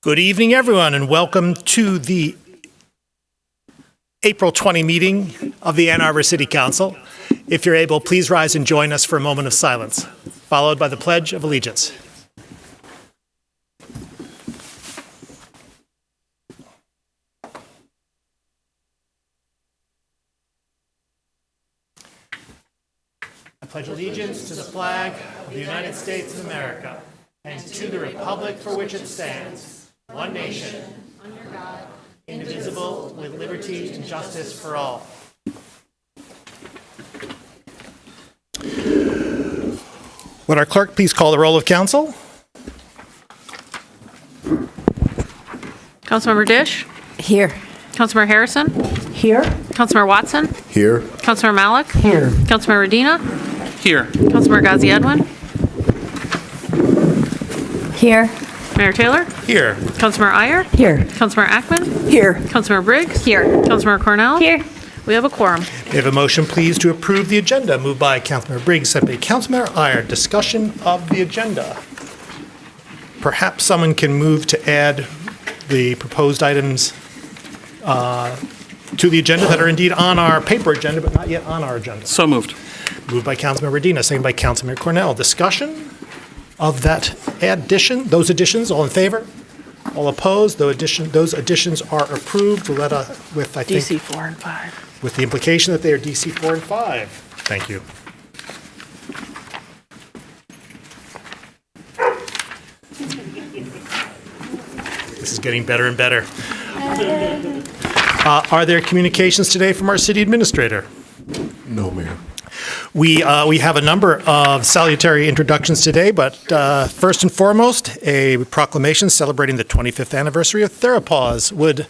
Good evening, everyone, and welcome to the April 20 meeting of the Ann Arbor City Council. If you're able, please rise and join us for a moment of silence, followed by the Pledge of Allegiance. I pledge allegiance to the flag of the United States of America and to the republic for which it stands, one nation, under God, indivisible, with liberty and justice for all. Would our clerk please call the roll of council? Councilmember Dish? Here. Councilmember Harrison? Here. Councilmember Watson? Here. Councilmember Malik? Here. Councilmember Medina? Here. Councilmember Ghazi Edwin? Here. Mayor Taylor? Here. Councilmember Iyer? Here. Councilmember Ackman? Here. Councilmember Briggs? Here. Councilmember Cornell? Here. We have a quorum. We have a motion, please, to approve the agenda. Moved by Councilmember Briggs, seconded by Councilmember Iyer. Discussion of the agenda. Perhaps someone can move to add the proposed items to the agenda that are indeed on our paper agenda, but not yet on our agenda. So moved. Moved by Councilmember Medina, seconded by Councilmember Cornell. Discussion of that addition, those additions. All in favor? All opposed? Those additions are approved. With I think, DC 4 and 5. with the implication that they are DC 4 and 5. Thank you. This is getting better and better. Are there communications today from our city administrator? No, Mayor. We have a number of salutary introductions today, but first and foremost, a proclamation celebrating the 25th anniversary of Therapaws. Would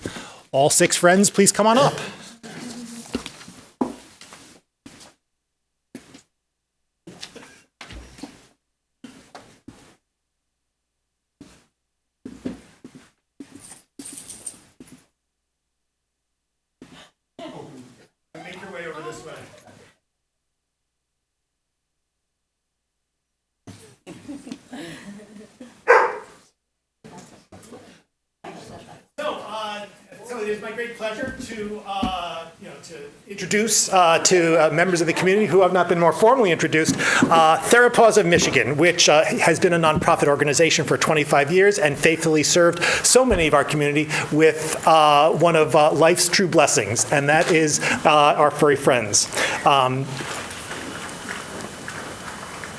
all 6 friends please come on up? Make your way over this way. So it is my great pleasure to introduce to members of the community who have not been more formally introduced, Therapaws of Michigan, which has been a nonprofit organization for 25 years and faithfully served so many of our community with one of life's true blessings, and that is our furry friends.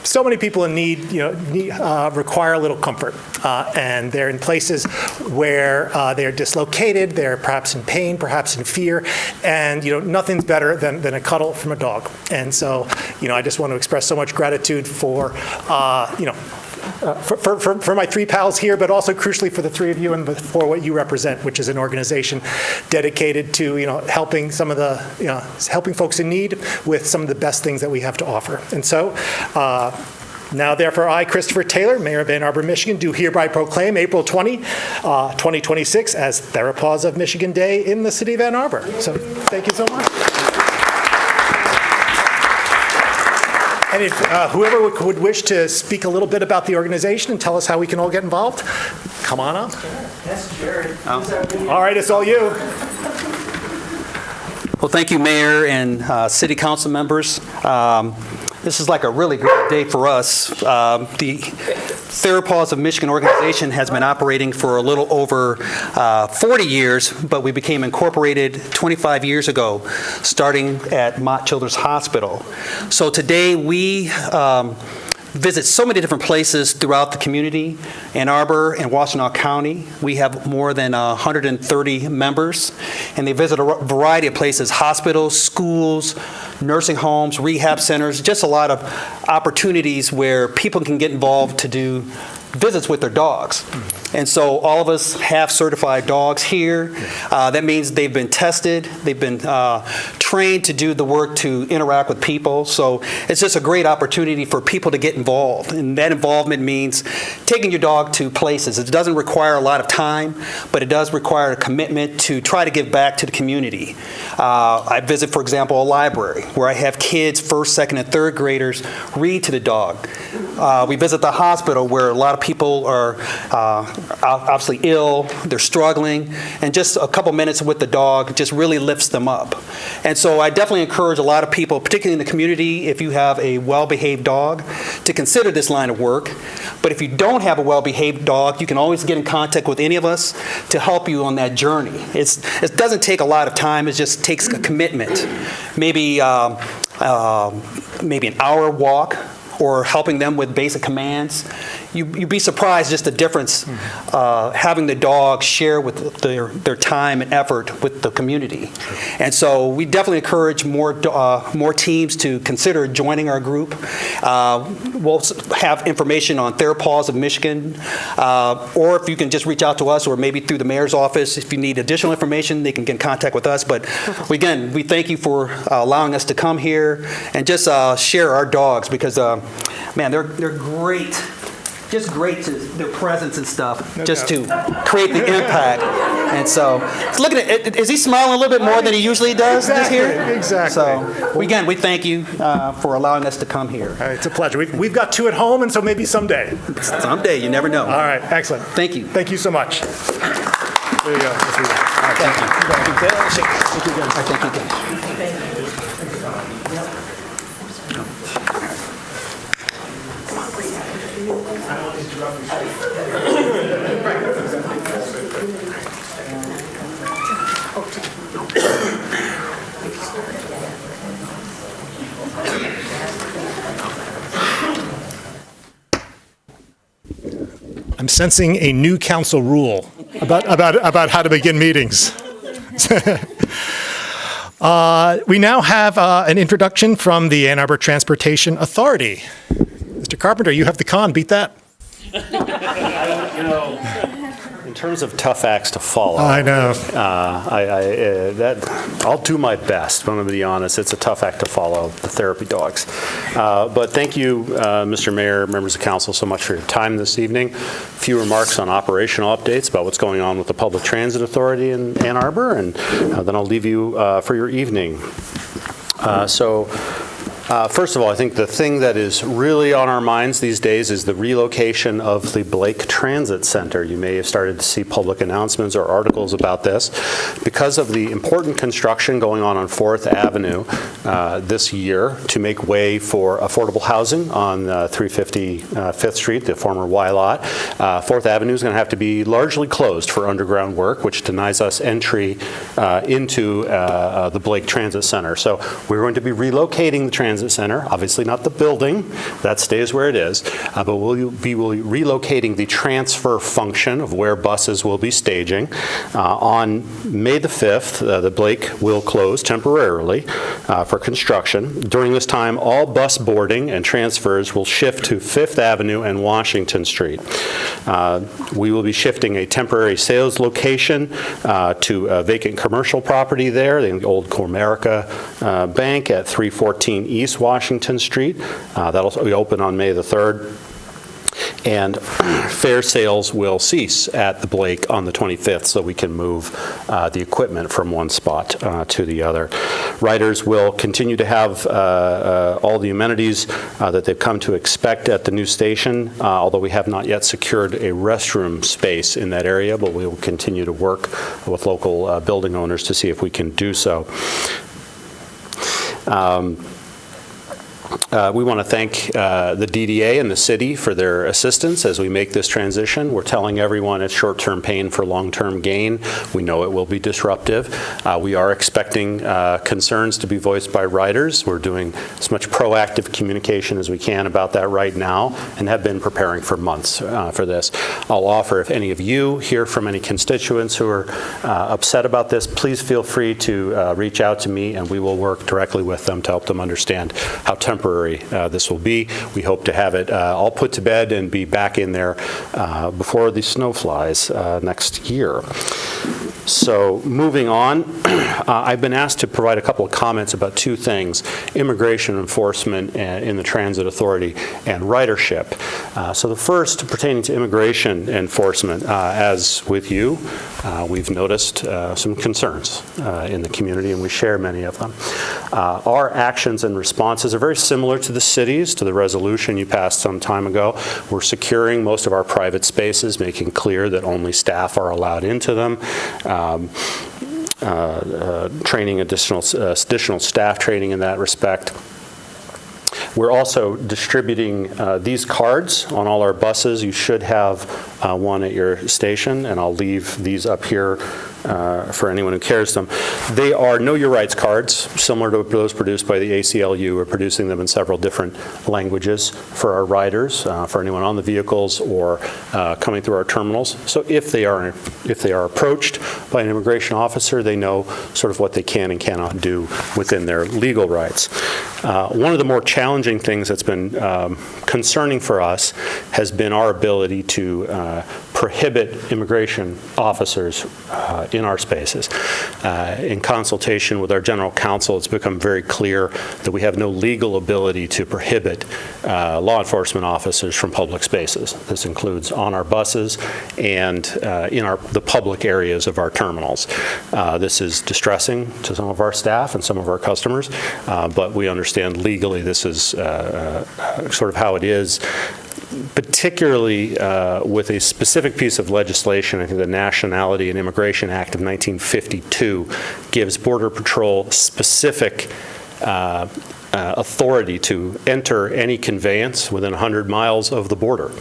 So many people in need, require a little comfort, and they're in places where they're dislocated, they're perhaps in pain, perhaps in fear, and nothing's better than a cuddle from a dog. And so, I just want to express so much gratitude for, for my 3 pals here, but also crucially for the 3 of you and for what you represent, which is an organization dedicated to helping some of the helping folks in need with some of the best things that we have to offer. And so now, therefore, I, Christopher Taylor, Mayor of Ann Arbor, Michigan, do hereby proclaim April 20, 2026 as Therapaws of Michigan Day in the city of Ann Arbor. So thank you so much. And if whoever would wish to speak a little bit about the organization and tell us how we can all get involved, come on up. Yes, Jared. All right, it's all you. Well, thank you, Mayor and City Council members. This is like a really great day for us. The Therapaws of Michigan organization has been operating for a little over 40 years, but we became incorporated 25 years ago, starting at Mott Children's Hospital. So today we visit so many different places throughout the community, Ann Arbor and Washtenaw County. We have more than 130 members, and they visit a variety of places: hospitals, schools, nursing homes, rehab centers, just a lot of opportunities where people can get involved to do visits with their dogs. And so all of us have certified dogs here. That means they've been tested, they've been trained to do the work to interact with people. So it's just a great opportunity for people to get involved. And that involvement means taking your dog to places. It doesn't require a lot of time, but it does require a commitment to try to give back to the community. I visit, for example, a library where I have kids, first, second, and third graders read to the dog. We visit the hospital where a lot of people are obviously ill, they're struggling, and just a couple minutes with the dog just really lifts them up. And so I definitely encourage a lot of people, particularly in the community, if you have a well-behaved dog, to consider this line of work. But if you don't have a well-behaved dog, you can always get in contact with any of us to help you on that journey. It doesn't take a lot of time, it just takes a commitment. Maybe an hour walk, or helping them with basic commands. You'd be surprised just the difference having the dog share with their time and effort with the community. And so we definitely encourage more teams to consider joining our group. We'll have information on Therapaws of Michigan, or if you can just reach out to us, or maybe through the mayor's office. If you need additional information, they can get in contact with us. But again, we thank you for allowing us to come here and just share our dogs, because man, they're great. Just great to their presence and stuff, to create the impact. And so, look at it. Is he smiling a little bit more than he usually does this here? Exactly. So, again, we thank you for allowing us to come here. All right, it's a pleasure. We've got two at home, and so maybe someday. Someday, you never know. All right, excellent. Thank you. Thank you so much. There you go. Thank you. Thank you again. Thank you again. I'm sensing a new council rule about how to begin meetings. We now have an introduction from the Ann Arbor Transportation Authority. Mr. Carpenter, you have the con. Beat that. In terms of tough acts to follow, I know. I'll do my best. But I'm going to be honest, it's a tough act to follow, the therapy dogs. But thank you, Mr. Mayor, members of council, so much for your time this evening. A few remarks on operational updates about what's going on with the Public Transit Authority in Ann Arbor, and then I'll leave you for your evening. First of all, I think the thing that is really on our minds these days is the relocation of the Blake Transit Center. You may have started to see public announcements or articles about this. Because of the important construction going on 4th Avenue this year to make way for affordable housing on 350 5th Street, the former Y lot, 4th Avenue is going to have to be largely closed for underground work, which denies us entry into the Blake Transit Center. So we're going to be relocating the transit center, obviously not the building, that stays where it is, but we'll be relocating the transfer function of where buses will be staging. On May the 5th, the Blake will close temporarily for construction. During this time, all bus boarding and transfers will shift to 5th Avenue and Washington Street. We will be shifting a temporary sales location to a vacant commercial property there, the old Comerica Bank at 314 East Washington Street. That'll be open on May the 3rd. And fare sales will cease at the Blake on the 25th, so we can move the equipment from one spot to the other. Riders will continue to have all the amenities that they've come to expect at the new station, although we have not yet secured a restroom space in that area, but we will continue to work with local building owners to see if we can do so. We want to thank the DDA and the city for their assistance as we make this transition. We're telling everyone it's short-term pain for long-term gain. We know it will be disruptive. We are expecting concerns to be voiced by riders. We're doing as much proactive communication as we can about that right now and have been preparing for months for this. I'll offer, if any of you hear from any constituents who are upset about this, please feel free to reach out to me and we will work directly with them to help them understand how temporary this will be. We hope to have it all put to bed and be back in there before the snow flies next year. So moving on, I've been asked to provide a couple of comments about two things: immigration enforcement in the Transit Authority and ridership. So the first, pertaining to immigration enforcement, as with you, we've noticed some concerns in the community, and we share many of them. Our actions and responses are very similar to the city's, to the resolution you passed some time ago. We're securing most of our private spaces, making clear that only staff are allowed into them. Training additional staff training in that respect. We're also distributing these cards on all our buses. You should have one at your station, and I'll leave these up here for anyone who cares them. They are Know Your Rights cards, similar to those produced by the ACLU. We're producing them in several different languages for our riders, for anyone on the vehicles or coming through our terminals. So if they are approached by an immigration officer, they know sort of what they can and cannot do within their legal rights. One of the more challenging things that's been concerning for us has been our ability to prohibit immigration officers in our spaces. In consultation with our general counsel, it's become very clear that we have no legal ability to prohibit law enforcement officers from public spaces. This includes on our buses and in the public areas of our terminals. This is distressing to some of our staff and some of our customers, but we understand legally this is sort of how it is. Particularly with a specific piece of legislation, I think the Nationality and Immigration Act of 1952 gives Border Patrol specific authority to enter any conveyance within 100 miles of the border.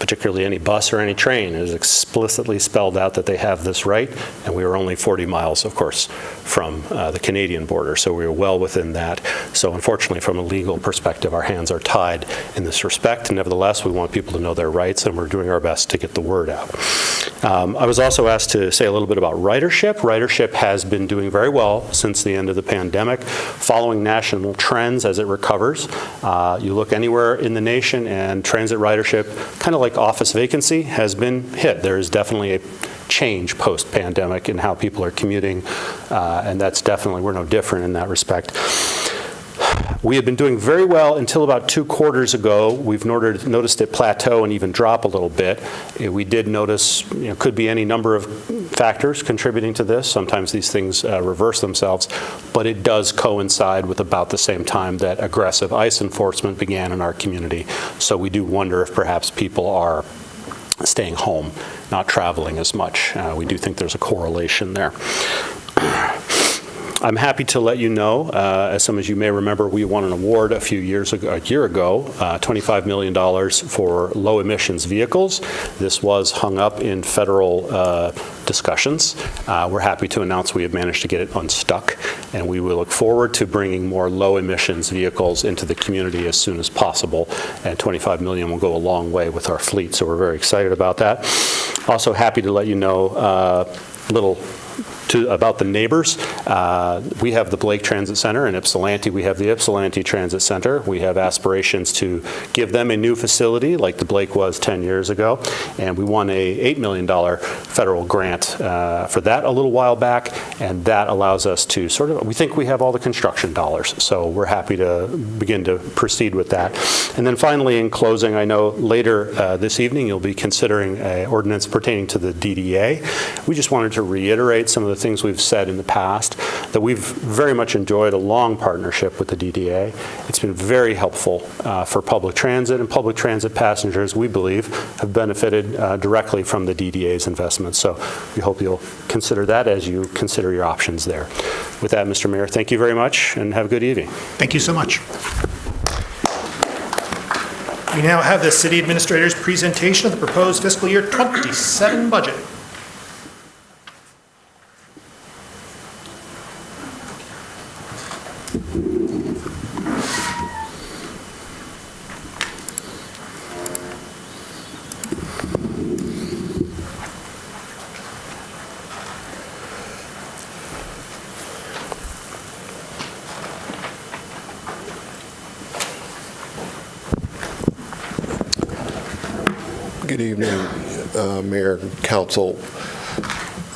Particularly any bus or any train, it is explicitly spelled out that they have this right, and we are only 40 miles, of course, from the Canadian border, so we are well within that. So unfortunately, from a legal perspective, our hands are tied in this respect. Nevertheless, we want people to know their rights, and we're doing our best to get the word out. I was also asked to say a little bit about ridership. Ridership has been doing very well since the end of the pandemic, following national trends as it recovers. You look anywhere in the nation, and transit ridership, kind of like office vacancy, has been hit. There is definitely a change post-pandemic in how people are commuting, and that's definitely, we're no different in that respect. We had been doing very well until about 2 quarters ago. We've noticed it plateau and even drop a little bit. We did notice, could be any number of factors contributing to this. Sometimes these things reverse themselves, but it does coincide with about the same time that aggressive ICE enforcement began in our community. So we do wonder if perhaps people are staying home, not traveling as much. We do think there's a correlation there. I'm happy to let you know, as some of you may remember, we won an award a year ago, $25 million for low emissions vehicles. This was hung up in federal discussions. We're happy to announce we have managed to get it unstuck, and we will look forward to bringing more low emissions vehicles into the community as soon as possible, and $25 million will go a long way with our fleet, so we're very excited about that. Also happy to let you know about the neighbors. We have the Blake Transit Center in Ypsilanti. We have the Ypsilanti Transit Center. We have aspirations to give them a new facility like the Blake was 10 years ago. And we won a $8 million federal grant for that a little while back. And that allows us to we think we have all the construction dollars. So we're happy to begin to proceed with that. And then finally, in closing, I know later this evening you'll be considering an ordinance pertaining to the DDA. We just wanted to reiterate some of the things we've said in the past, that we've very much enjoyed a long partnership with the DDA. It's been very helpful for public transit, and public transit passengers, we believe, have benefited directly from the DDA's investments. So we hope you'll consider that as you consider your options there. With that, Mr. Mayor, thank you very much, and have a good evening. Thank you so much. We now have the City Administrator's presentation of the proposed fiscal year 27 budget. Good evening, Mayor and Council.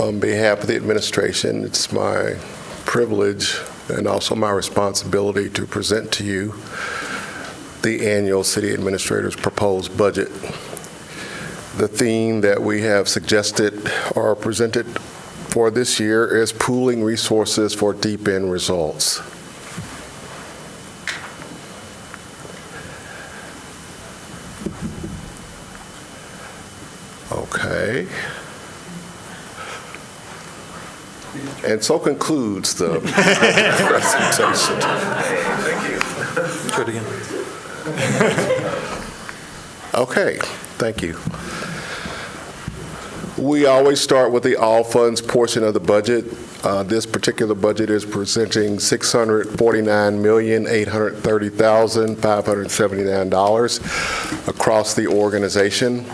On behalf of the administration, it's my privilege and also my responsibility to present to you the annual city administrator's proposed budget. The theme that we have suggested or presented for this year is pooling resources for deep end results. Okay. And so concludes the presentation. Thank you. Try it again. Okay, thank you. We always start with the all funds portion of the budget. This particular budget is presenting $649,830,579 across the organization.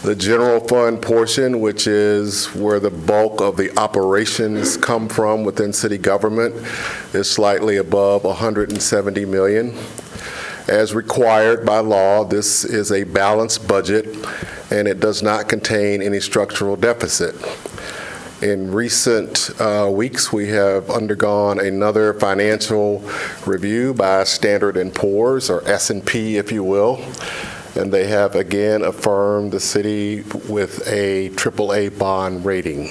The general fund portion, which is where the bulk of the operations come from within city government, is slightly above $170 million. As required by law, this is a balanced budget, and it does not contain any structural deficit. In recent weeks, we have undergone another financial review by Standard & Poor's, or S&P, if you will, and they have again affirmed the city with a AAA bond rating.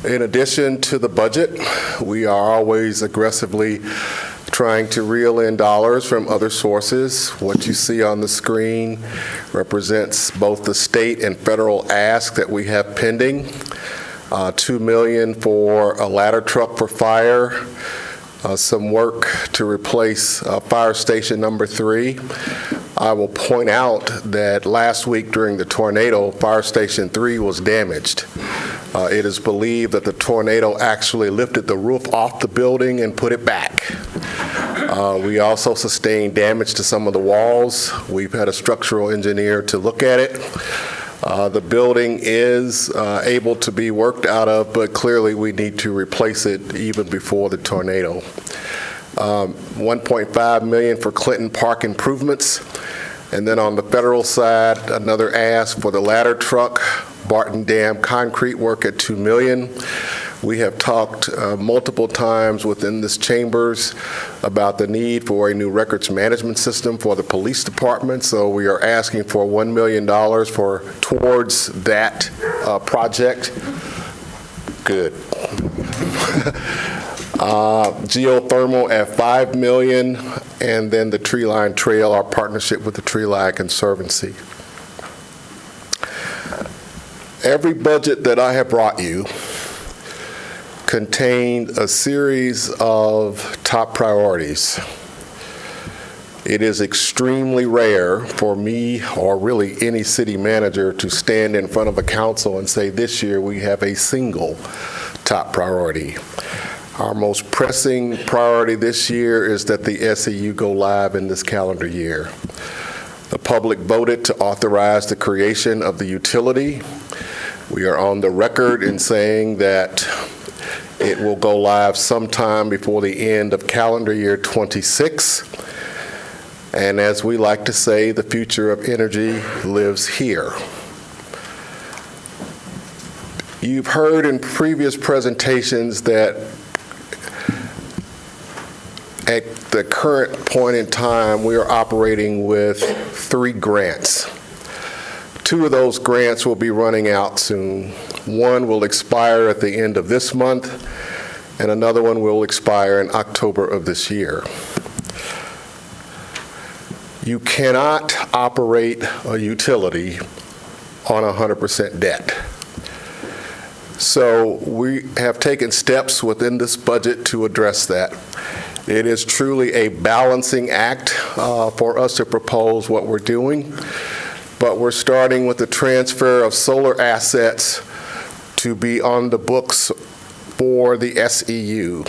In addition to the budget, we are always aggressively trying to reel in dollars from other sources. What you see on the screen represents both the state and federal ask that we have pending. $2 million for a ladder truck for fire, some work to replace fire station number 3. I will point out that last week during the tornado, fire station 3 was damaged. It is believed that the tornado actually lifted the roof off the building and put it back. We also sustained damage to some of the walls. We've had a structural engineer to look at it. The building is able to be worked out of, but clearly we need to replace it even before the tornado. $1.5 million for Clinton Park improvements. And then on the federal side, another ask for the ladder truck, Barton Dam concrete work at $2 million. We have talked multiple times within this chambers about the need for a new records management system for the police department, so we are asking for $1 million towards that project. Good. Geothermal at $5 million, and then the Tree Line Trail, our partnership with the Tree Line Conservancy. Every budget that I have brought you contained a series of top priorities. It is extremely rare for me, or really any city manager, to stand in front of a council and say, this year we have a single top priority. Our most pressing priority this year is that the SEU go live in this calendar year. The public voted to authorize the creation of the utility. We are on the record in saying that it will go live sometime before the end of calendar year 26. And as we like to say, the future of energy lives here. You've heard in previous presentations that at the current point in time, we are operating with 3 grants. 2 of those grants will be running out soon. One will expire at the end of this month, and another one will expire in October of this year. You cannot operate a utility on 100% debt. So we have taken steps within this budget to address that. It is truly a balancing act for us to propose what we're doing, but we're starting with the transfer of solar assets to be on the books for the SEU.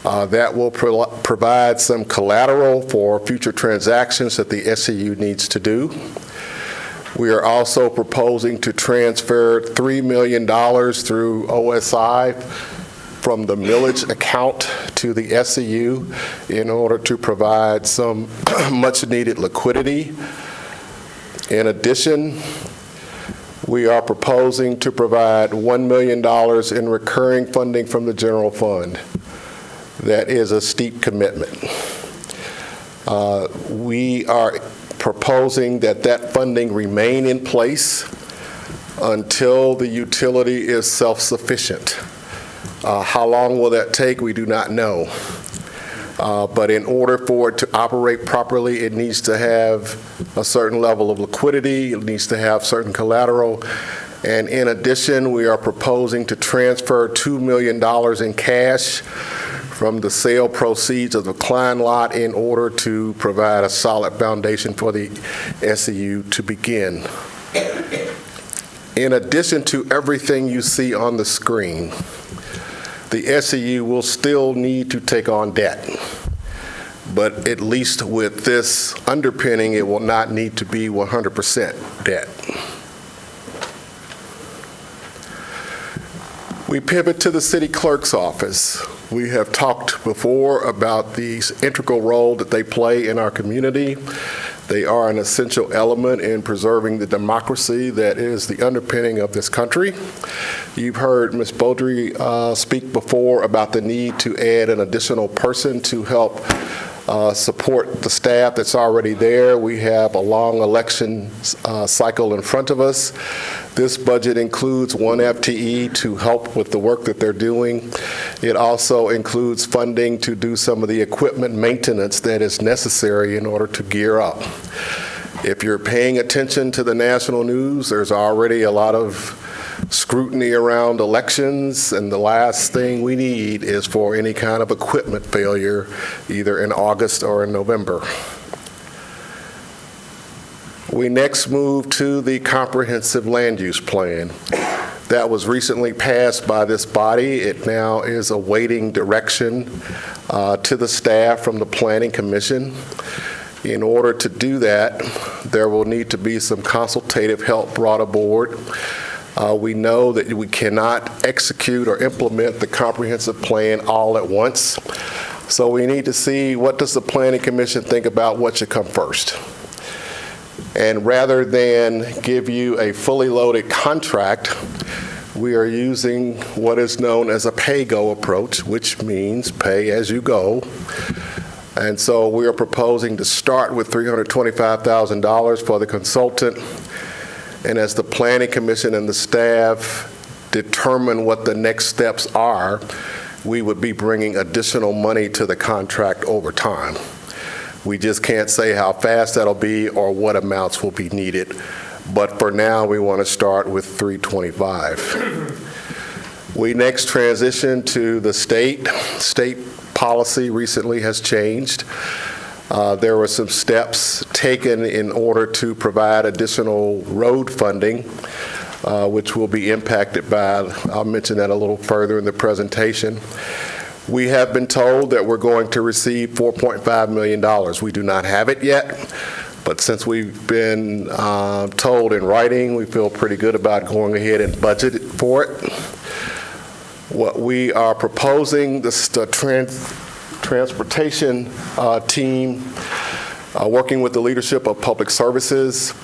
That will provide some collateral for future transactions that the SEU needs to do. We are also proposing to transfer $3 million through OSI from the millage account to the SEU in order to provide some much-needed liquidity. In addition, We are proposing to provide $1 million in recurring funding from the general fund. That is a steep commitment. We are proposing that funding remain in place until the utility is self-sufficient. How long will that take? We do not know. But in order for it to operate properly, it needs to have a certain level of liquidity, it needs to have certain collateral, and in addition, we are proposing to transfer $2 million in cash from the sale proceeds of the Klein lot in order to provide a solid foundation for the SEU to begin. In addition to everything you see on the screen, the SEU will still need to take on debt. But at least with this underpinning, it will not need to be 100% debt. We pivot to the city clerk's office. We have talked before about the integral role that they play in our community. They are an essential element in preserving the democracy that is the underpinning of this country. You've heard Ms. Beaudry speak before about the need to add an additional person to help support the staff that's already there. We have a long election cycle in front of us. This budget includes one FTE to help with the work that they're doing. It also includes funding to do some of the equipment maintenance that is necessary in order to gear up. If you're paying attention to the national news, there's already a lot of scrutiny around elections, and the last thing we need is for any kind of equipment failure, either in August or in November. We next move to the comprehensive land use plan. That was recently passed by this body. It now is awaiting direction to the staff from the Planning Commission. In order to do that, there will need to be some consultative help brought aboard. We know that we cannot execute or implement the comprehensive plan all at once. So we need to see, what does the Planning Commission think about what should come first? And rather than give you a fully loaded contract, we are using what is known as a pay-go approach, which means pay as you go. And so we are proposing to start with $325,000 for the consultant. And as the Planning Commission and the staff determine what the next steps are, we would be bringing additional money to the contract over time. We just can't say how fast that'll be or what amounts will be needed. But for now, we want to start with $325,000. We next transition to the state. State policy recently has changed. There were some steps taken in order to provide additional road funding, which will be impacted by, I'll mention that a little further in the presentation. We have been told that we're going to receive $4.5 million. We do not have it yet, but since we've been told in writing, we feel pretty good about going ahead and budget for it. What we are proposing, the transportation team, working with the leadership of Public Services,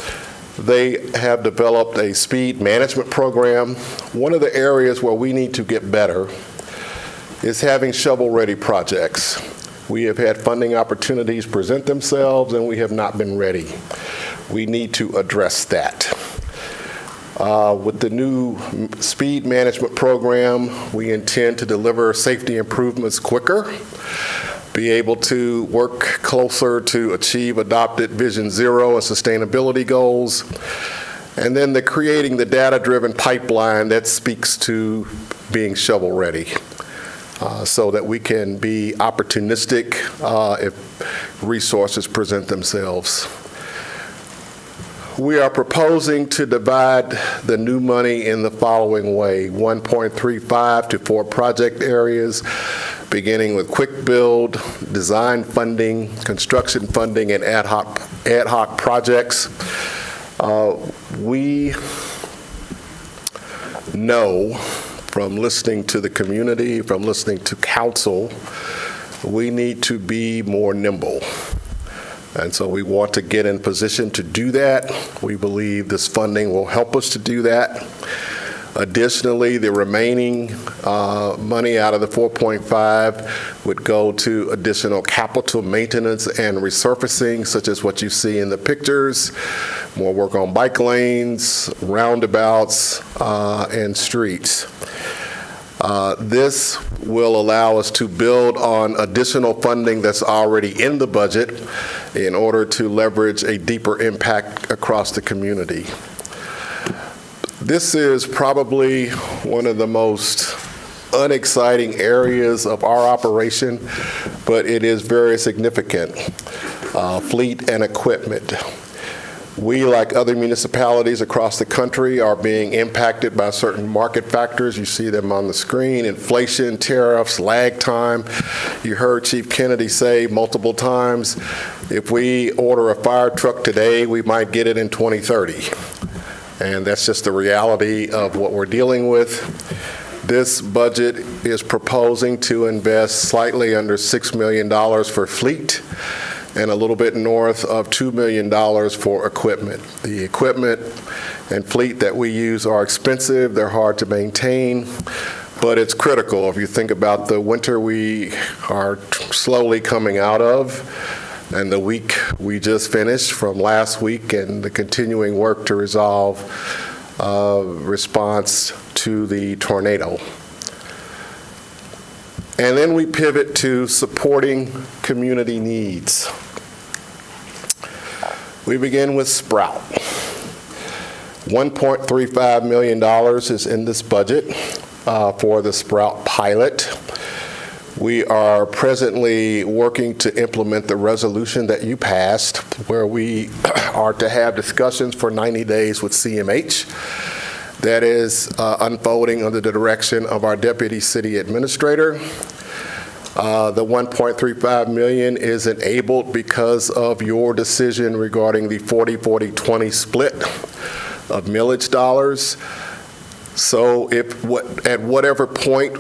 they have developed a speed management program. One of the areas where we need to get better is having shovel-ready projects. We have had funding opportunities present themselves, and we have not been ready. We need to address that. With the new speed management program, we intend to deliver safety improvements quicker, be able to work closer to achieve adopted Vision Zero and sustainability goals, and then creating the data-driven pipeline that speaks to being shovel-ready. So that we can be opportunistic if resources present themselves. We are proposing to divide the new money in the following way: 1.35 to 4 project areas, beginning with quick build, design funding, construction funding, and ad hoc projects. We know from listening to the community, from listening to council, we need to be more nimble. And so we want to get in position to do that. We believe this funding will help us to do that. Additionally, the remaining money out of the 4.5 would go to additional capital maintenance and resurfacing, such as what you see in the pictures, more work on bike lanes, roundabouts, and streets. This will allow us to build on additional funding that's already in the budget in order to leverage a deeper impact across the community. This is probably one of the most unexciting areas of our operation, but it is very significant. Fleet and equipment. We, like other municipalities across the country, are being impacted by certain market factors. You see them on the screen: inflation, tariffs, lag time. You heard Chief Kennedy say multiple times, if we order a fire truck today, we might get it in 2030. And that's just the reality of what we're dealing with. This budget is proposing to invest slightly under $6 million for fleet and a little bit north of $2 million for equipment. The equipment and fleet that we use are expensive, they're hard to maintain, but it's critical. If you think about the winter we are slowly coming out of, and the week we just finished from last week, and the continuing work to resolve response to the tornado. And then we pivot to supporting community needs. We begin with Sprout. $1.35 million is in this budget for the Sprout pilot. We are presently working to implement the resolution that you passed, where we are to have discussions for 90 days with CMH. That is unfolding under the direction of our Deputy City Administrator. The $1.35 million is enabled because of your decision regarding the 40-40-20 split of millage dollars. So at whatever point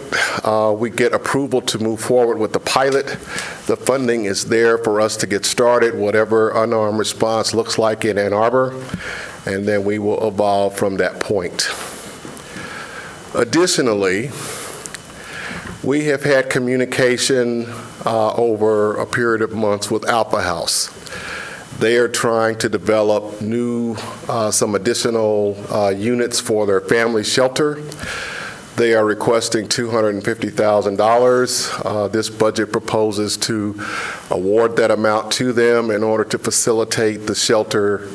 we get approval to move forward with the pilot, the funding is there for us to get started, whatever unarmed response looks like in Ann Arbor, and then we will evolve from that point. Additionally, we have had communication over a period of months with Alpha House. They are trying to develop some additional units for their family shelter. They are requesting $250,000. This budget proposes to award that amount to them in order to facilitate the shelter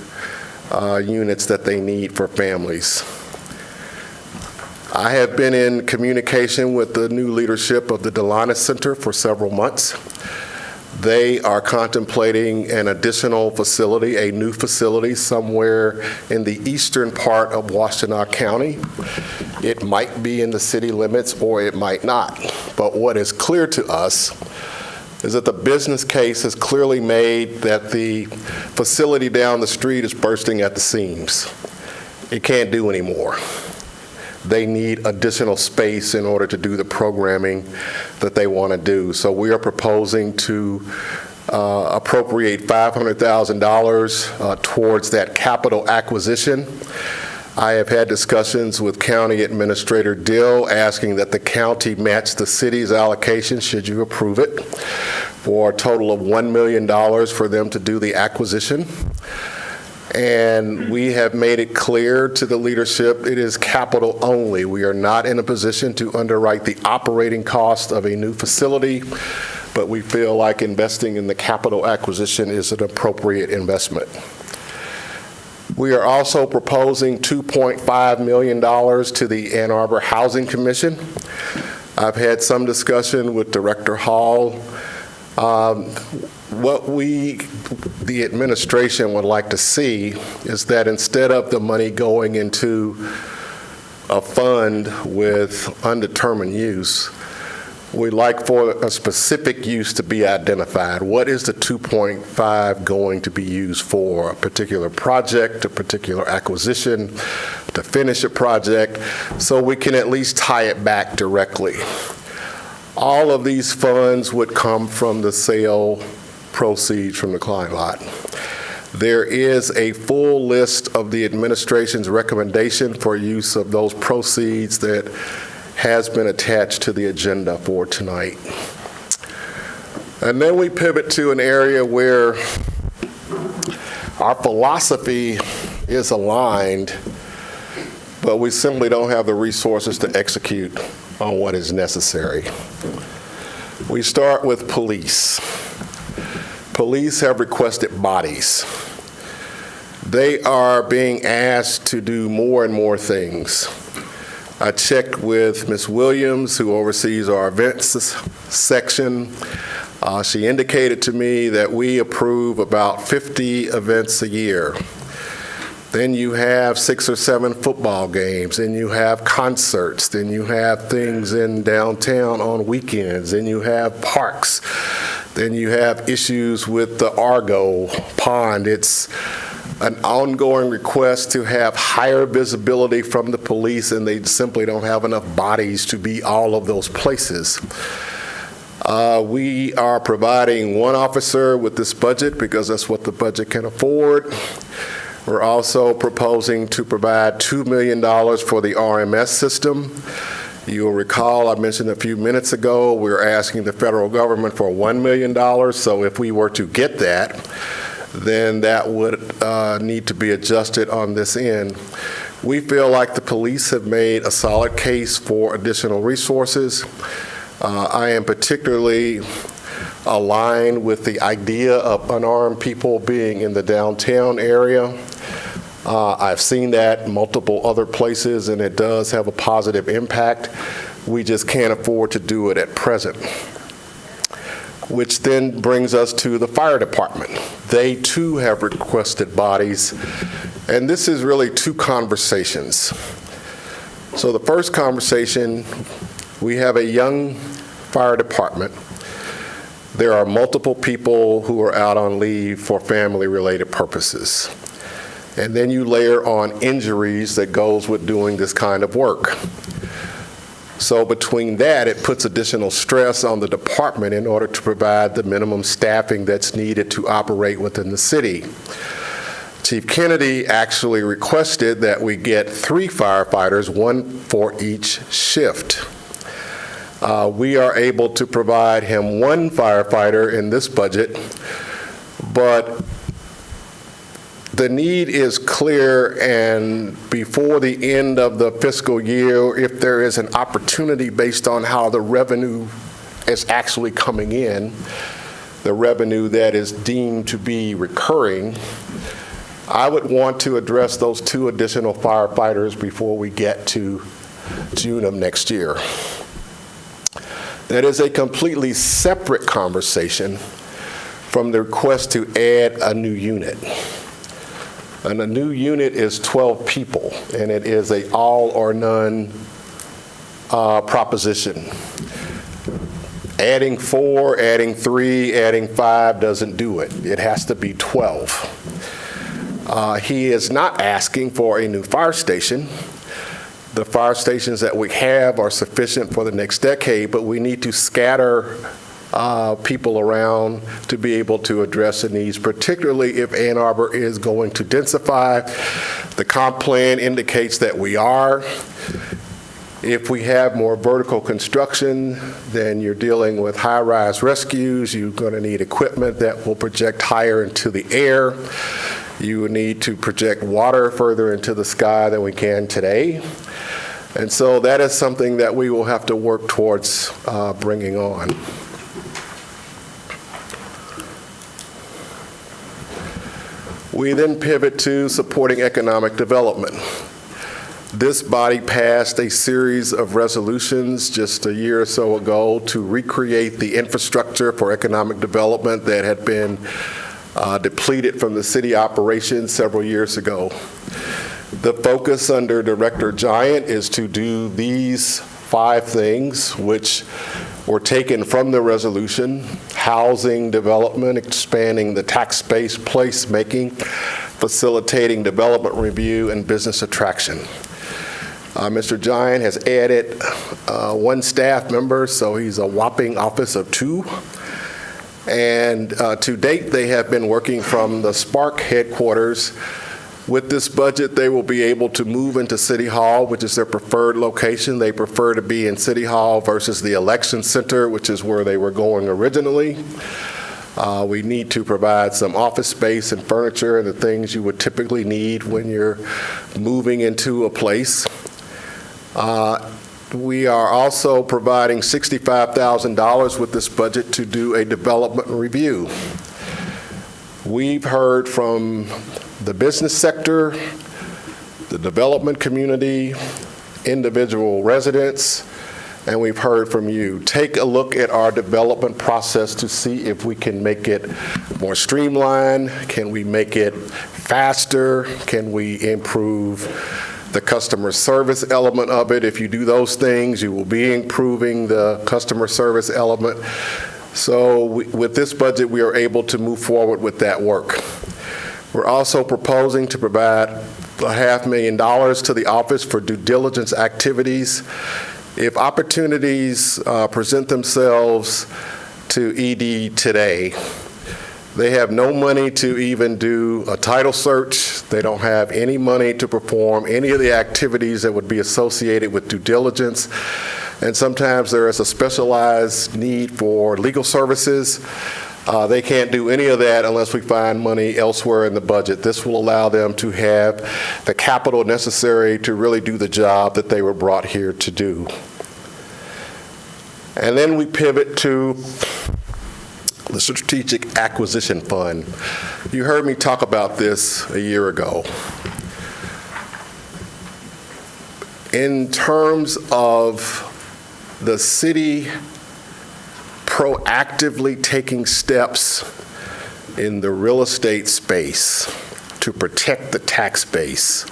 units that they need for families. I have been in communication with the new leadership of the Delana Center for several months. They are contemplating an additional facility, a new facility somewhere in the eastern part of Washtenaw County. It might be in the city limits or it might not. But what is clear to us is that the business case is clearly made that the facility down the street is bursting at the seams. It can't do anymore. They need additional space in order to do the programming that they want to do. So we are proposing to appropriate $500,000 towards that capital acquisition. I have had discussions with County Administrator Dill asking that the county match the city's allocation, should you approve it, for a total of $1 million for them to do the acquisition. And we have made it clear to the leadership it is capital only. We are not in a position to underwrite the operating cost of a new facility, but we feel like investing in the capital acquisition is an appropriate investment. We are also proposing $2.5 million to the Ann Arbor Housing Commission. I've had some discussion with Director Hall. What the administration would like to see is that instead of the money going into a fund with undetermined use, we'd like for a specific use to be identified. What is the 2.5 going to be used for? A particular project, a particular acquisition, to finish a project, so we can at least tie it back directly. All of these funds would come from the sale proceeds from the Klein lot. There is a full list of the administration's recommendation for use of those proceeds that has been attached to the agenda for tonight. And then we pivot to an area where our philosophy is aligned, but we simply don't have the resources to execute on what is necessary. We start with police. Police have requested bodies. They are being asked to do more and more things. I checked with Ms. Williams, who oversees our events section. She indicated to me that we approve about 50 events a year. Then you have 6 or 7 football games, and you have concerts, then you have things in downtown on weekends, and you have parks, then you have issues with the Argo Pond. It's an ongoing request to have higher visibility from the police, and they simply don't have enough bodies to be all of those places. We are providing 1 officer with this budget because that's what the budget can afford. We're also proposing to provide $2 million for the RMS system. You'll recall I mentioned a few minutes ago, we're asking the federal government for $1 million. So if we were to get that, then that would need to be adjusted on this end. We feel like the police have made a solid case for additional resources. I am particularly aligned with the idea of unarmed people being in the downtown area. I've seen that multiple other places, and it does have a positive impact. We just can't afford to do it at present. Which then brings us to the fire department. They too have requested bodies, and this is really 2 conversations. So the first conversation, we have a young fire department. There are multiple people who are out on leave for family-related purposes. And then you layer on injuries that goes with doing this kind of work. So between that, it puts additional stress on the department in order to provide the minimum staffing that's needed to operate within the city. Chief Kennedy actually requested that we get 3 firefighters, 1 for each shift. We are able to provide him 1 firefighter in this budget, but the need is clear, and before the end of the fiscal year, if there is an opportunity based on how the revenue is actually coming in, the revenue that is deemed to be recurring, I would want to address those 2 additional firefighters before we get to June of next year. That is a completely separate conversation from the request to add a new unit. And a new unit is 12 people, and it is a all or none proposition. Adding 4, adding 3, adding 5 doesn't do it. It has to be 12. He is not asking for a new fire station. The fire stations that we have are sufficient for the next decade, but we need to scatter people around to be able to address the needs, particularly if Ann Arbor is going to densify. The comp plan indicates that we are. If we have more vertical construction, then you're dealing with high-rise rescues. You're going to need equipment that will project higher into the air. You will need to project water further into the sky than we can today. And so that is something that we will have to work towards bringing on. We then pivot to supporting economic development. This body passed a series of resolutions just a year or so ago to recreate the infrastructure for economic development that had been depleted from the city operations several years ago. The focus under Director Giant is to do these 5 things, which were taken from the resolution: housing development, expanding the tax base, placemaking, facilitating development review, and business attraction. Mr. Giant has added 1 staff member, so he's a whopping office of 2. And to date, they have been working from the Spark headquarters. With this budget, they will be able to move into City Hall, which is their preferred location. They prefer to be in City Hall versus the Election Center, which is where they were going originally. We need to provide some office space and furniture and the things you would typically need when you're moving into a place. We are also providing $65,000 with this budget to do a development review. We've heard from the business sector, the development community, individual residents, and we've heard from you. Take a look at our development process to see if we can make it more streamlined. Can we make it faster? Can we improve the customer service element of it? If you do those things, you will be improving the customer service element. So with this budget, we are able to move forward with that work. We're also proposing to provide $500,000 to the office for due diligence activities. If opportunities present themselves to ED today, they have no money to even do a title search. They don't have any money to perform any of the activities that would be associated with due diligence. And sometimes there is a specialized need for legal services. They can't do any of that unless we find money elsewhere in the budget. This will allow them to have the capital necessary to really do the job that they were brought here to do. And then we pivot to the Strategic Acquisition Fund. You heard me talk about this a year ago. In terms of the city proactively taking steps in the real estate space to protect the tax base,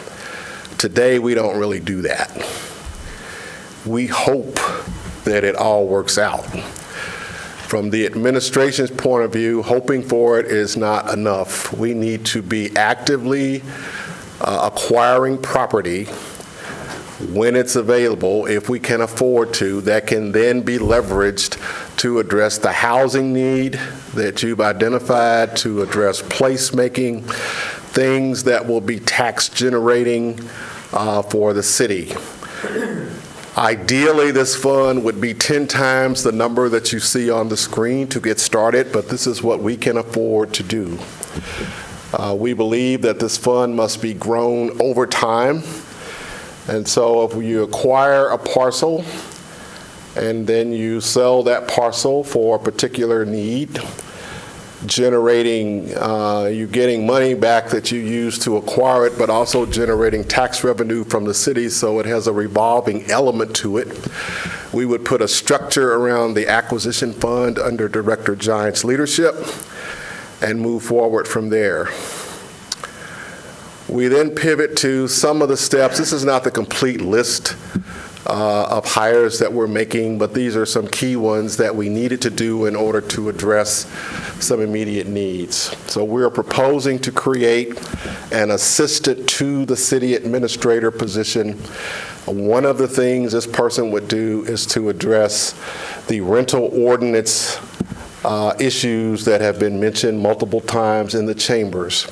today we don't really do that. We hope that it all works out. From the administration's point of view, hoping for it is not enough. We need to be actively acquiring property when it's available, if we can afford to, that can then be leveraged to address the housing need that you've identified, to address placemaking, things that will be tax generating for the city. Ideally, this fund would be 10 times the number that you see on the screen to get started, but this is what we can afford to do. We believe that this fund must be grown over time. And so if you acquire a parcel and then you sell that parcel for a particular need, generating, you getting money back that you use to acquire it, but also generating tax revenue from the city, so it has a revolving element to it. We would put a structure around the acquisition fund under Director Giant's leadership and move forward from there. We then pivot to some of the steps. This is not the complete list of hires that we're making, but these are some key ones that we needed to do in order to address some immediate needs. So we're proposing to create an assistant to the city administrator position. One of the things this person would do is to address the rental ordinance issues that have been mentioned multiple times in the chambers.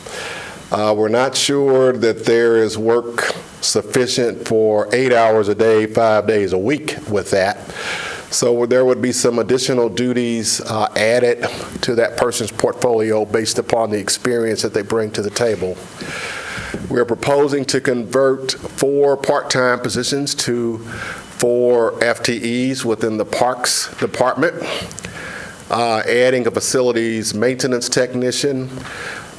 We're not sure that there is work sufficient for 8 hours a day, 5 days a week with that. So there would be some additional duties added to that person's portfolio based upon the experience that they bring to the table. We're proposing to convert 4 part-time positions to 4 FTEs within the Parks Department, adding a facilities maintenance technician.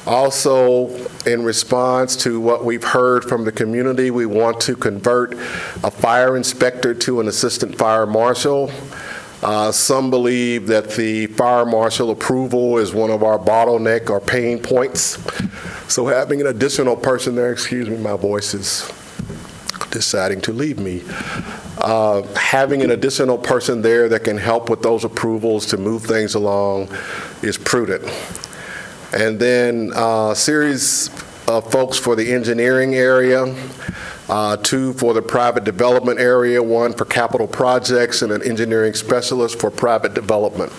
Also, in response to what we've heard from the community, we want to convert a fire inspector to an assistant fire marshal. Some believe that the fire marshal approval is one of our bottleneck or pain points. So having an additional person there, excuse me, my voice is deciding to leave me. Having an additional person there that can help with those approvals to move things along is prudent. And then a series of folks for the engineering area, 2 for the private development area, 1 for capital projects, and an engineering specialist for private development.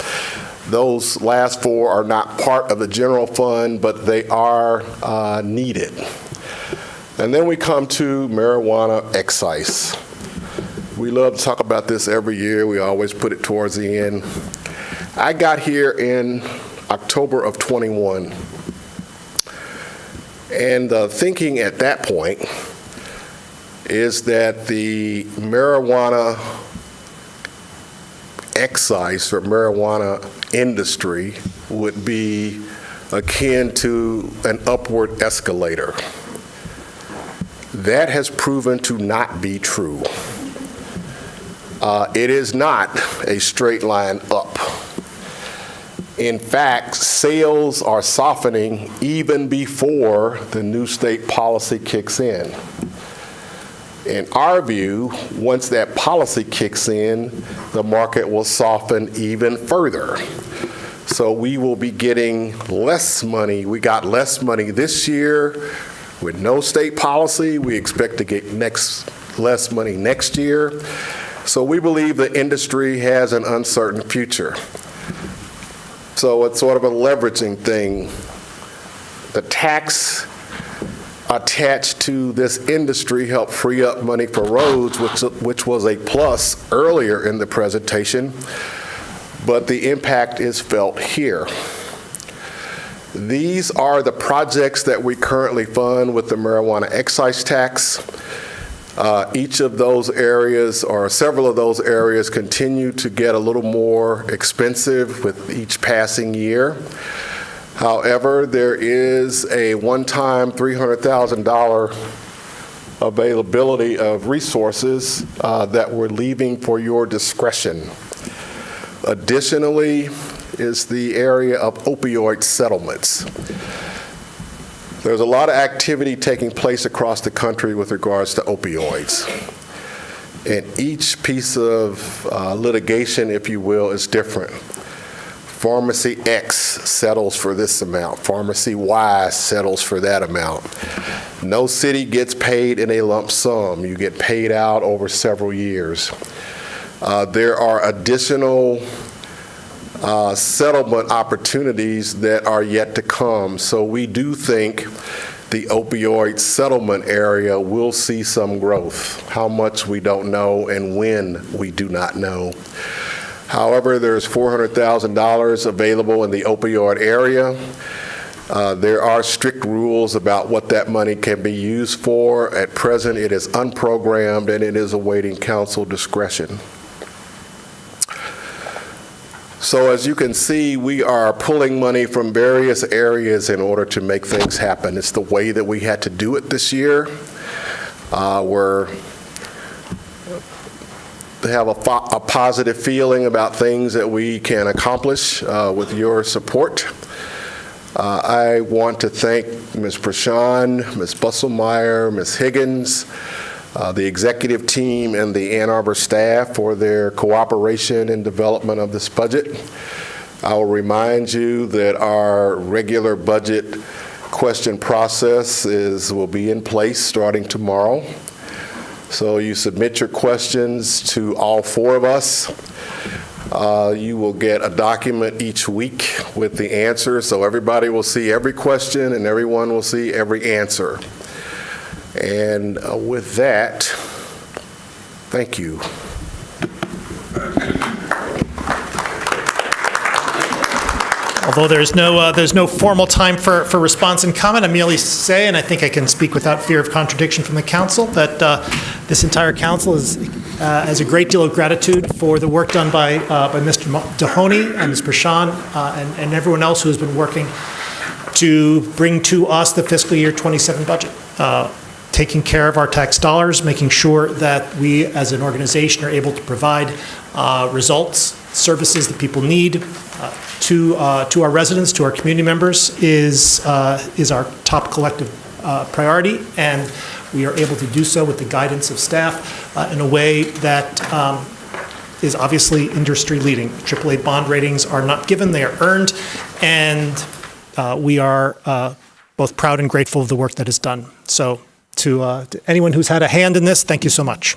Those last four are not part of the general fund, but they are needed. And then we come to marijuana excise. We love to talk about this every year. We always put it towards the end. I got here in October of 21. And the thinking at that point is that the marijuana excise or marijuana industry would be akin to an upward escalator. That has proven to not be true. It is not a straight line up. In fact, sales are softening even before the new state policy kicks in. In our view, once that policy kicks in, the market will soften even further. So we will be getting less money. We got less money this year with no state policy. We expect to get less money next year. So we believe the industry has an uncertain future. So it's sort of a leveraging thing. The tax attached to this industry helped free up money for roads, which was a plus earlier in the presentation, but the impact is felt here. These are the projects that we currently fund with the marijuana excise tax. Each of those areas, or several of those areas, continue to get a little more expensive with each passing year. However, there is a one-time $300,000 availability of resources that we're leaving for your discretion. Additionally is the area of opioid settlements. There's a lot of activity taking place across the country with regards to opioids. And each piece of litigation, if you will, is different. Pharmacy X settles for this amount. Pharmacy Y settles for that amount. No city gets paid in a lump sum. You get paid out over several years. There are additional settlement opportunities that are yet to come. So we do think the opioid settlement area will see some growth. How much we don't know, and when we do not know. However, there's $400,000 available in the opioid area. There are strict rules about what that money can be used for. At present, it is unprogrammed and it is awaiting council discretion. So as you can see, we are pulling money from various areas in order to make things happen. It's the way that we had to do it this year. We have a positive feeling about things that we can accomplish with your support. I want to thank Ms. Prashant, Ms. Busselmeyer, Ms. Higgins, the executive team, and the Ann Arbor staff for their cooperation in development of this budget. I will remind you that our regular budget question process will be in place starting tomorrow. So you submit your questions to all four of us. You will get a document each week with the answer, so everybody will see every question and everyone will see every answer. And with that, thank you. Although there's no formal time for response and comment, I merely say, and I think I can speak without fear of contradiction from the council, that this entire council has a great deal of gratitude for the work done by Mr. Mahoney and Ms. Prashant and everyone else who has been working to bring to us the fiscal year 27 budget. Taking care of our tax dollars, making sure that we as an organization are able to provide results, services that people need to our residents, to our community members is our top collective priority, and we are able to do so with the guidance of staff in a way that is obviously industry leading. AAA bond ratings are not given, they are earned, and we are both proud and grateful of the work that is done. So to anyone who's had a hand in this, thank you so much.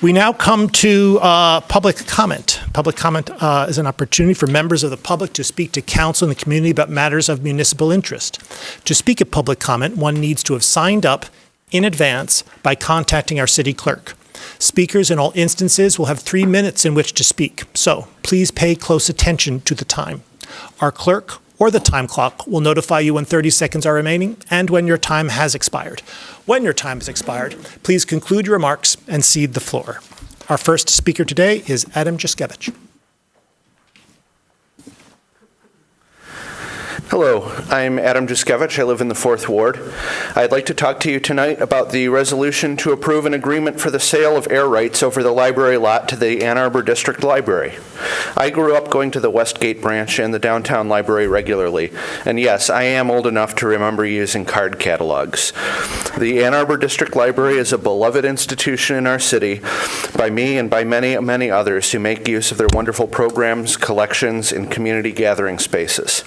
We now come to public comment. Public comment is an opportunity for members of the public to speak to council and the community about matters of municipal interest. To speak at public comment, one needs to have signed up in advance by contacting our city clerk. Speakers in all instances will have 3 minutes in which to speak, so please pay close attention to the time. Our clerk or the time clock will notify you when 30 seconds are remaining and when your time has expired. When your time has expired, please conclude your remarks and cede the floor. Our first speaker today is Adam Juszkiewicz. Hello, I'm Adam Juszkiewicz. I live in the 4th Ward. I'd like to talk to you tonight about the resolution to approve an agreement for the sale of air rights over the library lot to the Ann Arbor District Library. I grew up going to the Westgate branch and the downtown library regularly, and yes, I am old enough to remember using card catalogs. The Ann Arbor District Library is a beloved institution in our city by me and by many, many others who make use of their wonderful programs, collections, and community gathering spaces.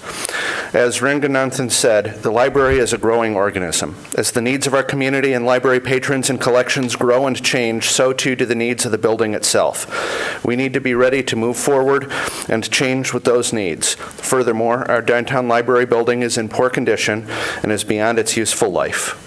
As Ranganathan said, the library is a growing organism. As the needs of our community and library patrons and collections grow and change, so too do the needs of the building itself. We need to be ready to move forward and change with those needs. Furthermore, our downtown library building is in poor condition and is beyond its useful life.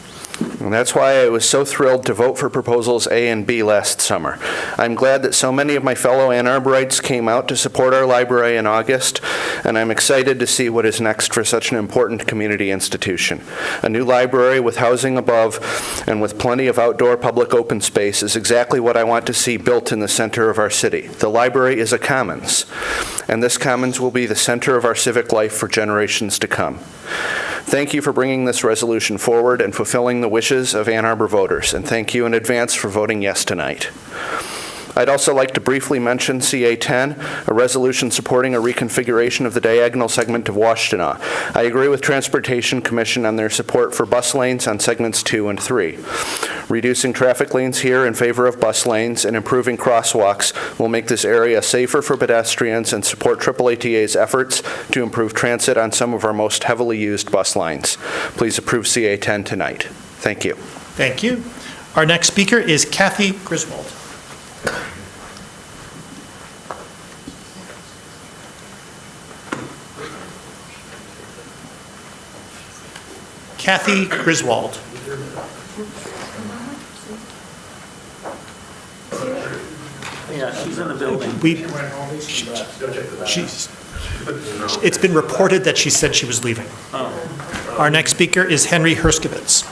And that's why I was so thrilled to vote for proposals A and B last summer. I'm glad that so many of my fellow Ann Arborites came out to support our library in August, and I'm excited to see what is next for such an important community institution. A new library with housing above and with plenty of outdoor public open space is exactly what I want to see built in the center of our city. The library is a commons, and this commons will be the center of our civic life for generations to come. Thank you for bringing this resolution forward and fulfilling the wishes of Ann Arbor voters, and thank you in advance for voting yes tonight. I'd also like to briefly mention CA10, a resolution supporting a reconfiguration of the diagonal segment of Washtenaw. I agree with Transportation Commission on their support for bus lanes on segments 2 and 3. Reducing traffic lanes here in favor of bus lanes and improving crosswalks will make this area safer for pedestrians and support AAATA's efforts to improve transit on some of our most heavily used bus lines. Please approve CA10 tonight. Thank you. Thank you. Our next speaker is Kathy Griswold. Kathy Griswold. Yeah, she's in the building. It's been reported that she said she was leaving. Our next speaker is Henry Herskowitz.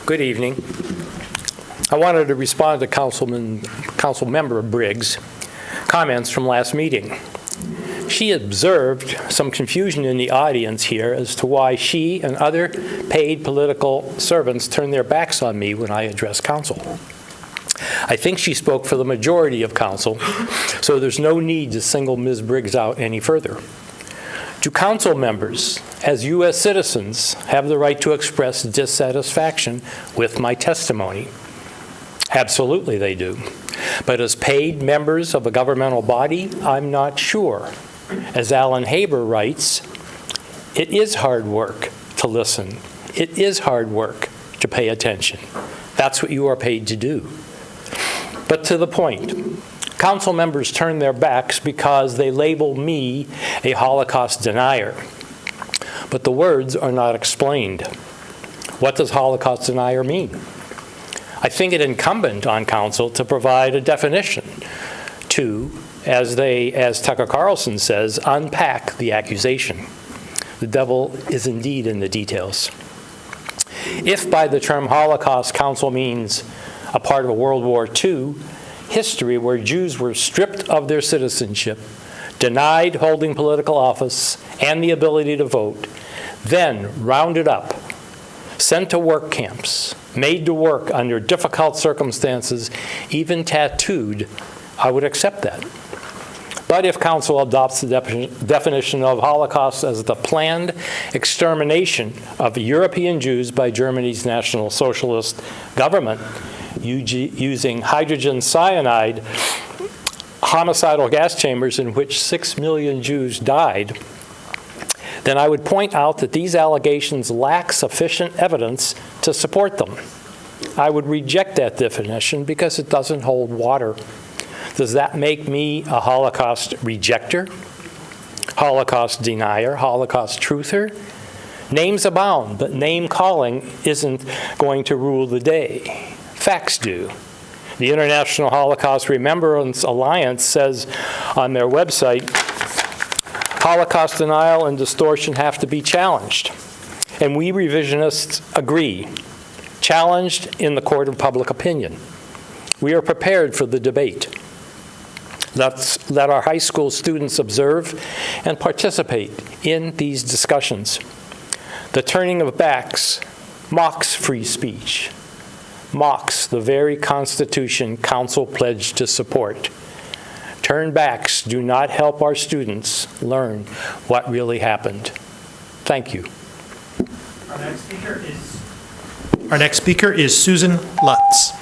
Good evening. I wanted to respond to Councilmember Briggs' comments from last meeting. She observed some confusion in the audience here as to why she and other paid political servants turned their backs on me when I addressed council. I think she spoke for the majority of council, so there's no need to single Ms. Briggs out any further. Do council members, as U.S. citizens, have the right to express dissatisfaction with my testimony? Absolutely they do. But as paid members of a governmental body, I'm not sure. As Alan Haber writes, it is hard work to listen. It is hard work to pay attention. That's what you are paid to do. But to the point, council members turn their backs because they label me a Holocaust denier. But the words are not explained. What does Holocaust denier mean? I think it incumbent on council to provide a definition to, as Tucker Carlson says, unpack the accusation. The devil is indeed in the details. If by the term Holocaust council means a part of a World War II history where Jews were stripped of their citizenship, denied holding political office and the ability to vote, then rounded up, sent to work camps, made to work under difficult circumstances, even tattooed, I would accept that. But if council adopts the definition of Holocaust as the planned extermination of European Jews by Germany's National Socialist government using hydrogen cyanide homicidal gas chambers in which 6 million Jews died, then I would point out that these allegations lack sufficient evidence to support them. I would reject that definition because it doesn't hold water. Does that make me a Holocaust rejecter, Holocaust denier, Holocaust truther? Names abound, but name-calling isn't going to rule the day. Facts do. The International Holocaust Remembrance Alliance says on their website, Holocaust denial and distortion have to be challenged. And we revisionists agree. Challenged in the court of public opinion. We are prepared for the debate. Let our high school students observe and participate in these discussions. The turning of backs mocks free speech, mocks the very Constitution Council pledged to support. Turn backs do not help our students learn what really happened. Thank you. Our next speaker is Susan Lutz.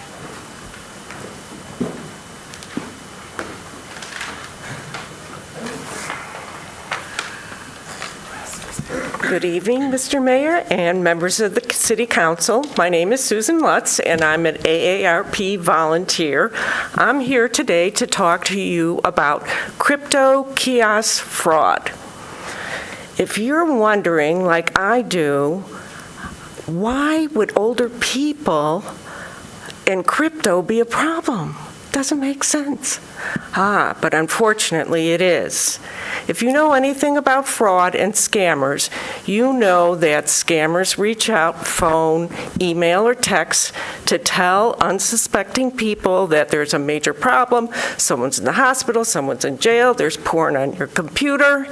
Good evening, Mr. Mayor and members of the City Council. My name is Susan Lutz, and I'm an AARP volunteer. I'm here today to talk to you about crypto kiosk fraud. If you're wondering, like I do, why would older people and crypto be a problem? Doesn't make sense. But unfortunately it is. If you know anything about fraud and scammers, you know that scammers reach out, phone, email, or text to tell unsuspecting people that there's a major problem, someone's in the hospital, someone's in jail, there's porn on your computer,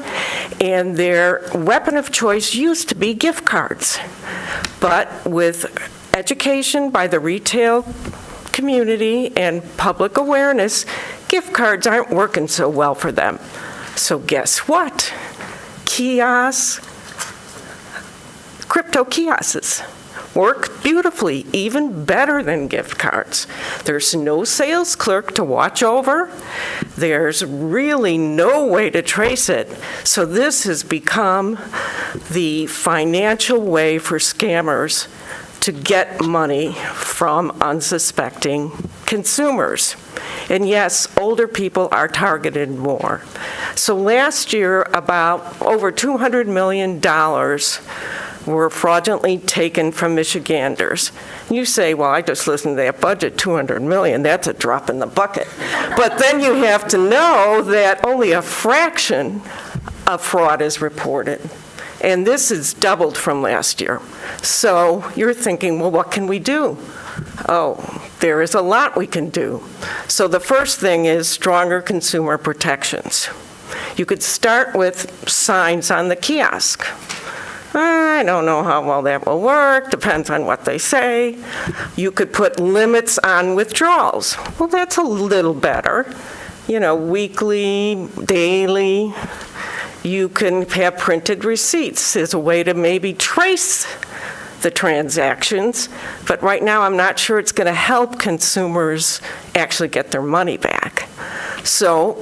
and their weapon of choice used to be gift cards. But with education by the retail community and public awareness, gift cards aren't working so well for them. So guess what? Crypto kiosks work beautifully, even better than gift cards. There's no sales clerk to watch over. There's really no way to trace it. So this has become the financial way for scammers to get money from unsuspecting consumers. And yes, older people are targeted more. So last year, about over $200 million were fraudulently taken from Michiganders. You say, well, I just listened to that budget, $200 million, that's a drop in the bucket. But then you have to know that only a fraction of fraud is reported. And this is doubled from last year. So you're thinking, well, what can we do? Oh, there is a lot we can do. So the first thing is stronger consumer protections. You could start with signs on the kiosk. I don't know how well that will work, depends on what they say. You could put limits on withdrawals. Well, that's a little better. You know, weekly, daily. You can have printed receipts as a way to maybe trace the transactions, but right now I'm not sure it's going to help consumers actually get their money back. So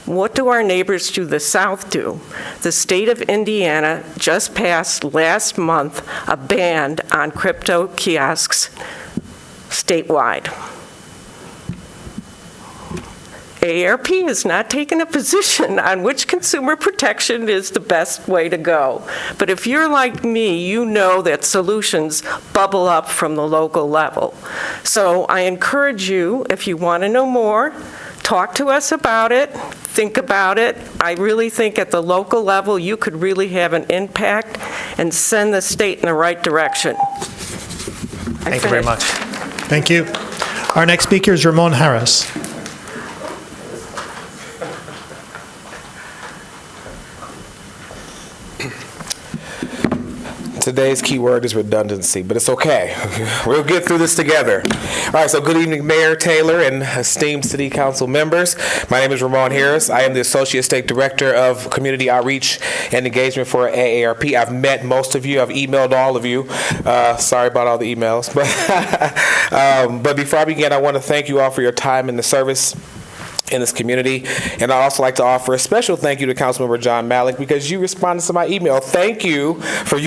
what do our neighbors to the south do? The state of Indiana just passed last month a ban on crypto kiosks statewide. AARP has not taken a position on which consumer protection is the best way to go. But if you're like me, you know that solutions bubble up from the local level. So I encourage you, if you want to know more, talk to us about it, think about it. I really think at the local level, you could really have an impact and send the state in the right direction. Thank you very much. Thank you. Our next speaker is Ramon Harris. Today's key word is redundancy, but it's okay. We'll get through this together. All right, so good evening, Mayor Taylor and esteemed City Council members. My name is Ramon Harris. I am the Associate State Director of Community Outreach and Engagement for AARP. I've met most of you. I've emailed all of you. Sorry about all the emails. But before I begin, I want to thank you all for your time in the service in this community. And I'd also like to offer a special thank you to Councilmember John Malik because you responded to my email. Thank you for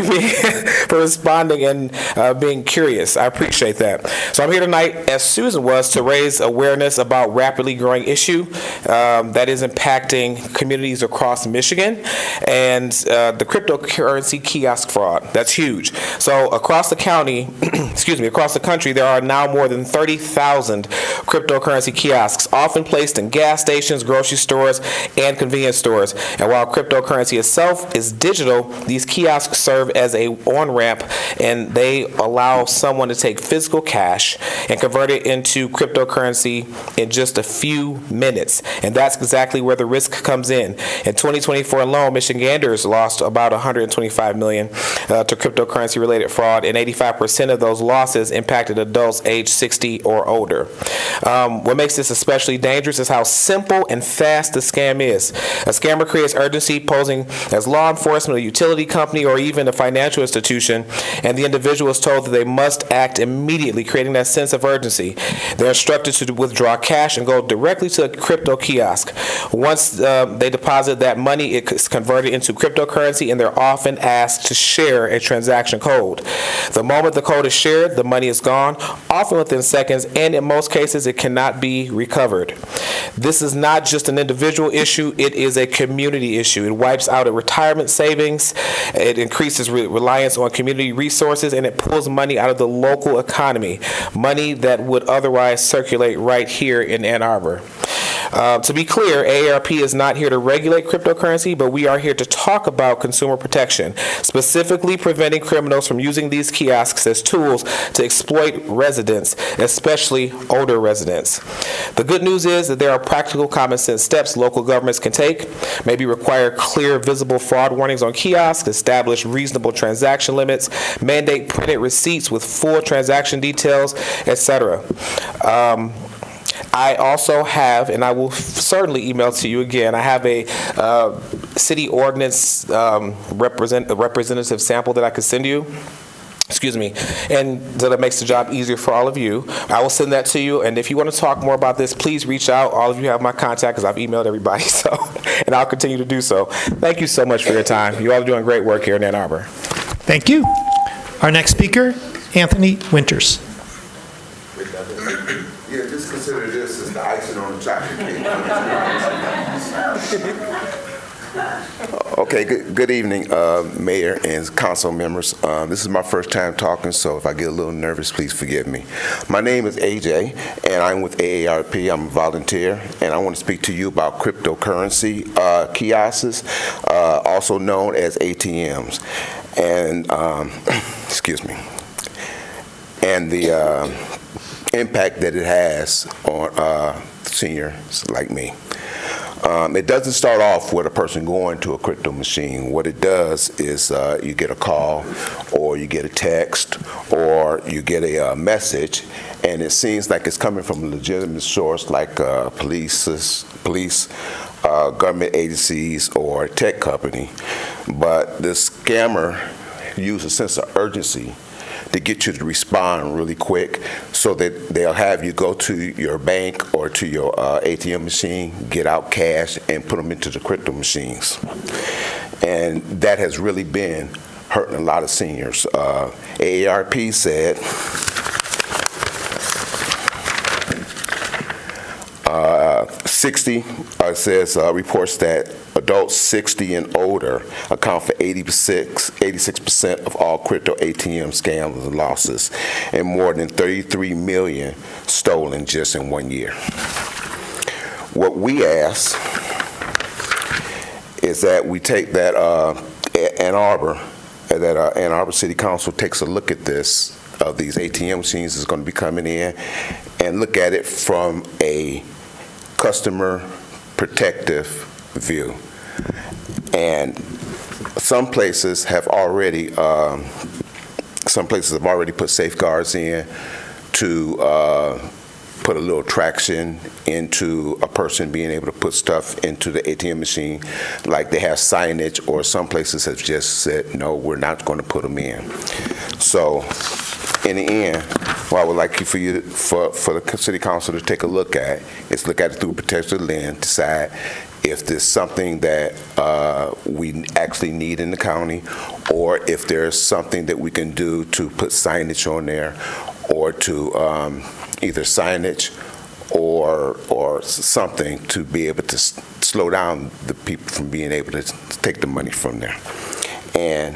for responding and being curious. I appreciate that. So I'm here tonight, as Susan was, to raise awareness about rapidly growing issue that is impacting communities across Michigan and the cryptocurrency kiosk fraud. That's huge. So across the county, across the country, there are now more than 30,000 cryptocurrency kiosks, often placed in gas stations, grocery stores, and convenience stores. And while cryptocurrency itself is digital, these kiosks serve as a on-ramp, and they allow someone to take physical cash and convert it into cryptocurrency in just a few minutes. And that's exactly where the risk comes in. In 2024 alone, Michiganders lost about $125 million to cryptocurrency-related fraud, and 85% of those losses impacted adults age 60 or older. What makes this especially dangerous is how simple and fast the scam is. A scammer creates urgency, posing as law enforcement, a utility company, or even a financial institution, and the individual is told that they must act immediately, creating that sense of urgency. They're instructed to withdraw cash and go directly to a crypto kiosk. Once they deposit that money, it's converted into cryptocurrency, and they're often asked to share a transaction code. The moment the code is shared, the money is gone, often within seconds, and in most cases, it cannot be recovered. This is not just an individual issue, it is a community issue. It wipes out a retirement savings, it increases reliance on community resources, and it pulls money out of the local economy, money that would otherwise circulate right here in Ann Arbor. To be clear, AARP is not here to regulate cryptocurrency, but we are here to talk about consumer protection, specifically preventing criminals from using these kiosks as tools to exploit residents, especially older residents. The good news is that there are practical common sense steps local governments can take, maybe require clear, visible fraud warnings on kiosks, establish reasonable transaction limits, mandate printed receipts with full transaction details, etc. I also have, and I will certainly email to you again, I have a city ordinance representative sample that I could send you. And that makes the job easier for all of you. I will send that to you, and if you want to talk more about this, please reach out. All of you have my contact because I've emailed everybody, and I'll continue to do so. Thank you so much for your time. You all are doing great work here in Ann Arbor. Thank you. Our next speaker, Anthony Winters. Yeah, just consider this as the icing on the chocolate cake. Okay, good evening, Mayor and council members. This is my first time talking, so if I get a little nervous, please forgive me. My name is AJ, and I'm with AARP. I'm a volunteer, and I want to speak to you about cryptocurrency kiosks, also known as ATMs, and and the impact that it has on seniors like me. It doesn't start off with a person going to a crypto machine. What it does is you get a call, or you get a text, or you get a message, and it seems like it's coming from a legitimate source like police, government agencies, or a tech company. But the scammer uses a sense of urgency to get you to respond really quick, so that they'll have you go to your bank or to your ATM machine, get out cash, and put them into the crypto machines. And that has really been hurting a lot of seniors. AARP said reports that adults 60 and older account for 86% of all crypto ATM scams and losses, and more than 33 million stolen just in 1 year. What we ask is that we take that Ann Arbor City Council takes a look at this, these ATM machines is going to be coming in, and look at it from a customer protective view. And some places have already put safeguards in to put a little traction into a person being able to put stuff into the ATM machine, like they have signage, or some places have just said, no, we're not going to put them in. So in the end, what I would like for the city council to take a look at is look at it through a protective lens, decide if there's something that we actually need in the county, or if there's something that we can do to put signage on there, or to either signage or something to be able to slow down the people from being able to take the money from there. And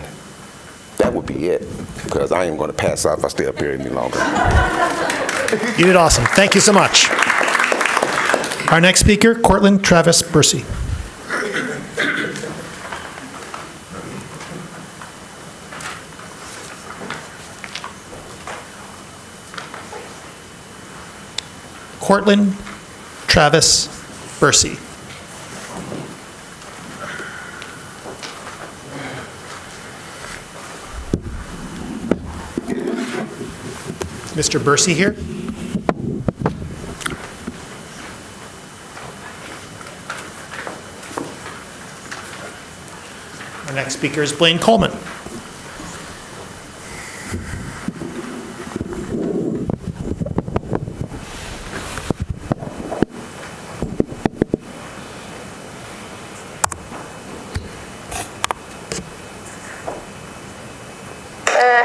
that would be it, because I am going to pass out if I stay up here any longer. You did awesome. Thank you so much. Our next speaker, Cortland Travis Bursey. Cortland Travis Bursey. Mr. Bursey here? Our next speaker is Blaine Coleman.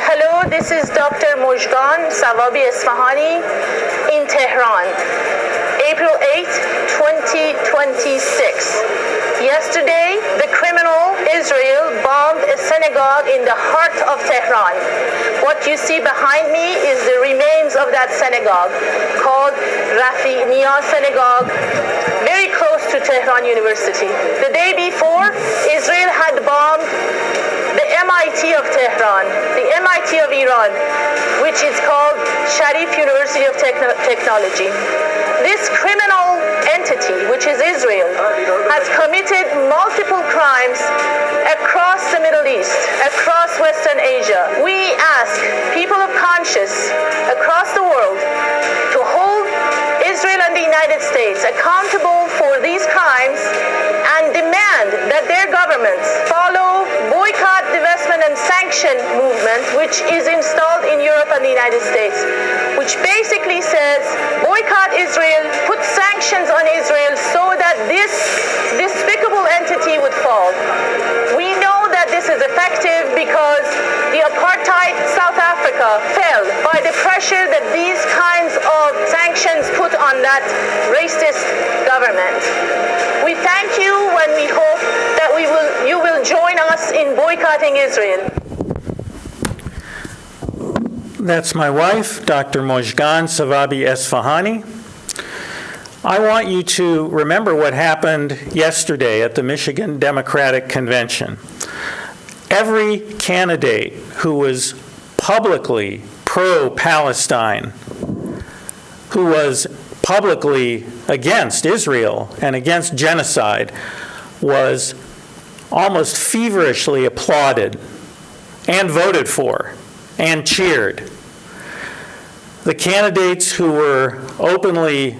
Hello, this is Dr. Mojgan Sawabi Esfahani in Tehran, April 8, 2026. Yesterday, the criminal Israel bombed a synagogue in the heart of Tehran. What you see behind me is the remains of that synagogue, called Rafi Nia Synagogue, very close to Tehran University. The day before, Israel had bombed the MIT of Tehran, the MIT of Iran, which is called Sharif University of Technology. This criminal entity, which is Israel, has committed multiple crimes across the Middle East, across Western Asia. We ask people of conscience across the world to hold Israel and the United States accountable for these crimes and demand that their governments follow boycott, divestment, and sanction movement, which is installed in Europe and the United States, which basically says boycott Israel, put sanctions on Israel so that this despicable entity would fall. We know that this is effective because the apartheid South Africa fell by the pressure that these kinds of sanctions put on that racist government. We thank you and we hope that you will join us in boycotting Israel. That's my wife, Dr. Mojgan Sawabi Esfahani. I want you to remember what happened yesterday at the Michigan Democratic Convention. Every candidate who was publicly pro-Palestine, who was publicly against Israel and against genocide, was almost feverishly applauded and voted for and cheered. The candidates who were openly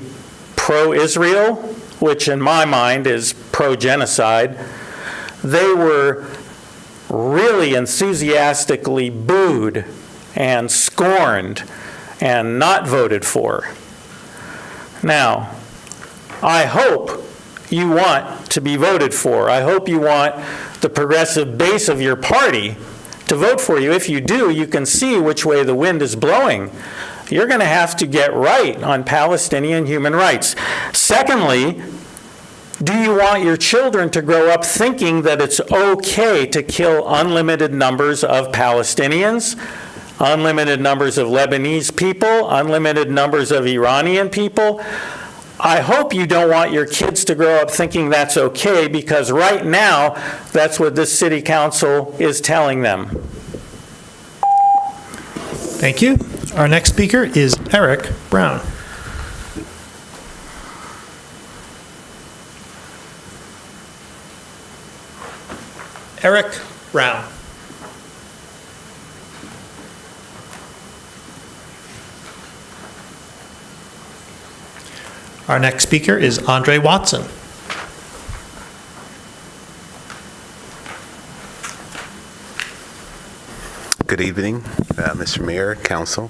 pro-Israel, which in my mind is pro-genocide, they were really enthusiastically booed and scorned and not voted for. Now, I hope you want to be voted for. I hope you want the progressive base of your party to vote for you. If you do, you can see which way the wind is blowing. You're going to have to get right on Palestinian human rights. Secondly, do you want your children to grow up thinking that it's okay to kill unlimited numbers of Palestinians, unlimited numbers of Lebanese people, unlimited numbers of Iranian people? I hope you don't want your kids to grow up thinking that's okay, because right now, that's what this city council is telling them. Thank you. Our next speaker is Eric Brown. Eric Brown. Our next speaker is Andre Watson. Good evening, Mr. Mayor, Council.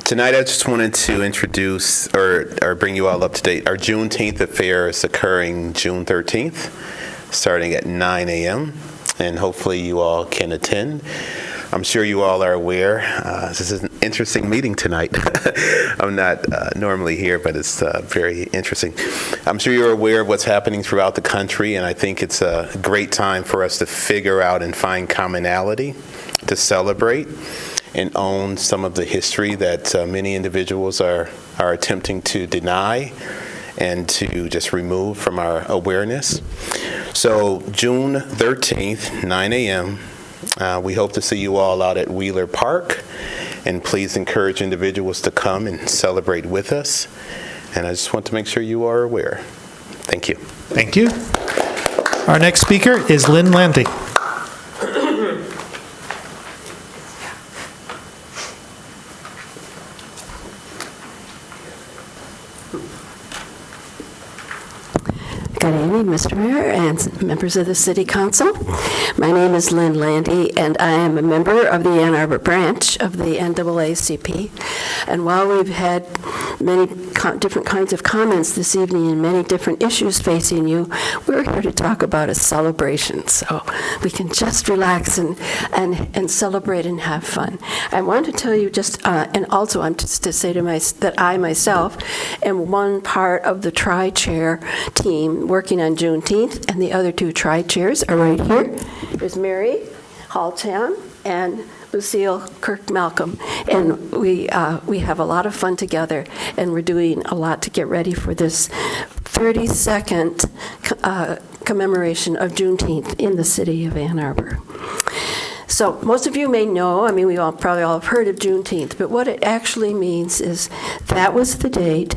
Tonight I just wanted to introduce or bring you all up to date. Our Juneteenth affair is occurring June 13th, starting at 9 a.m., and hopefully you all can attend. I'm sure you all are aware, this is an interesting meeting tonight. I'm not normally here, but it's very interesting. I'm sure you're aware of what's happening throughout the country, and I think it's a great time for us to figure out and find commonality, to celebrate and own some of the history that many individuals are attempting to deny and to just remove from our awareness. So June 13th, 9 a.m., we hope to see you all out at Wheeler Park, and please encourage individuals to come and celebrate with us. And I just want to make sure you are aware. Thank you. Thank you. Our next speaker is Lynn Landy. Good evening, Mr. Mayor and members of the City Council. My name is Lynn Landy, and I am a member of the Ann Arbor branch of the NAACP. And while we've had many different kinds of comments this evening and many different issues facing you, we're here to talk about a celebration, so we can just relax and celebrate and have fun. I want to tell you just, and also I'm just to say to that I myself am one part of the tri-chair team working on Juneteenth, and the other two tri-chairs are right here. There's Mary Halltown and Lucille Kirk-Malcolm, and we have a lot of fun together, and we're doing a lot to get ready for this 32nd commemoration of Juneteenth in the city of Ann Arbor. So most of you may know, I mean, we all probably all have heard of Juneteenth, but what it actually means is that was the date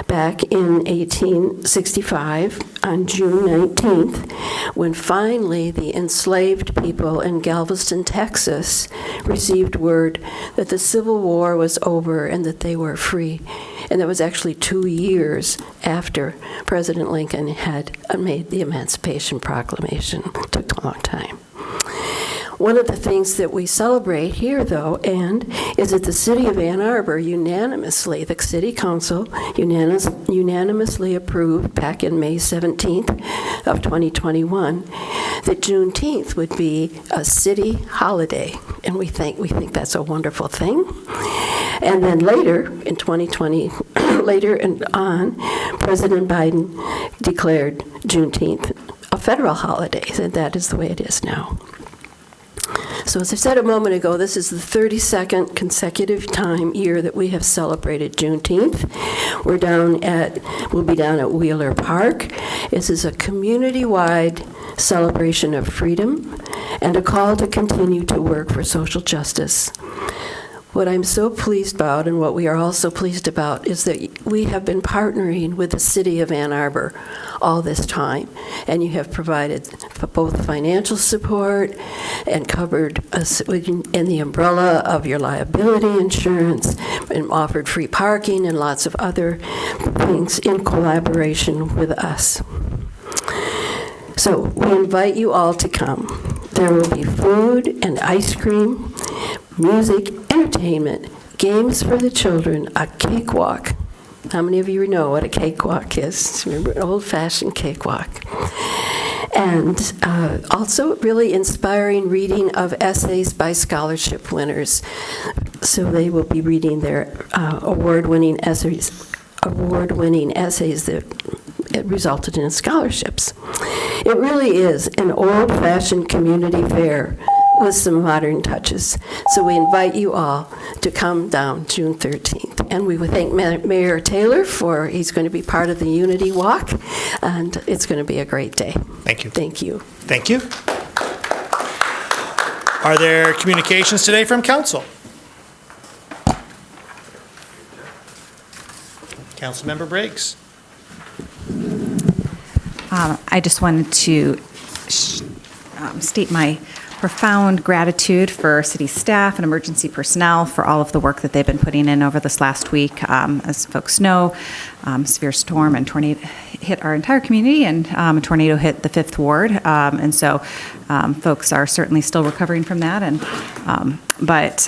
back in 1865 on June 19th when finally the enslaved people in Galveston, Texas received word that the Civil War was over and that they were free. And that was actually 2 years after President Lincoln had made the Emancipation Proclamation. It took a long time. One of the things that we celebrate here, though, is that the city of Ann Arbor unanimously, the city council unanimously approved back in May 17th of 2021 that Juneteenth would be a city holiday, and we think that's a wonderful thing. And then later in 2020, later and on, President Biden declared Juneteenth a federal holiday, and that is the way it is now. So as I said a moment ago, this is the 32nd consecutive year that we have celebrated Juneteenth. We'll be down at Wheeler Park. This is a community-wide celebration of freedom and a call to continue to work for social justice. What I'm so pleased about, and what we are also pleased about, is that we have been partnering with the city of Ann Arbor all this time, and you have provided both financial support and covered us in the umbrella of your liability insurance and offered free parking and lots of other things in collaboration with us. So we invite you all to come. There will be food and ice cream, music, entertainment, games for the children, a cakewalk. How many of you know what a cakewalk is? Remember an old-fashioned cakewalk. And also really inspiring reading of essays by scholarship winners. So they will be reading their award-winning essays that resulted in scholarships. It really is an old-fashioned community fair with some modern touches. So we invite you all to come down June 13th. And we would thank Mayor Taylor he's going to be part of the Unity Walk, and it's going to be a great day. Thank you. Thank you. Thank you. Are there communications today from council? Councilmember Briggs. I just wanted to state my profound gratitude for city staff and emergency personnel for all of the work that they've been putting in over this last week. As folks know, severe storm and tornado hit our entire community, and a tornado hit the 5th Ward. And so folks are certainly still recovering from that. But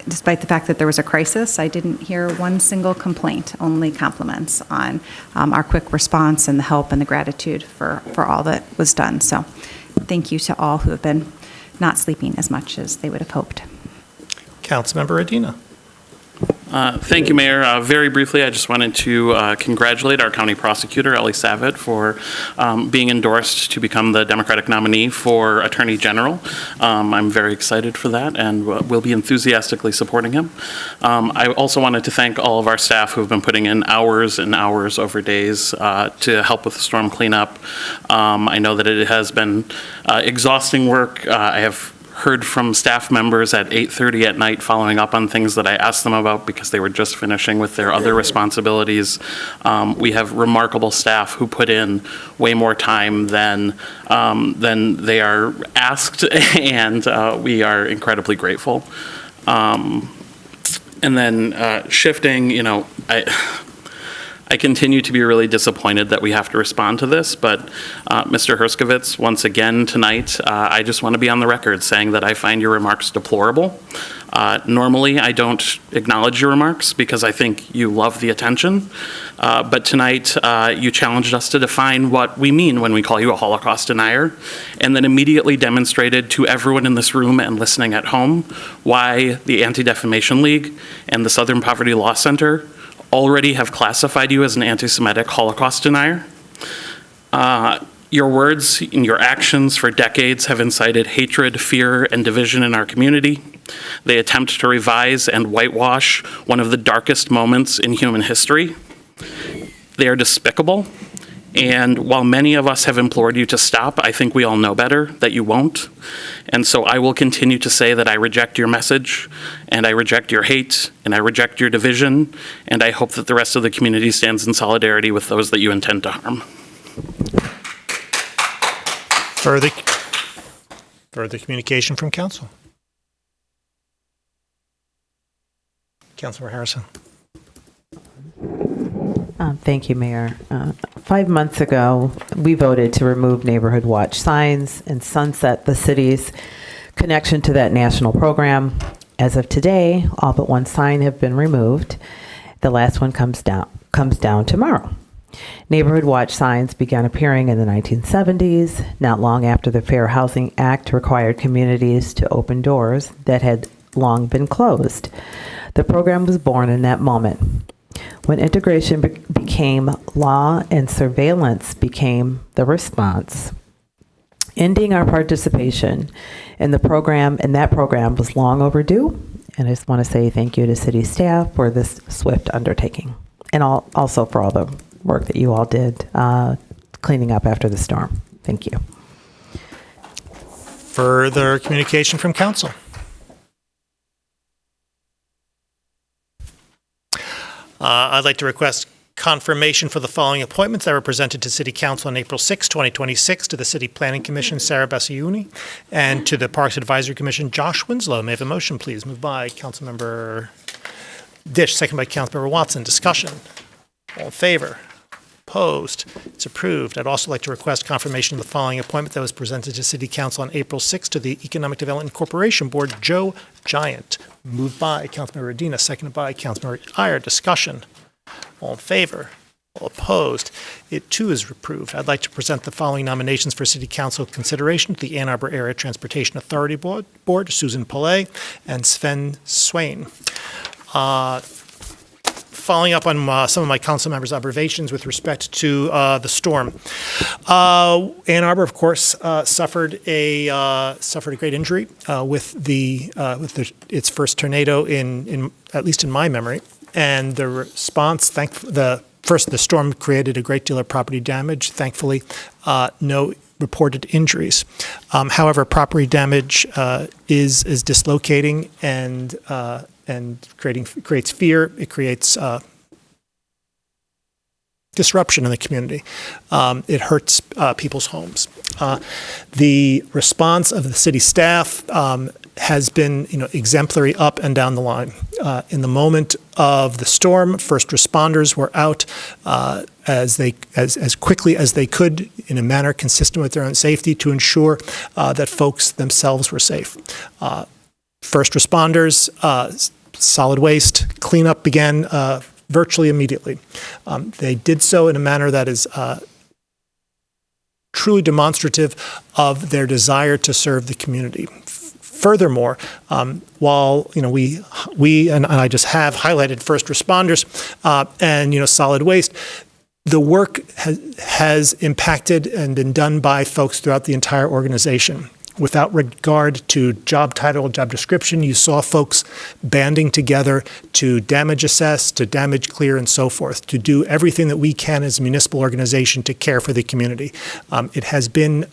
despite the fact that there was a crisis, I didn't hear one single complaint, only compliments on our quick response and the help and the gratitude for all that was done. So thank you to all who have been not sleeping as much as they would have hoped. Councilmember Adina. Thank you, Mayor. Very briefly, I just wanted to congratulate our county prosecutor, Ellie Savitt, for being endorsed to become the Democratic nominee for Attorney General. I'm very excited for that and will be enthusiastically supporting him. I also wanted to thank all of our staff who have been putting in hours and hours over days to help with the storm cleanup. I know that it has been exhausting work. I have heard from staff members at 8:30 at night following up on things that I asked them about because they were just finishing with their other responsibilities. We have remarkable staff who put in way more time than they are asked, and we are incredibly grateful. And then shifting, I continue to be really disappointed that we have to respond to this, but Mr. Herskovitz, once again tonight, I just want to be on the record saying that I find your remarks deplorable. Normally, I don't acknowledge your remarks because I think you love the attention, but tonight you challenged us to define what we mean when we call you a Holocaust denier, and then immediately demonstrated to everyone in this room and listening at home why the Anti-Defamation League and the Southern Poverty Law Center already have classified you as an anti-Semitic Holocaust denier. Your words and your actions for decades have incited hatred, fear, and division in our community. They attempt to revise and whitewash one of the darkest moments in human history. They are despicable, and while many of us have implored you to stop, I think we all know better that you won't. And so I will continue to say that I reject your message, and I reject your hate, and I reject your division, and I hope that the rest of the community stands in solidarity with those that you intend to harm. Further communication from council. Councilmember Harrison. Thank you, Mayor. 5 months ago, we voted to remove neighborhood watch signs and sunset the city's connection to that national program. As of today, all but one sign have been removed. The last one comes down tomorrow. Neighborhood watch signs began appearing in the 1970s, not long after the Fair Housing Act required communities to open doors that had long been closed. The program was born in that moment. When integration became law and surveillance became the response, ending our participation in the program, and that program was long overdue. And I just want to say thank you to city staff for this swift undertaking, and also for all the work that you all did cleaning up after the storm. Thank you. Further communication from council. I'd like to request confirmation for the following appointments that were presented to City Council on April 6, 2026, to the City Planning Commission, Sarah Bassiuni, and to the Parks Advisory Commission, Josh Winslow. May I have a motion, please? Moved by Councilmember Dish, second by Councilmember Watson. Discussion. All in favor? Opposed? It's approved. I'd also like to request confirmation of the following appointment that was presented to City Council on April 6 to the Economic Development Corporation Board, Joe Giant. Moved by Councilmember Adina, seconded by Councilmember Iyer. Discussion. All in favor? All opposed? It too is approved. I'd like to present the following nominations for City Council consideration to the Ann Arbor Area Transportation Authority Board, Susan Pillay and Sven Swain. Following up on some of my council members' observations with respect to the storm. Ann Arbor, of course, suffered a great injury with its first tornado in at least in my memory, and the response. The storm created a great deal of property damage. Thankfully, no reported injuries. However, property damage is dislocating and creates fear. It creates disruption in the community. It hurts people's homes. The response of the city staff has been, exemplary up and down the line. In the moment of the storm, first responders were out as quickly as they could in a manner consistent with their own safety to ensure that folks themselves were safe. First responders, solid waste cleanup began virtually immediately. They did so in a manner that is truly demonstrative of their desire to serve the community. Furthermore, while we and I just have highlighted first responders and solid waste, the work has impacted and been done by folks throughout the entire organization. Without regard to job title, job description, you saw folks banding together to damage assess, to damage clear, and so forth, to do everything that we can as a municipal organization to care for the community. It has been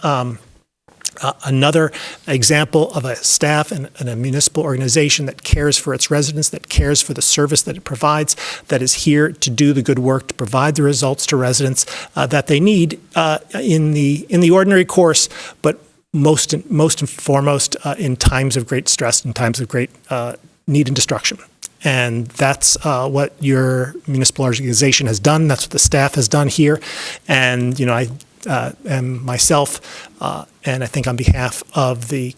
another example of a staff and a municipal organization that cares for its residents, that cares for the service that it provides, that is here to do the good work, to provide the results to residents that they need in the ordinary course, but most and foremost in times of great stress, in times of great need and destruction. And that's what your municipal organization has done. That's what the staff has done here. And I am myself, and I think on behalf of the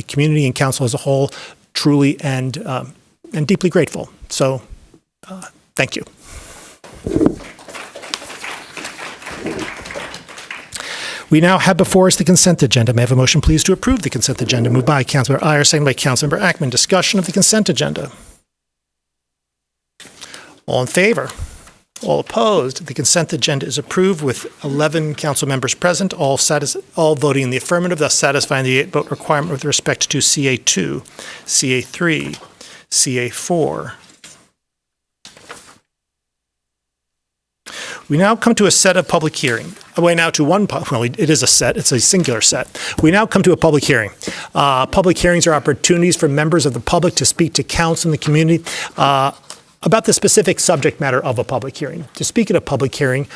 community and council as a whole, truly and deeply grateful. So, thank you. We now have before us the consent agenda. May I have a motion, please, to approve the consent agenda? Moved by Councilmember Iyer, second by Councilmember Ackman. Discussion of the consent agenda. All in favor? All opposed? The consent agenda is approved with 11 council members present, all voting in the affirmative, thus satisfying the 8-vote requirement with respect to CA2, CA3, CA4. We now come to a set of public hearing. It is a set, it's a singular set. We now come to a public hearing. Public hearings are opportunities for members of the public to speak to council and the community about the specific subject matter of a public hearing. To speak at a public hearing,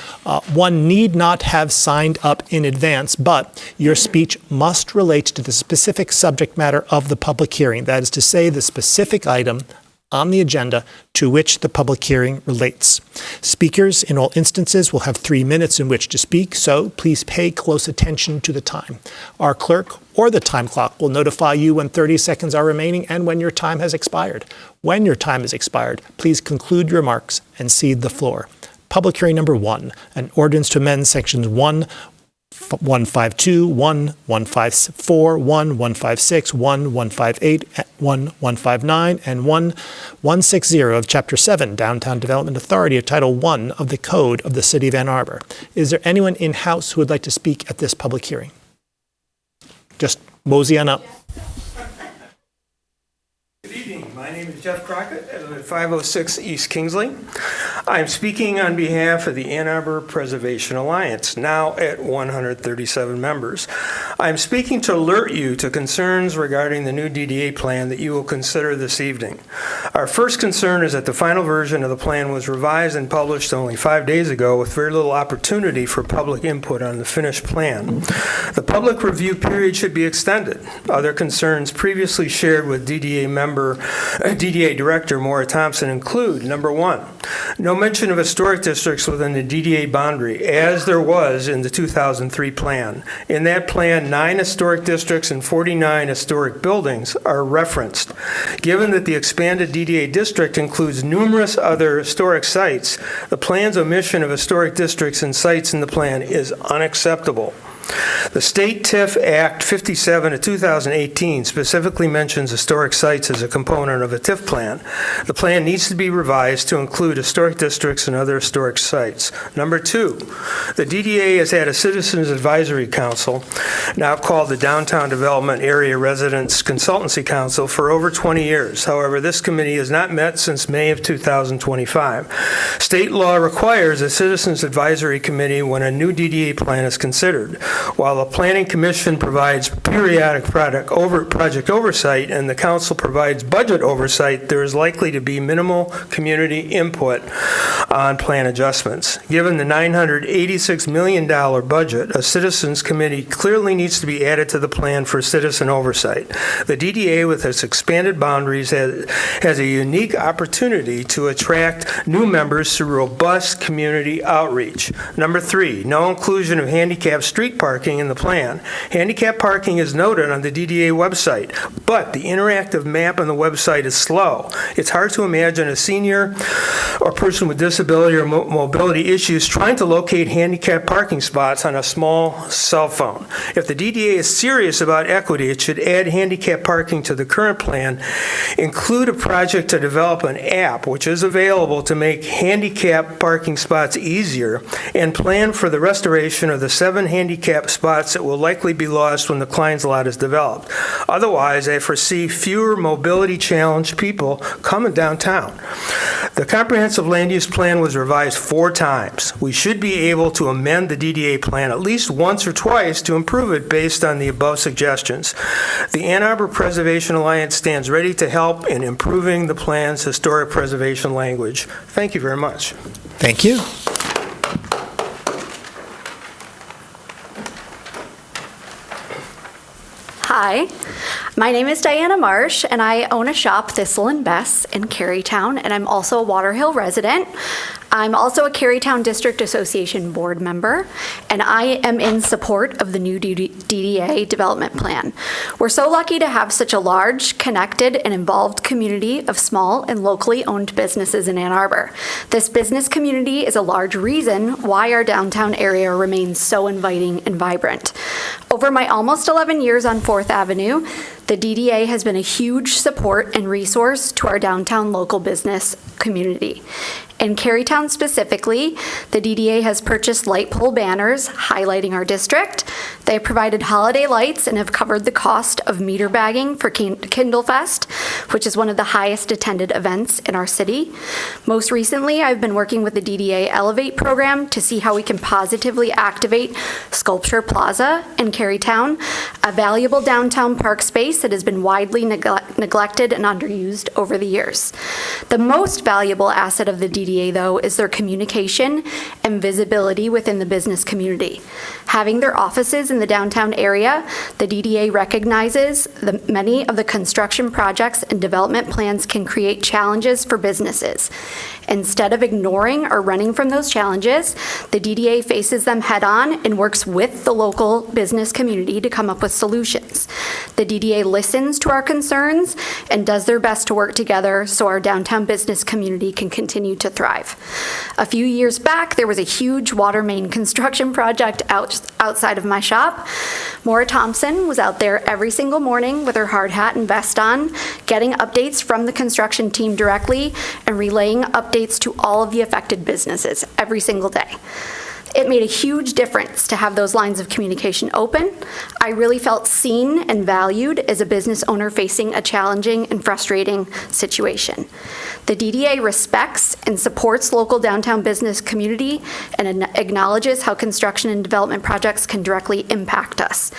one need not have signed up in advance, but your speech must relate to the specific subject matter of the public hearing. That is to say, the specific item on the agenda to which the public hearing relates. Speakers, in all instances, will have 3 minutes in which to speak, so please pay close attention to the time. Our clerk or the time clock will notify you when 30 seconds are remaining and when your time has expired. When your time has expired, please conclude your remarks and cede the floor. Public hearing number 1, an ordinance to amend sections 152, 154, 156, 158, 159, and 160 of Chapter 7, Downtown Development Authority of Title I of the Code of the City of Ann Arbor. Is there anyone in-house who would like to speak at this public hearing? Just mosey on up. Good evening. My name is Jeff Crockett. I live at 506 East Kingsley. I'm speaking on behalf of the Ann Arbor Preservation Alliance, now at 137 members. I'm speaking to alert you to concerns regarding the new DDA plan that you will consider this evening. Our first concern is that the final version of the plan was revised and published only 5 days ago with very little opportunity for public input on the finished plan. The public review period should be extended. Other concerns previously shared with DDA Director Maura Thompson include, number 1, no mention of historic districts within the DDA boundary, as there was in the 2003 plan. In that plan, 9 historic districts and 49 historic buildings are referenced. Given that the expanded DDA district includes numerous other historic sites, the plan's omission of historic districts and sites in the plan is unacceptable. The State TIF Act 57 of 2018 specifically mentions historic sites as a component of a TIF plan. The plan needs to be revised to include historic districts and other historic sites. Number 2, the DDA has had a Citizens Advisory Council, now called the Downtown Development Area Residents Consultancy Council, for over 20 years. However, this committee has not met since May of 2025. State law requires a Citizens Advisory Committee when a new DDA plan is considered. While the Planning Commission provides periodic project oversight and the council provides budget oversight, there is likely to be minimal community input on plan adjustments. Given the $986 million budget, a citizens committee clearly needs to be added to the plan for citizen oversight. The DDA, with its expanded boundaries, has a unique opportunity to attract new members through robust community outreach. Number 3, no inclusion of handicapped street parking in the plan. Handicap parking is noted on the DDA website, but the interactive map on the website is slow. It's hard to imagine a senior or person with disability or mobility issues trying to locate handicapped parking spots on a small cell phone. If the DDA is serious about equity, it should add handicap parking to the current plan, include a project to develop an app which is available to make handicap parking spots easier, and plan for the restoration of the 7 handicap spots that will likely be lost when the Klein's lot is developed. Otherwise, I foresee fewer mobility-challenged people coming downtown. The comprehensive land use plan was revised 4 times. We should be able to amend the DDA plan at least once or twice to improve it based on the above suggestions. The Ann Arbor Preservation Alliance stands ready to help in improving the plan's historic preservation language. Thank you very much. Thank you. Hi, my name is Diana Marsh, and I own a shop, Thistle and Bess, in Carytown, and I'm also a Water Hill resident. I'm also a Carytown District Association board member, and I am in support of the new DDA development plan. We're so lucky to have such a large, connected, and involved community of small and locally owned businesses in Ann Arbor. This business community is a large reason why our downtown area remains so inviting and vibrant. Over my almost 11 years on 4th Avenue, the DDA has been a huge support and resource to our downtown local business community. In Carytown specifically, the DDA has purchased light pole banners highlighting our district. They have provided holiday lights and have covered the cost of meter bagging for Kindle Fest, which is one of the highest attended events in our city. Most recently, I've been working with the DDA Elevate program to see how we can positively activate Sculpture Plaza in Carytown, a valuable downtown park space that has been widely neglected and underused over the years. The most valuable asset of the DDA, though, is their communication and visibility within the business community. Having their offices in the downtown area, the DDA recognizes that many of the construction projects and development plans can create challenges for businesses. Instead of ignoring or running from those challenges, the DDA faces them head-on and works with the local business community to come up with solutions. The DDA listens to our concerns and does their best to work together so our downtown business community can continue to thrive. A few years back, there was a huge water main construction project outside of my shop. Maura Thompson was out there every single morning with her hard hat and vest on, getting updates from the construction team directly and relaying updates to all of the affected businesses every single day. It made a huge difference to have those lines of communication open. I really felt seen and valued as a business owner facing a challenging and frustrating situation. The DDA respects and supports local downtown business community and acknowledges how construction and development projects can directly impact us.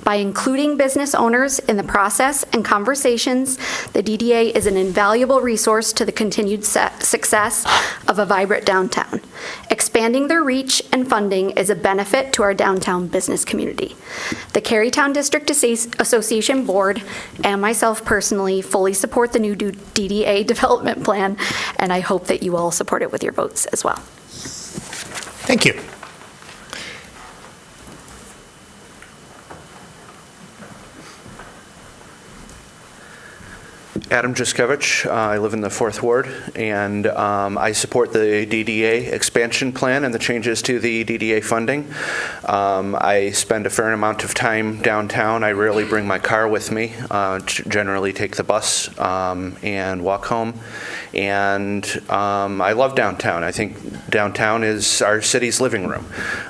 By including business owners in the process and conversations, the DDA is an invaluable resource to the continued success of a vibrant downtown. Expanding their reach and funding is a benefit to our downtown business community. The Carytown District Association Board and myself personally fully support the new DDA development plan, and I hope that you all support it with your votes as well. Thank you. Adam Juskevich. I live in the 4th Ward, and I support the DDA expansion plan and the changes to the DDA funding. I spend a fair amount of time downtown. I rarely bring my car with me, generally take the bus and walk home. And I love downtown. I think downtown is our city's living room.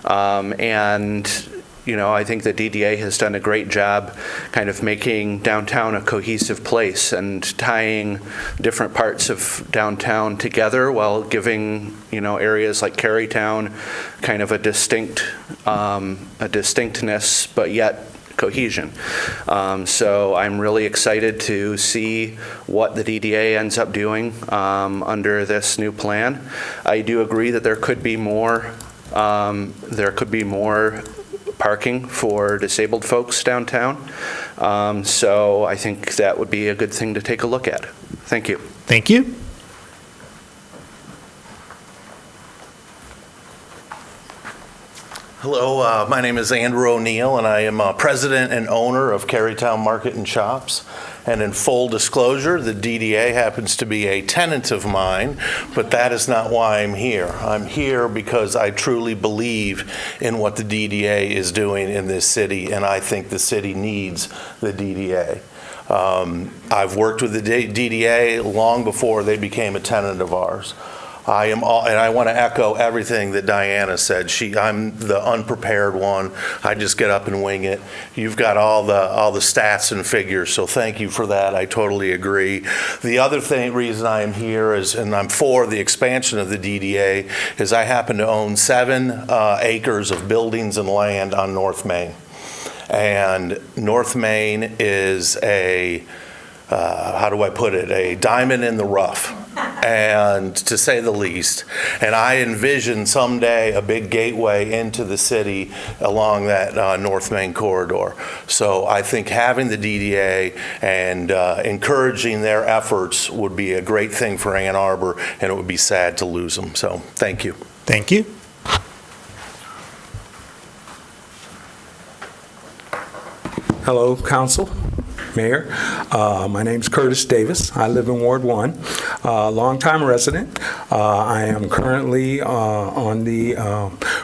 And I think the DDA has done a great job kind of making downtown a cohesive place and tying different parts of downtown together while giving, areas like Carytown kind of a distinctness, but yet cohesion. So I'm really excited to see what the DDA ends up doing under this new plan. I do agree that there could be more parking for disabled folks downtown. So I think that would be a good thing to take a look at. Thank you. Thank you. Hello, my name is Andrew O'Neill, and I am president and owner of Carytown Market and Shops. And in full disclosure, the DDA happens to be a tenant of mine, but that is not why I'm here. I'm here because I truly believe in what the DDA is doing in this city, and I think the city needs the DDA. I've worked with the DDA long before they became a tenant of ours. And I want to echo everything that Diana said. I'm the unprepared one. I just get up and wing it. You've got all the stats and figures, so thank you for that. I totally agree. The other reason I am here is, and I'm for the expansion of the DDA, is I happen to own 7 acres of buildings and land on North Main. And North Main is a diamond in the rough, and to say the least. And I envision someday a big gateway into the city along that North Main corridor. So I think having the DDA and encouraging their efforts would be a great thing for Ann Arbor, and it would be sad to lose them. So thank you. Thank you. Hello, Council, Mayor. My name's Curtis Davis. I live in Ward 1, longtime resident. I am currently on the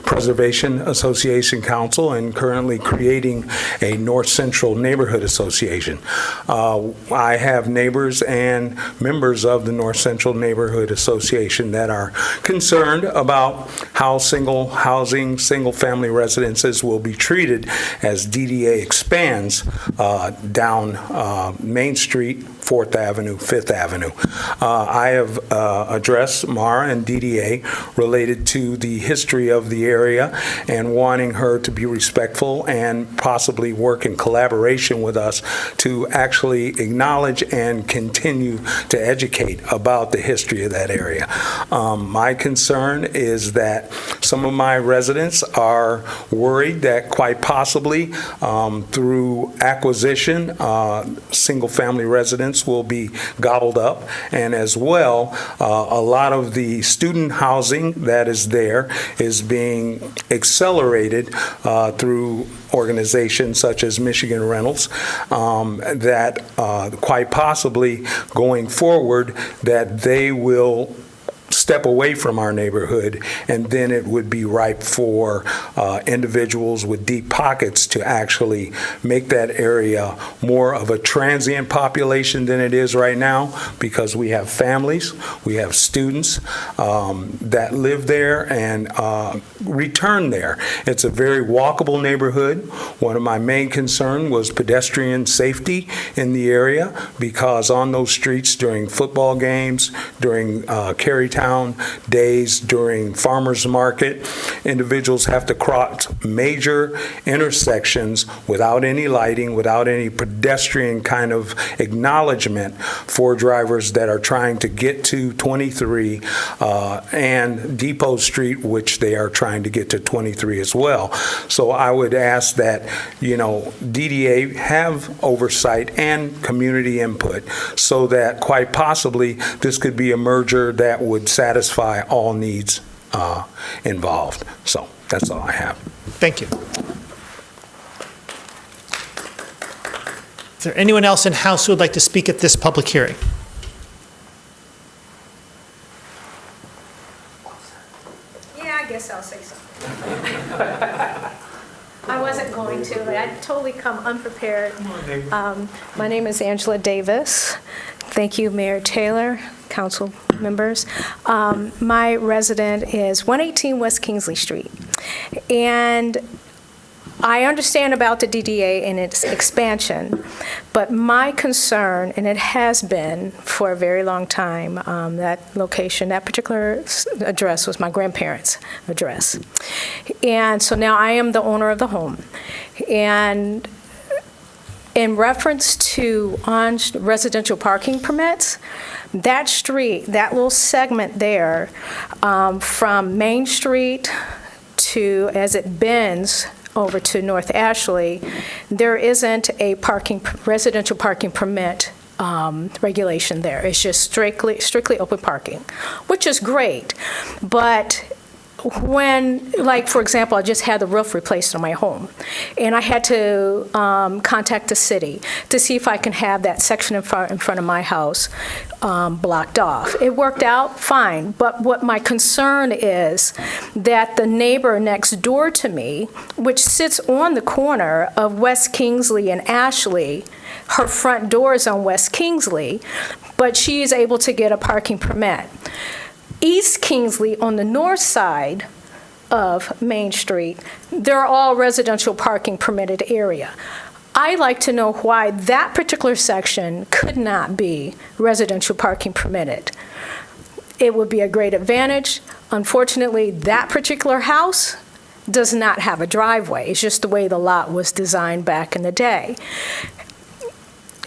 Preservation Association Council and currently creating a North Central Neighborhood Association. I have neighbors and members of the North Central Neighborhood Association that are concerned about how single-family residences will be treated as DDA expands down Main Street, 4th Avenue, 5th Avenue. I have addressed Mara and DDA related to the history of the area and wanting her to be respectful and possibly work in collaboration with us to actually acknowledge and continue to educate about the history of that area. My concern is that some of my residents are worried that quite possibly through acquisition, single-family residents will be gobbled up, and as well, a lot of the student housing that is there is being accelerated through organizations such as Michigan Rentals, that quite possibly going forward that they will step away from our neighborhood, and then it would be ripe for individuals with deep pockets to actually make that area more of a transient population than it is right now, because we have families, we have students that live there and return there. It's a very walkable neighborhood. One of my main concerns was pedestrian safety in the area, because on those streets during football games, during Carytown days, during farmers market, individuals have to cross major intersections without any lighting, without any pedestrian kind of acknowledgement for drivers that are trying to get to 23 and Depot Street, which they are trying to get to 23 as well. So I would ask that, DDA have oversight and community input so that quite possibly this could be a merger that would satisfy all needs involved. So that's all I have. Thank you. Is there anyone else in House who would like to speak at this public hearing? Yeah, I guess I'll say something. I wasn't going to, but I'd totally come unprepared. My name is Angela Davis. Thank you, Mayor Taylor, council members. My resident is 118 West Kingsley Street. And I understand about the DDA and its expansion, but my concern, and it has been for a very long time, that location, that particular address was my grandparents' address. And so now I am the owner of the home. And in reference to on residential parking permits, that street, that little segment there, from Main Street to, as it bends over to North Ashley, there isn't a residential parking permit regulation there. It's just strictly open parking, which is great. But when, like, for example, I just had the roof replaced on my home, and I had to contact the city to see if I can have that section in front of my house blocked off. It worked out fine, but what my concern is that the neighbor next door to me, which sits on the corner of West Kingsley and Ashley, her front door is on West Kingsley, but she is able to get a parking permit. East Kingsley, on the north side of Main Street, they're all residential parking permitted area. I'd like to know why that particular section could not be residential parking permitted. It would be a great advantage. Unfortunately, that particular house does not have a driveway. It's just the way the lot was designed back in the day.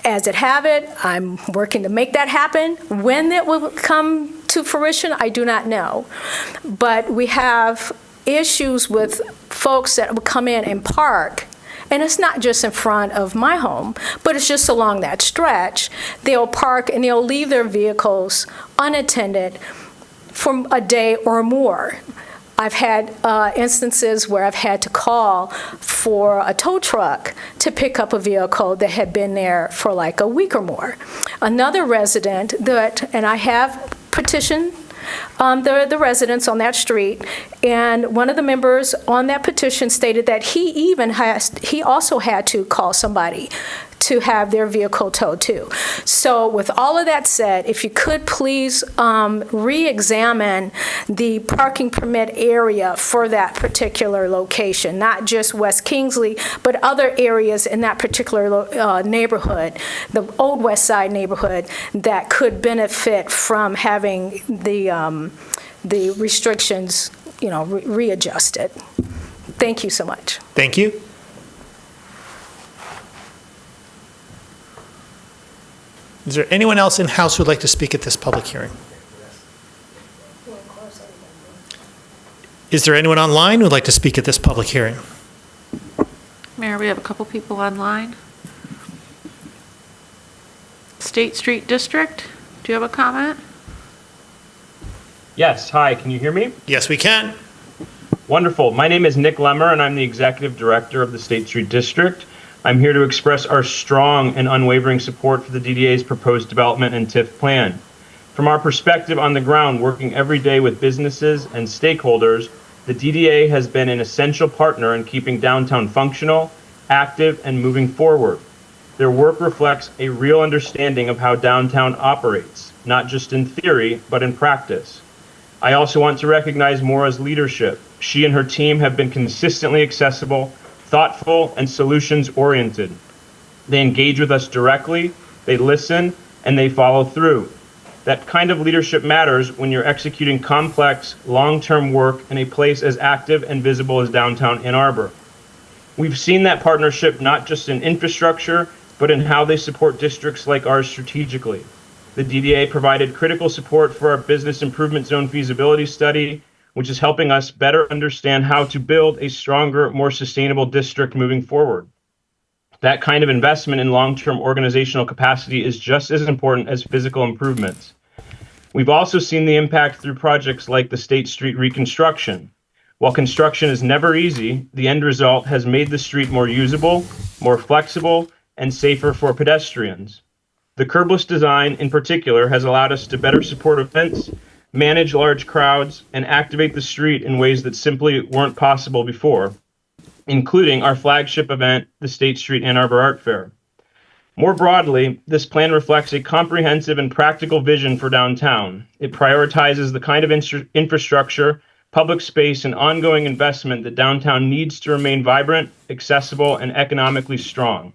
As it have it, I'm working to make that happen. When it will come to fruition, I do not know. But we have issues with folks that will come in and park, and it's not just in front of my home, but it's just along that stretch. They'll park and they'll leave their vehicles unattended for a day or more. I've had instances where I've had to call for a tow truck to pick up a vehicle that had been there for like a week or more. Another resident and I have petitioned the residents on that street, and one of the members on that petition stated that he also had to call somebody to have their vehicle towed too. So with all of that said, if you could please re-examine the parking permit area for that particular location, not just West Kingsley, but other areas in that particular neighborhood, the Old West Side neighborhood, that could benefit from having the restrictions, readjusted. Thank you so much. Thank you. Is there anyone else in House who would like to speak at this public hearing? Is there anyone online who would like to speak at this public hearing? Mayor, we have a couple people online. State Street District, do you have a comment? Yes, hi, can you hear me? Yes, we can. Wonderful. My name is Nick Lemmer, and I'm the Executive Director of the State Street District. I'm here to express our strong and unwavering support for the DDA's proposed development and TIF plan. From our perspective on the ground, working every day with businesses and stakeholders, the DDA has been an essential partner in keeping downtown functional, active, and moving forward. Their work reflects a real understanding of how downtown operates, not just in theory, but in practice. I also want to recognize Maura's leadership. She and her team have been consistently accessible, thoughtful, and solutions-oriented. They engage with us directly, they listen, and they follow through. That kind of leadership matters when you're executing complex, long-term work in a place as active and visible as downtown Ann Arbor. We've seen that partnership not just in infrastructure, but in how they support districts like ours strategically. The DDA provided critical support for our business improvement zone feasibility study, which is helping us better understand how to build a stronger, more sustainable district moving forward. That kind of investment in long-term organizational capacity is just as important as physical improvements. We've also seen the impact through projects like the State Street reconstruction. While construction is never easy, the end result has made the street more usable, more flexible, and safer for pedestrians. The curbless design, in particular, has allowed us to better support events, manage large crowds, and activate the street in ways that simply weren't possible before, including our flagship event, the State Street Ann Arbor Art Fair. More broadly, this plan reflects a comprehensive and practical vision for downtown. It prioritizes the kind of infrastructure public space, and ongoing investment, the downtown needs to remain vibrant, accessible, and economically strong.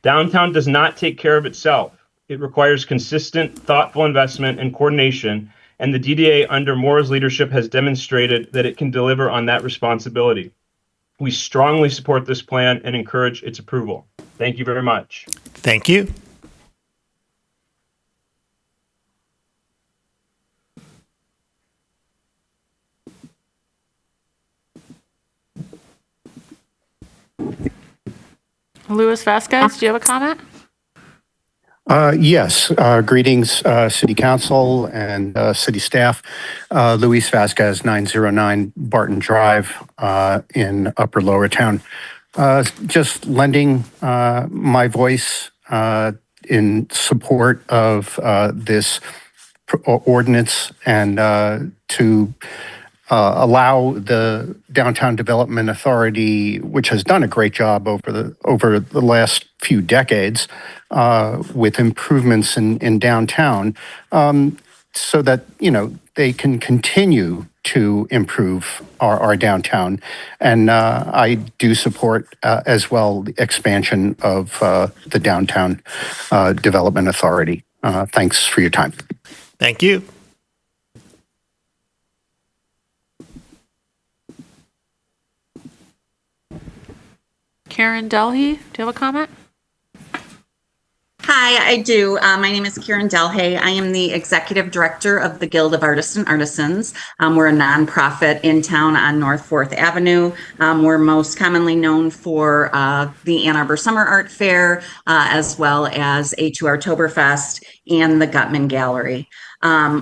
Downtown does not take care of itself. It requires consistent, thoughtful investment and coordination, and the DDA under Moore's leadership has demonstrated that it can deliver on that responsibility. We strongly support this plan and encourage its approval. Thank you very much. Thank you. Luis Vasquez, do you have a comment? Yes. Greetings, City Council and City staff. Luis Vasquez, 909 Barton Drive in Upper Lower Town. Just lending my voice in support of this ordinance and to allow the Downtown Development Authority, which has done a great job over the last few decades with improvements in downtown, so that they can continue to improve our downtown. And I do support as well the expansion of the Downtown Development Authority. Thanks for your time. Thank you. Karen Delhey, do you have a comment? Hi, I do. My name is Karen Delhay. I am the Executive Director of the Guild of Artists and Artisans. We're a nonprofit in town on North 4th Avenue. We're most commonly known for the Ann Arbor Summer Art Fair, as well as A2 Artoberfest and the Gutman Gallery.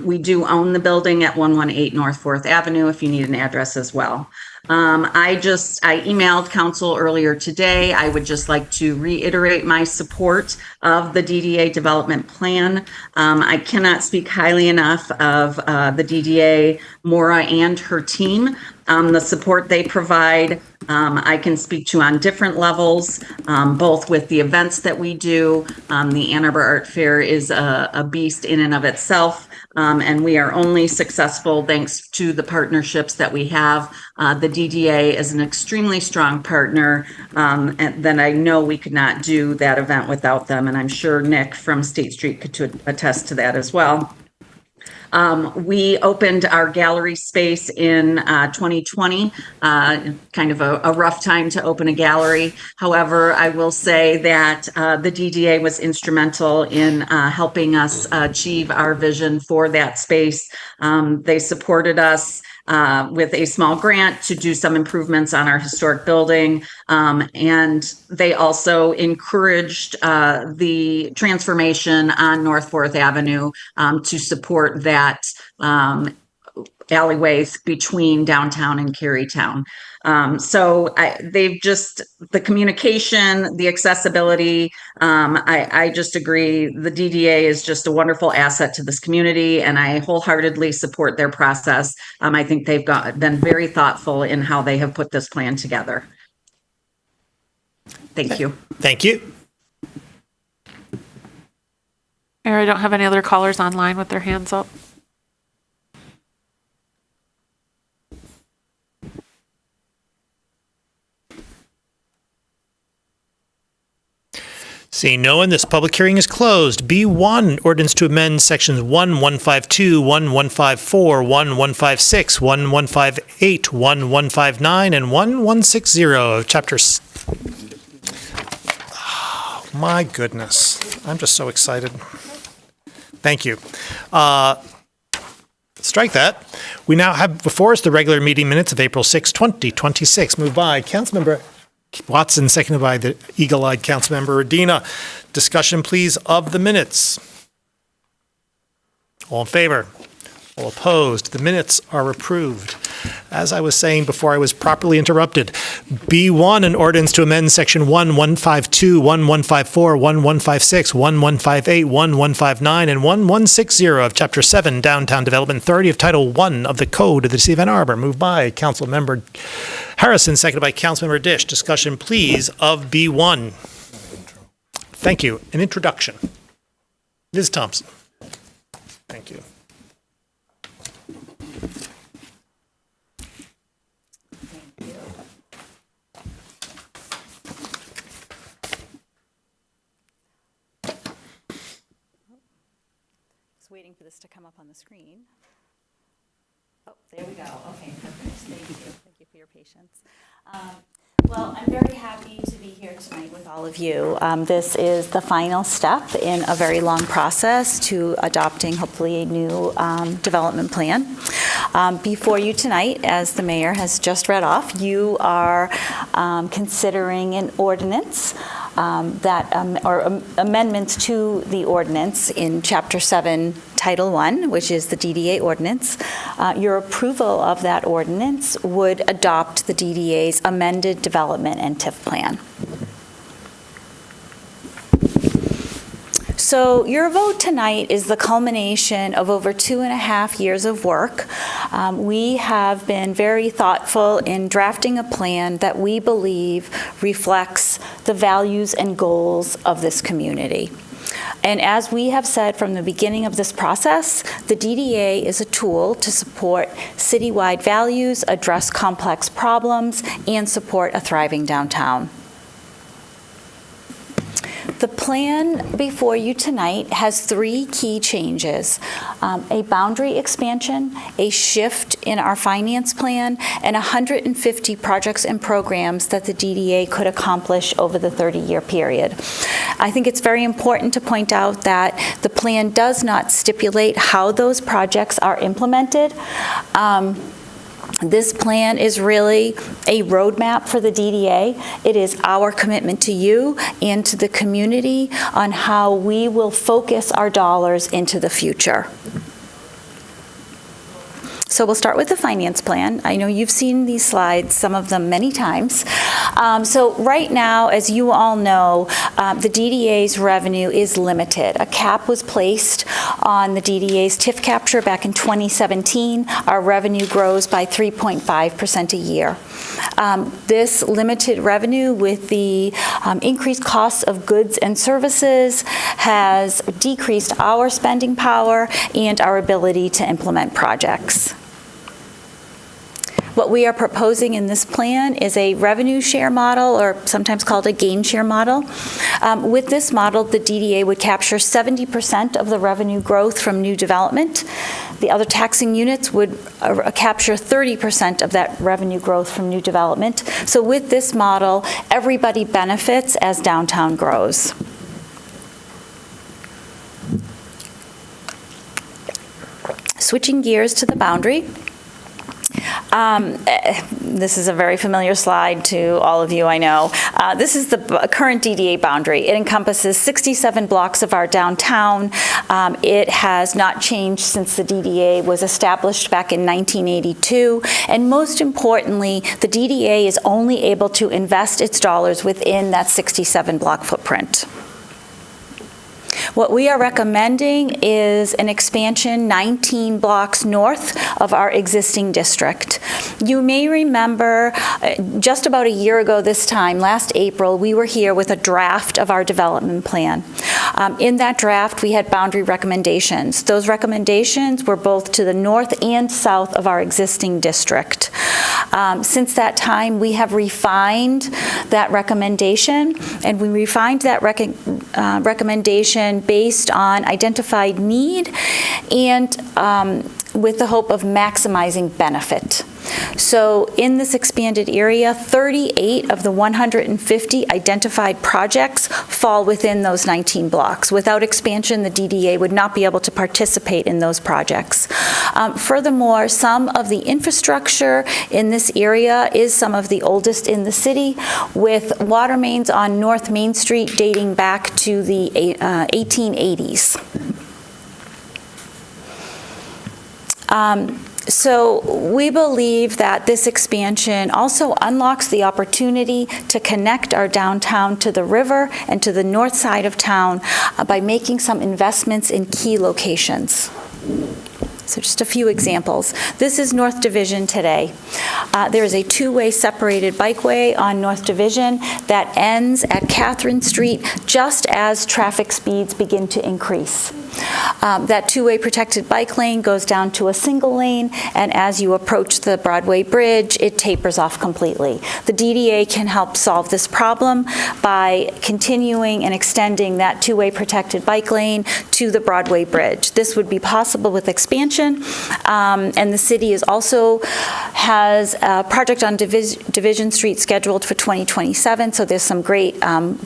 We do own the building at 118 North 4th Avenue if you need an address as well. I emailed council earlier today. I would just like to reiterate my support of the DDA development plan. I cannot speak highly enough of the DDA, Maura, and her team. The support they provide, I can speak to on different levels, both with the events that we do. The Ann Arbor Art Fair is a beast in and of itself, and we are only successful thanks to the partnerships that we have. The DDA is an extremely strong partner, and then I know we could not do that event without them, and I'm sure Nick from State Street could attest to that as well. We opened our gallery space in 2020, kind of a rough time to open a gallery. However, I will say that the DDA was instrumental in helping us achieve our vision for that space. They supported us with a small grant to do some improvements on our historic building. And they also encouraged the transformation on North 4th Avenue to support that alleyways between downtown and Carytown. They've just, the communication, the accessibility, I just agree. The DDA is just a wonderful asset to this community, and I wholeheartedly support their process. I think they've been very thoughtful in how they have put this plan together. Thank you. Thank you. Mayor, I don't have any other callers online with their hands up. Seeing no one, this public hearing is closed. B1, ordinance to amend sections 1152, 1154, 1156, 1158, 1159, and 1160 of chapter... Oh, my goodness. I'm just so excited. Thank you. Strike that. We now have before us the regular meeting minutes of April 6, 2026. Moved by Councilmember Watson, seconded by the eagle-eyed Councilmember Radina. Discussion, please, of the minutes. All in favor? All opposed? The minutes are approved. As I was saying before I was properly interrupted, B1, an ordinance to amend section 1152, 1154, 1156, 1158, 1159, and 1160 of Chapter 7, Downtown Development Authority of Title 1 of the Code of the City of Ann Arbor. Moved by Councilmember Harrison, seconded by Councilmember Dish. Discussion, please, of B1. Thank you. An introduction. Ms. Thompson. Thank you. waiting for this to come up on the screen. Oh, there we go. Okay, perfect. Thank you. Thank you for your patience. Well, I'm very happy to be here tonight with all of you. This is the final step in a very long process to adopting, hopefully, a new development plan. Before you tonight, as the mayor has just read off, you are considering an ordinance or amendments to the ordinance in Chapter 7, Title 1, which is the DDA ordinance. Your approval of that ordinance would adopt the DDA's amended development and TIF plan. So your vote tonight is the culmination of over 2.5 years of work. We have been very thoughtful in drafting a plan that we believe reflects the values and goals of this community. And as we have said from the beginning of this process, the DDA is a tool to support citywide values, address complex problems, and support a thriving downtown. The plan before you tonight has 3 key changes: a boundary expansion, a shift in our finance plan, and 150 projects and programs that the DDA could accomplish over the 30-year period. I think it's very important to point out that the plan does not stipulate how those projects are implemented. This plan is really a roadmap for the DDA. It is our commitment to you and to the community on how we will focus our dollars into the future. So we'll start with the finance plan. I know you've seen these slides, some of them many times. So right now, as you all know, the DDA's revenue is limited. A cap was placed on the DDA's TIF capture back in 2017. Our revenue grows by 3.5% a year. This limited revenue with the increased costs of goods and services has decreased our spending power and our ability to implement projects. What we are proposing in this plan is a revenue share model, or sometimes called a gain share model. With this model, the DDA would capture 70% of the revenue growth from new development. The other taxing units would capture 30% of that revenue growth from new development. So with this model, everybody benefits as downtown grows. Switching gears to the boundary. This is a very familiar slide to all of you, I know. This is the current DDA boundary. It encompasses 67 blocks of our downtown. It has not changed since the DDA was established back in 1982. And most importantly, the DDA is only able to invest its dollars within that 67 block footprint. What we are recommending is an expansion 19 blocks north of our existing district. You may remember just about a year ago this time, last April, we were here with a draft of our development plan. In that draft, we had boundary recommendations. Those recommendations were both to the north and south of our existing district. Since that time, we have refined that recommendation, and we refined that recommendation based on identified need and with the hope of maximizing benefit. So in this expanded area, 38 of the 150 identified projects fall within those 19 blocks. Without expansion, the DDA would not be able to participate in those projects. Furthermore, some of the infrastructure in this area is some of the oldest in the city, with water mains on North Main Street dating back to the 1880s. So we believe that this expansion also unlocks the opportunity to connect our downtown to the river and to the north side of town by making some investments in key locations. So just a few examples. This is North Division today. There is a two-way separated bikeway on North Division that ends at Catherine Street just as traffic speeds begin to increase. That two-way protected bike lane goes down to a single lane, and as you approach the Broadway Bridge, it tapers off completely. The DDA can help solve this problem by continuing and extending that two-way protected bike lane to the Broadway Bridge. This would be possible with expansion, and the city also has a project on Division Street scheduled for 2027, so there's some great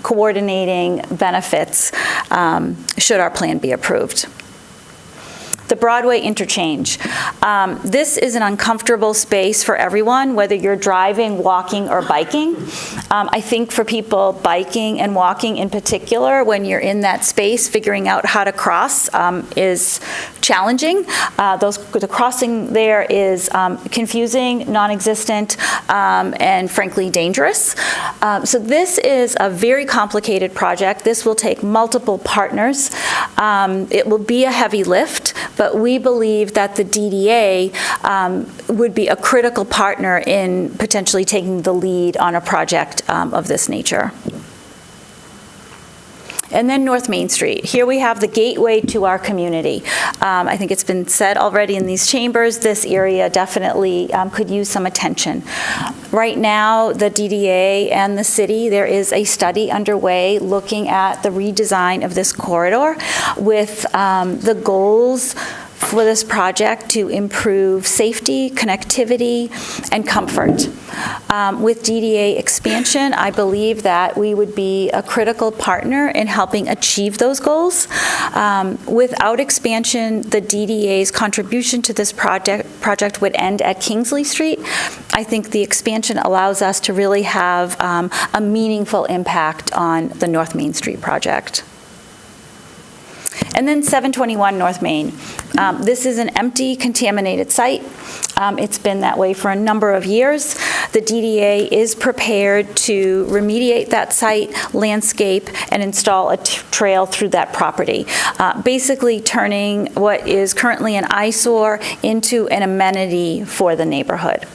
coordinating benefits should our plan be approved. The Broadway interchange. This is an uncomfortable space for everyone, whether you're driving, walking, or biking. I think for people biking and walking in particular, when you're in that space, figuring out how to cross is challenging. The crossing there is confusing, non-existent, and frankly dangerous. So this is a very complicated project. This will take multiple partners. It will be a heavy lift, but we believe that the DDA would be a critical partner in potentially taking the lead on a project of this nature. And then North Main Street. Here we have the gateway to our community. I think it's been said already in these chambers, this area definitely could use some attention. Right now, the DDA and the city, there is a study underway looking at the redesign of this corridor with the goals for this project to improve safety, connectivity, and comfort. With DDA expansion, I believe that we would be a critical partner in helping achieve those goals. Without expansion, the DDA's contribution to this project would end at Kingsley Street. I think the expansion allows us to really have a meaningful impact on the North Main Street project. And then 721 North Main. This is an empty, contaminated site. It's been that way for a number of years. The DDA is prepared to remediate that site, landscape, and install a trail through that property, basically turning what is currently an eyesore into an amenity for the neighborhood.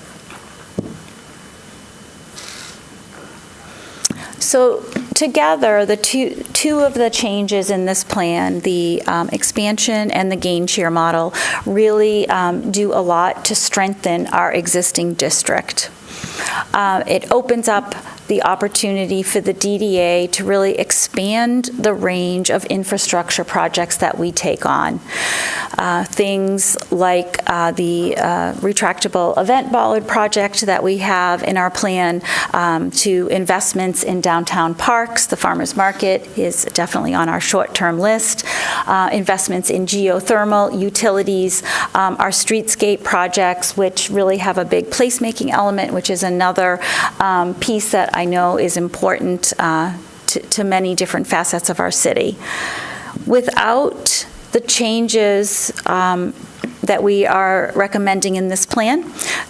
So together, the two of the changes in this plan, the expansion and the gain share model, really do a lot to strengthen our existing district. It opens up the opportunity for the DDA to really expand the range of infrastructure projects that we take on. Things like the retractable event bollard project that we have in our plan, to investments in downtown parks. The farmers market is definitely on our short-term list. Investments in geothermal, utilities, our streetscape projects, which really have a big placemaking element, which is another piece that I know is important to many different facets of our city. Without the changes that we are recommending in this plan,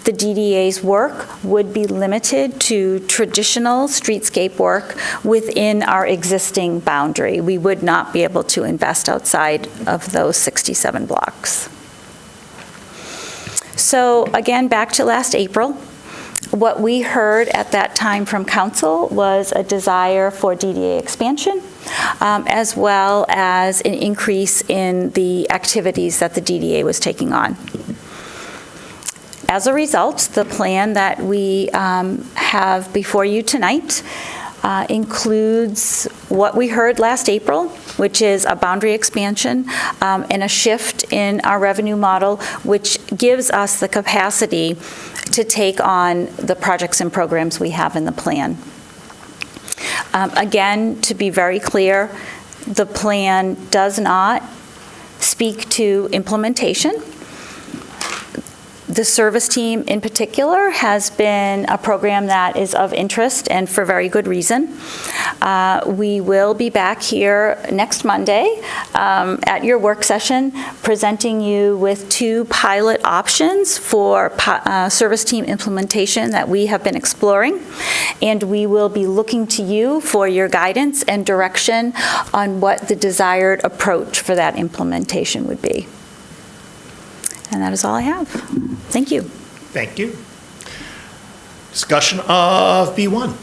the DDA's work would be limited to traditional streetscape work within our existing boundary. We would not be able to invest outside of those 67 blocks. So again, back to last April, what we heard at that time from council was a desire for DDA expansion, as well as an increase in the activities that the DDA was taking on. As a result, the plan that we have before you tonight includes what we heard last April, which is a boundary expansion and a shift in our revenue model, which gives us the capacity to take on the projects and programs we have in the plan. Again, to be very clear, the plan does not speak to implementation. The service team in particular has been a program that is of interest, and for very good reason. We will be back here next Monday at your work session presenting you with 2 pilot options for service team implementation that we have been exploring, and we will be looking to you for your guidance and direction on what the desired approach for that implementation would be. And that is all I have. Thank you. Thank you. Discussion of B1.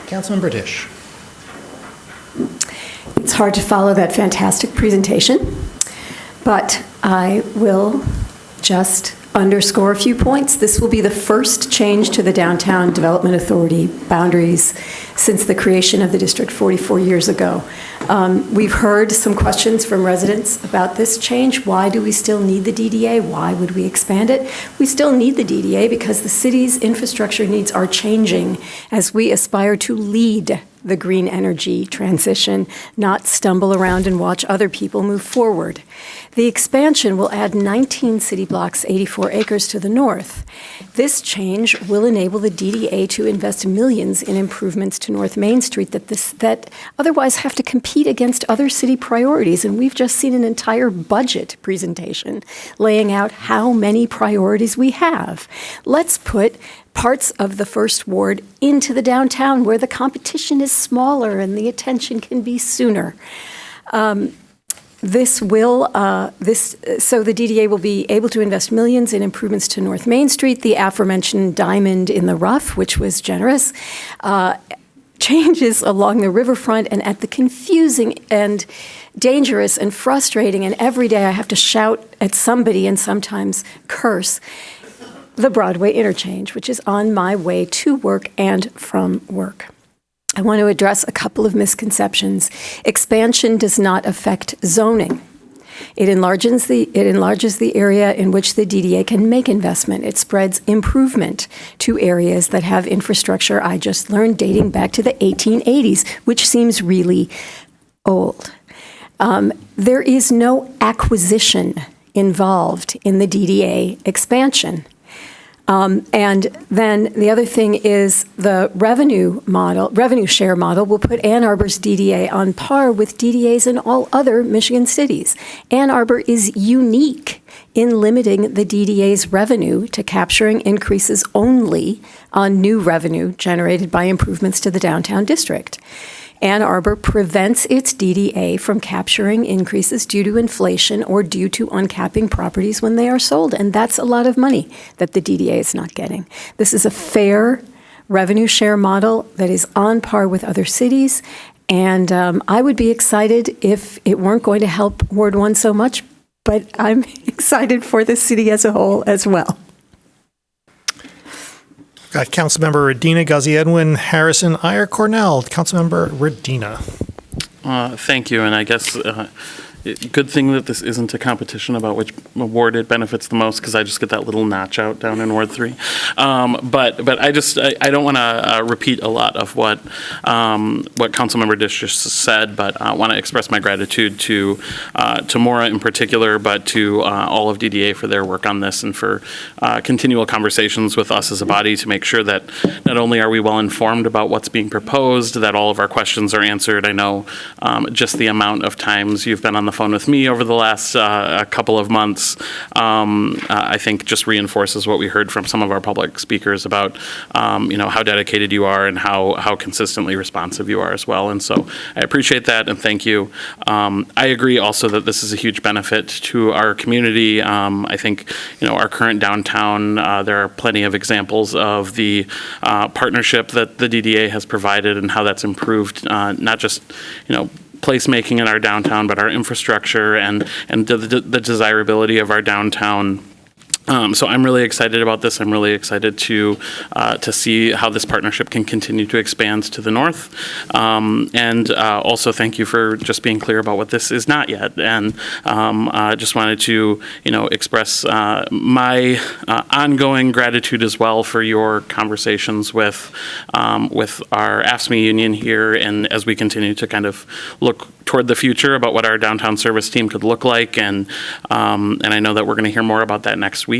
Councilman British. It's It's hard to follow that fantastic presentation, but I will just underscore a few points. This will be the first change to the Downtown Development Authority boundaries since the creation of the district 44 years ago. We've heard some questions from residents about this change. Why do we still need the DDA? Why would we expand it? We still need the DDA because the city's infrastructure needs are changing as we aspire to lead the green energy transition, not stumble around and watch other people move forward. The expansion will add 19 city blocks, 84 acres to the north. This change will enable the DDA to invest millions in improvements to North Main Street that otherwise have to compete against other city priorities. And we've just seen an entire budget presentation laying out how many priorities we have. Let's put parts of the First Ward into the downtown where the competition is smaller and the attention can be sooner. So the DDA will be able to invest millions in improvements to North Main Street, the aforementioned diamond in the rough, which was generous, changes along the riverfront and at the confusing and dangerous and frustrating, and every day I have to shout at somebody and sometimes curse, the Broadway interchange, which is on my way to work and from work. I want to address a couple of misconceptions. Expansion does not affect zoning. It enlarges the area in which the DDA can make investment. It spreads improvement to areas that have infrastructure, I just learned, dating back to the 1880s, which seems really old. There is no acquisition involved in the DDA expansion. And then the other thing is the revenue share model will put Ann Arbor's DDA on par with DDAs in all other Michigan cities. Ann Arbor is unique in limiting the DDA's revenue to capturing increases only on new revenue generated by improvements to the downtown district. Ann Arbor prevents its DDA from capturing increases due to inflation or due to uncapping properties when they are sold, and that's a lot of money that the DDA is not getting. This is a fair revenue share model that is on par with other cities, and I would be excited if it weren't going to help Ward 1 so much, but I'm excited for the city as a whole as well. Got Councilmember Radina, Ghazi Edwin, Harrison, Iyer, Cornell. Councilmember Radina. Thank you, and I guess good thing that this isn't a competition about which ward it benefits the most, because I just get that little notch out down in Ward 3. But I don't want to repeat a lot of what Councilmember Dish just said, but I want to express my gratitude to Maura in particular, but to all of DDA for their work on this and for continual conversations with us as a body to make sure that not only are we well informed about what's being proposed, that all of our questions are answered. I know just the amount of times you've been on the phone with me over the last couple of months, I think just reinforces what we heard from some of our public speakers about, how dedicated you are and how consistently responsive you are as well. And so I appreciate that and thank you. I agree also that this is a huge benefit to our community. I think, our current downtown, there are plenty of examples of the partnership that the DDA has provided and how that's improved, not just, placemaking in our downtown, but our infrastructure and the desirability of our downtown. So I'm really excited about this. I'm really excited to see how this partnership can continue to expand to the north. And also thank you for just being clear about what this is not yet. And I just wanted to, express my ongoing gratitude as well for your conversations with our AFSCME union here, and as we continue to kind of look toward the future about what our downtown service team could look like, and I know that we're going to hear more about that next week.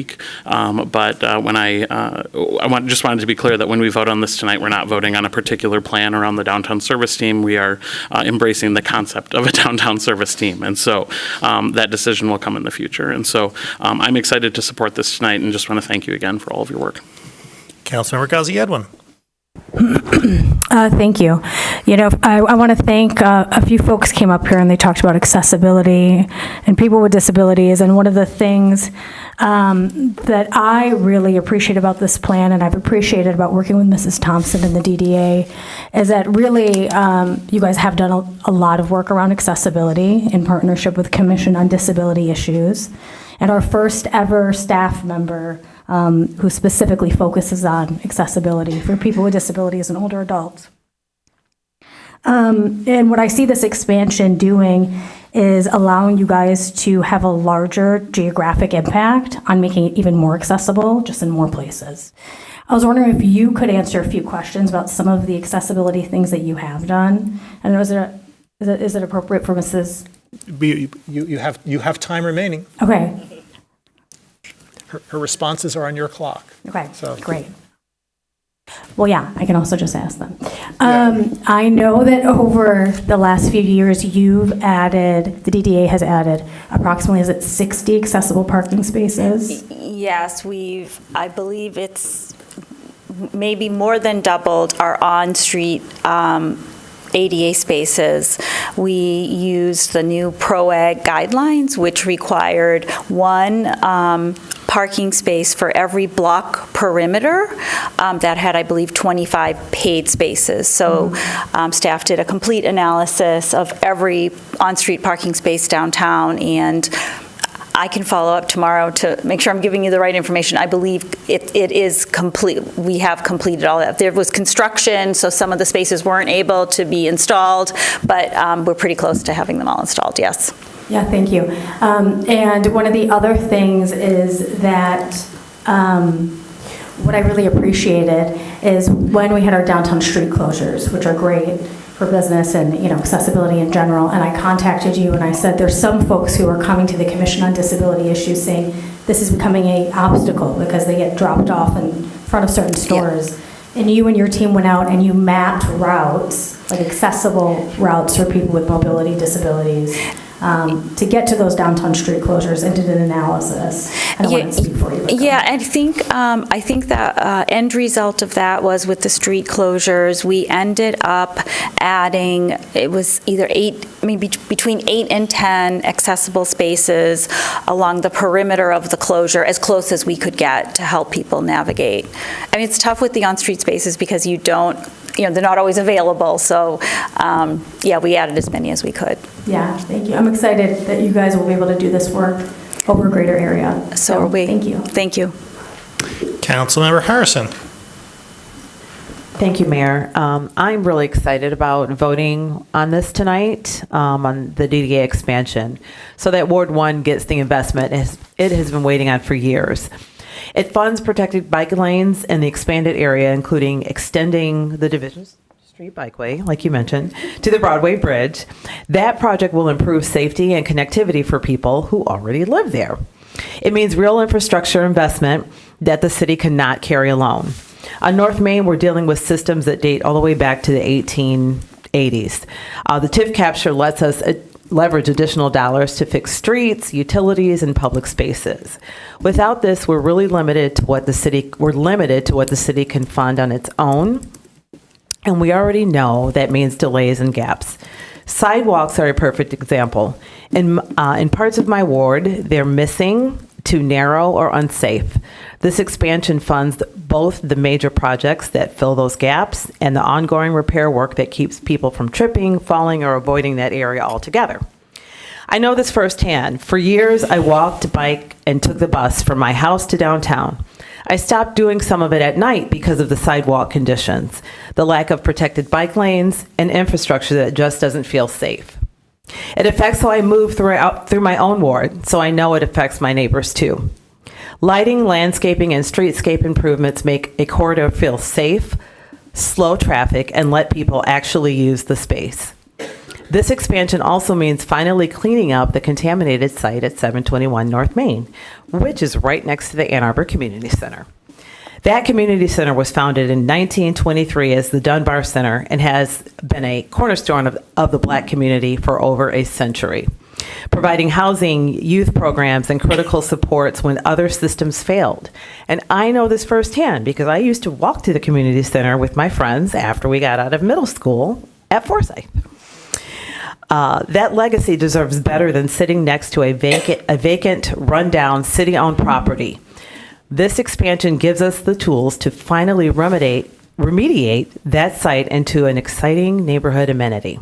But when just wanted to be clear that when we vote on this tonight, we're not voting on a particular plan around the downtown service team. We are embracing the concept of a downtown service team, and so that decision will come in the future. And so I'm excited to support this tonight, and just want to thank you again for all of your work. Councilmember Ghazi Edwin. Thank you. You know, I want to thank a few folks came up here and they talked about accessibility and people with disabilities. And one of the things that I really appreciate about this plan, and I've appreciated about working with Mrs. Thompson and the DDA, is that really you guys have done a lot of work around accessibility in partnership with Commission on Disability Issues. And our first ever staff member who specifically focuses on accessibility for people with disabilities and older adults. And what I see this expansion doing is allowing you guys to have a larger geographic impact on making it even more accessible, just in more places. I was wondering if you could answer a few questions about some of the accessibility things that you have done. And is it appropriate for Mrs.? You have time remaining. Okay. Her responses are on your clock. Okay, so great. Well, yeah, I can also just ask them. I know that over the last few years, the DDA has added approximately, is it 60 accessible parking spaces? Yes, I believe it's maybe more than doubled our on-street ADA spaces. We used the new PROAG guidelines, which required one parking space for every block perimeter that had, I believe, 25 paid spaces. So staff did a complete analysis of every on-street parking space downtown, and I can follow up tomorrow to make sure I'm giving you the right information. I believe it is complete. We have completed all that. There was construction, so some of the spaces weren't able to be installed, but we're pretty close to having them all installed, yes. Yeah, thank you. And one of the other things is that what I really appreciated is when we had our downtown street closures, which are great for business and accessibility in general, and I contacted you and I said there's some folks who are coming to the Commission on Disability Issues saying this is becoming an obstacle because they get dropped off in front of certain stores. Yeah. And you and your team went out and you mapped routes, like accessible routes for people with mobility disabilities, to get to those downtown street closures and did an analysis. I don't want to speak for you. Yeah, I think the end result of that was with the street closures, we ended up adding, it was either between 8 and 10 accessible spaces along the perimeter of the closure, as close as we could get to help people navigate. I mean, it's tough with the on-street spaces because they're not always available. So, yeah, we added as many as we could. Yeah, thank you. I'm excited that you guys will be able to do this work over a greater area. So are we. Thank you. Thank you. Councilmember Harrison. Thank you, Mayor. I'm really excited about voting on this tonight, on the DDA expansion, so that Ward 1 gets the investment it has been waiting on for years. It funds protected bike lanes in the expanded area, including extending the Division Street Bikeway, like you mentioned, to the Broadway Bridge. That project will improve safety and connectivity for people who already live there. It means real infrastructure investment that the city cannot carry alone. On North Main, we're dealing with systems that date all the way back to the 1880s. The TIF capture lets us leverage additional dollars to fix streets, utilities, and public spaces. Without this, we're limited to what the city can fund on its own, and we already know that means delays and gaps. Sidewalks are a perfect example. In parts of my ward, they're missing, too narrow, or unsafe. This expansion funds both the major projects that fill those gaps and the ongoing repair work that keeps people from tripping, falling, or avoiding that area altogether. I know this firsthand. For years, I walked, biked, and took the bus from my house to downtown. I stopped doing some of it at night because of the sidewalk conditions, the lack of protected bike lanes, and infrastructure that just doesn't feel safe. It affects how I move through my own ward, so I know it affects my neighbors too. Lighting, landscaping, and streetscape improvements make a corridor feel safe, slow traffic, and let people actually use the space. This expansion also means finally cleaning up the contaminated site at 721 North Main, which is right next to the Ann Arbor Community Center. That community center was founded in 1923 as the Dunbar Center and has been a cornerstone of the Black community for over a century. providing housing, youth programs, and critical supports when other systems failed. And I know this firsthand because I used to walk to the community center with my friends after we got out of middle school at Forsyth. That legacy deserves better than sitting next to a vacant, rundown, city-owned property. This expansion gives us the tools to finally remediate that site into an exciting neighborhood amenity.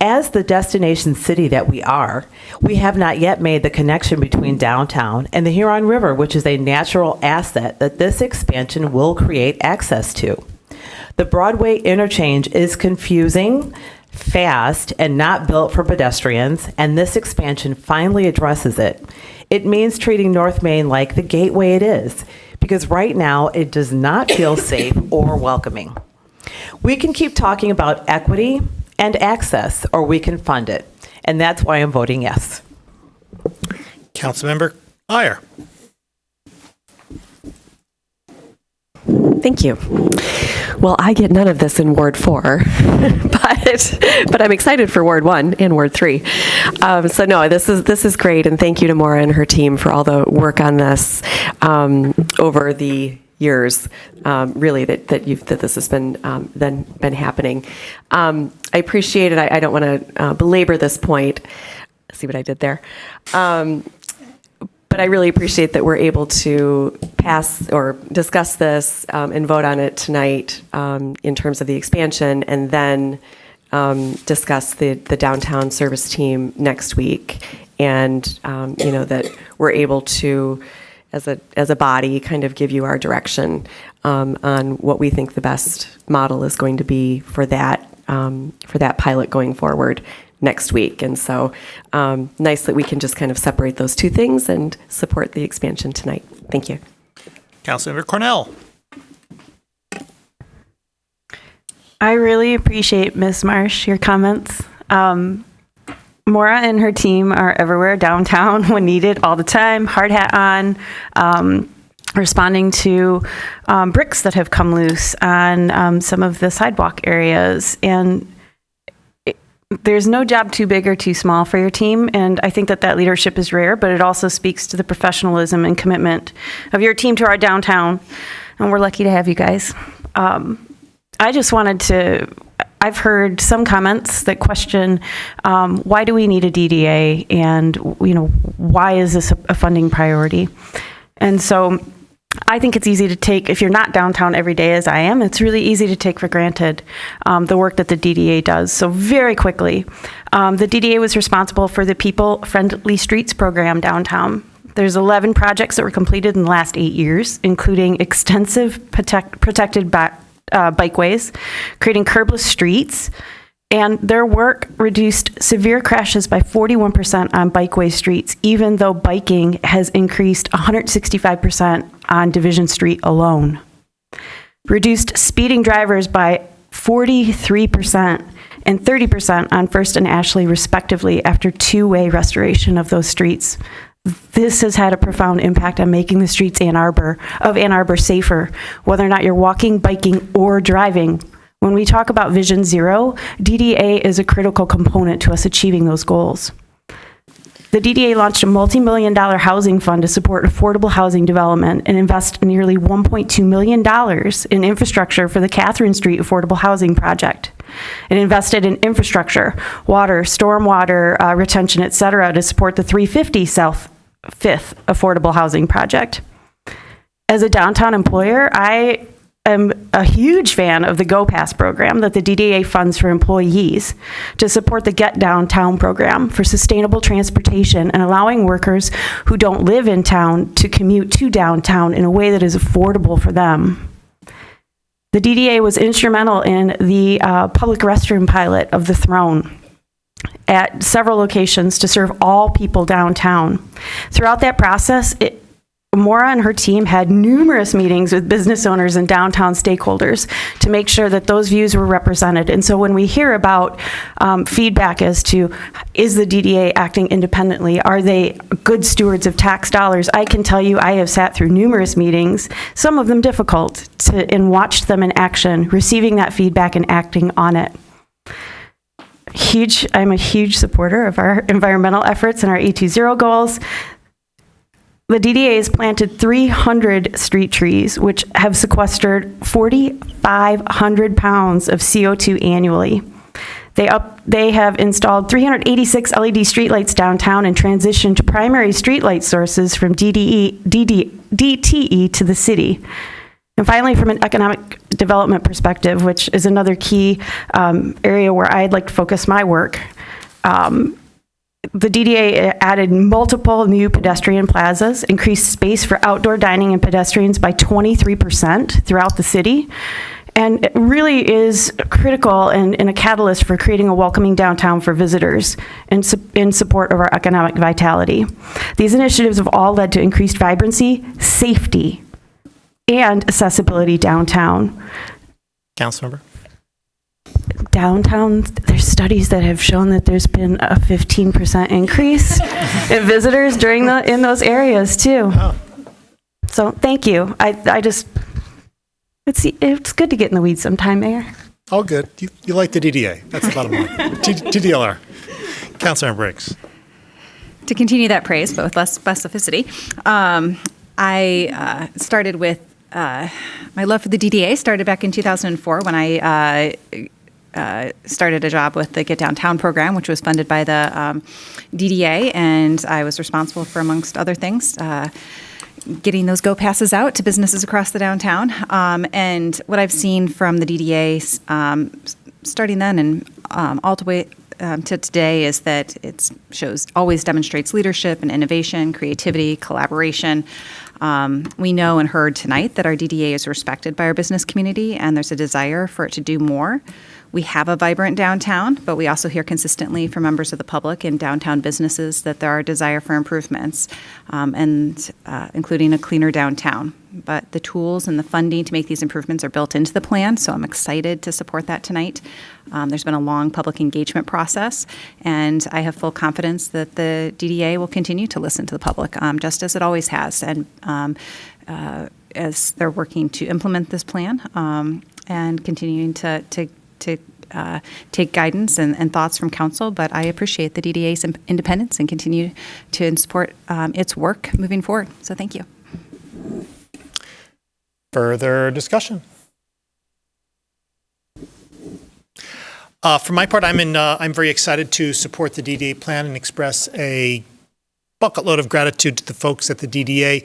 As the destination city that we are, we have not yet made the connection between downtown and the Huron River, which is a natural asset that this expansion will create access to. The Broadway interchange is confusing, fast, and not built for pedestrians, and this expansion finally addresses it. It means treating North Main like the gateway it is, because right now it does not feel safe or welcoming. We can keep talking about equity and access, or we can fund it, and that's why I'm voting yes. Councilmember Iyer. Thank you. Well, I get none of this in Ward 4, but I'm excited for Ward 1 and Ward 3. So no, this is great, and thank you to Maura and her team for all the work on this over the years. Really, that this has been happening. I appreciate it. I don't want to belabor this point. See what I did there. But I really appreciate that we're able to pass or discuss this and vote on it tonight in terms of the expansion, and then discuss the downtown service team next week. And that we're able to, as a body, kind of give you our direction on what we think the best model is going to be for that pilot going forward next week. And so nice that we can just kind of separate those two things and support the expansion tonight. Thank you. Councilmember Cornell. I really appreciate, Ms. Marsh, your comments. Maura and her team are everywhere downtown when needed, all the time, hard hat on, responding to bricks that have come loose on some of the sidewalk areas. And there's no job too big or too small for your team, and I think that leadership is rare, but it also speaks to the professionalism and commitment of your team to our downtown, and we're lucky to have you guys. I just wanted to, I've heard some comments that question why do we need a DDA, and why is this a funding priority? And so I think it's easy to take, if you're not downtown every day as I am, it's really easy to take for granted the work that the DDA does. So very quickly, the DDA was responsible for the People Friendly Streets program downtown. There's 11 projects that were completed in the last 8 years, including extensive protected bikeways, creating curbless streets, and their work reduced severe crashes by 41% on bikeway streets, even though biking has increased 165% on Division Street alone. Reduced speeding drivers by 43% and 30% on First and Ashley, respectively, after two-way restoration of those streets. This has had a profound impact on making the streets of Ann Arbor safer, whether or not you're walking, biking, or driving. When we talk about Vision Zero, DDA is a critical component to us achieving those goals. The DDA launched a multi-million-dollar housing fund to support affordable housing development and invest nearly $1.2 million in infrastructure for the Catherine Street Affordable Housing Project. It invested in infrastructure, water, stormwater retention, et cetera, to support the 350 South 5th Affordable Housing Project. As a downtown employer, I am a huge fan of the Go Pass program that the DDA funds for employees to support the Get Downtown program for sustainable transportation and allowing workers who don't live in town to commute to downtown in a way that is affordable for them. The DDA was instrumental in the public restroom pilot of the Throne at several locations to serve all people downtown. Throughout that process, Maura and her team had numerous meetings with business owners and downtown stakeholders to make sure that those views were represented. And so when we hear about feedback as to, is the DDA acting independently? Are they good stewards of tax dollars? I can tell you I have sat through numerous meetings, some of them difficult, and watched them in action, receiving that feedback and acting on it. I'm a huge supporter of our environmental efforts and our E20 goals. The DDA has planted 300 street trees, which have sequestered 4,500 pounds of CO2 annually. They have installed 386 LED streetlights downtown and transitioned to primary streetlight sources from DTE to the city. And finally, from an economic development perspective, which is another key area where I'd like to focus my work, the DDA added multiple new pedestrian plazas, increased space for outdoor dining and pedestrians by 23% throughout the city, and it really is critical and a catalyst for creating a welcoming downtown for visitors in support of our economic vitality. These initiatives have all led to increased vibrancy, safety, and accessibility downtown. Councilmember? Downtown, there's studies that have shown that there's been a 15% increase in visitors in those areas too. Oh. So thank you. It's good to get in the weeds sometime, Mayor. All good. You like the DDA. That's the bottom line. TDLR. Councilmember Briggs. To continue that praise, but with less specificity, I started with my love for the DDA started back in 2004 when I started a job with the Get Downtown program, which was funded by the DDA, and I was responsible for, amongst other things, getting those go passes out to businesses across the downtown. And what I've seen from the DDA starting then and all the way to today is that it always demonstrates leadership and innovation, creativity, collaboration. We know and heard tonight that our DDA is respected by our business community, and there's a desire for it to do more. We have a vibrant downtown, but we also hear consistently from members of the public and downtown businesses that there are desire for improvements, and including a cleaner downtown. But the tools and the funding to make these improvements are built into the plan, so I'm excited to support that tonight. There's been a long public engagement process, and I have full confidence that the DDA will continue to listen to the public, just as it always has, and as they're working to implement this plan and continuing to take guidance and thoughts from council, but I appreciate the DDA's independence and continue to support its work moving forward. So thank you. Further discussion? For my part, I'm very excited to support the DDA plan and express a bucket load of gratitude to the folks at the DDA,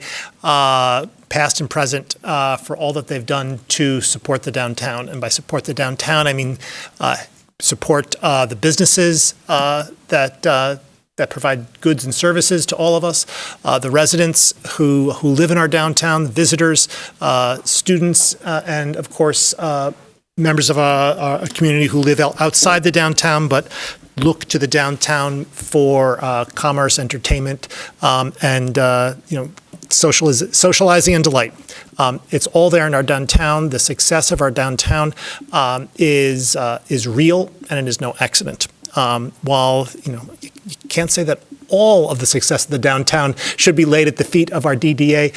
past and present, for all that they've done to support the downtown. And by support the downtown, I mean support the businesses that provide goods and services to all of us, the residents who live in our downtown, visitors, students, and of course, members of our community who live outside the downtown, but look to the downtown for commerce, entertainment, and socializing and delight. It's all there in our downtown. The success of our downtown is real, and it is no accident. While you can't say that all of the success of the downtown should be laid at the feet of our DDA,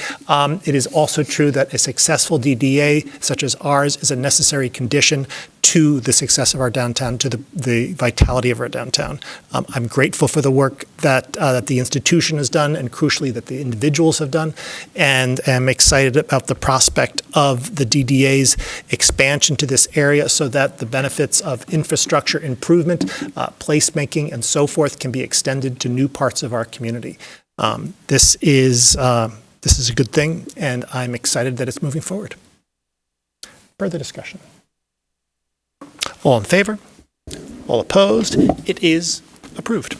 it is also true that a successful DDA such as ours is a necessary condition to the success of our downtown, to the vitality of our downtown. I'm grateful for the work that the institution has done, and crucially that the individuals have done, and am excited about the prospect of the DDA's expansion to this area so that the benefits of infrastructure improvement, placemaking, and so forth can be extended to new parts of our community. This is a good thing, and I'm excited that it's moving forward. Further discussion? All in favor? All opposed? It is approved.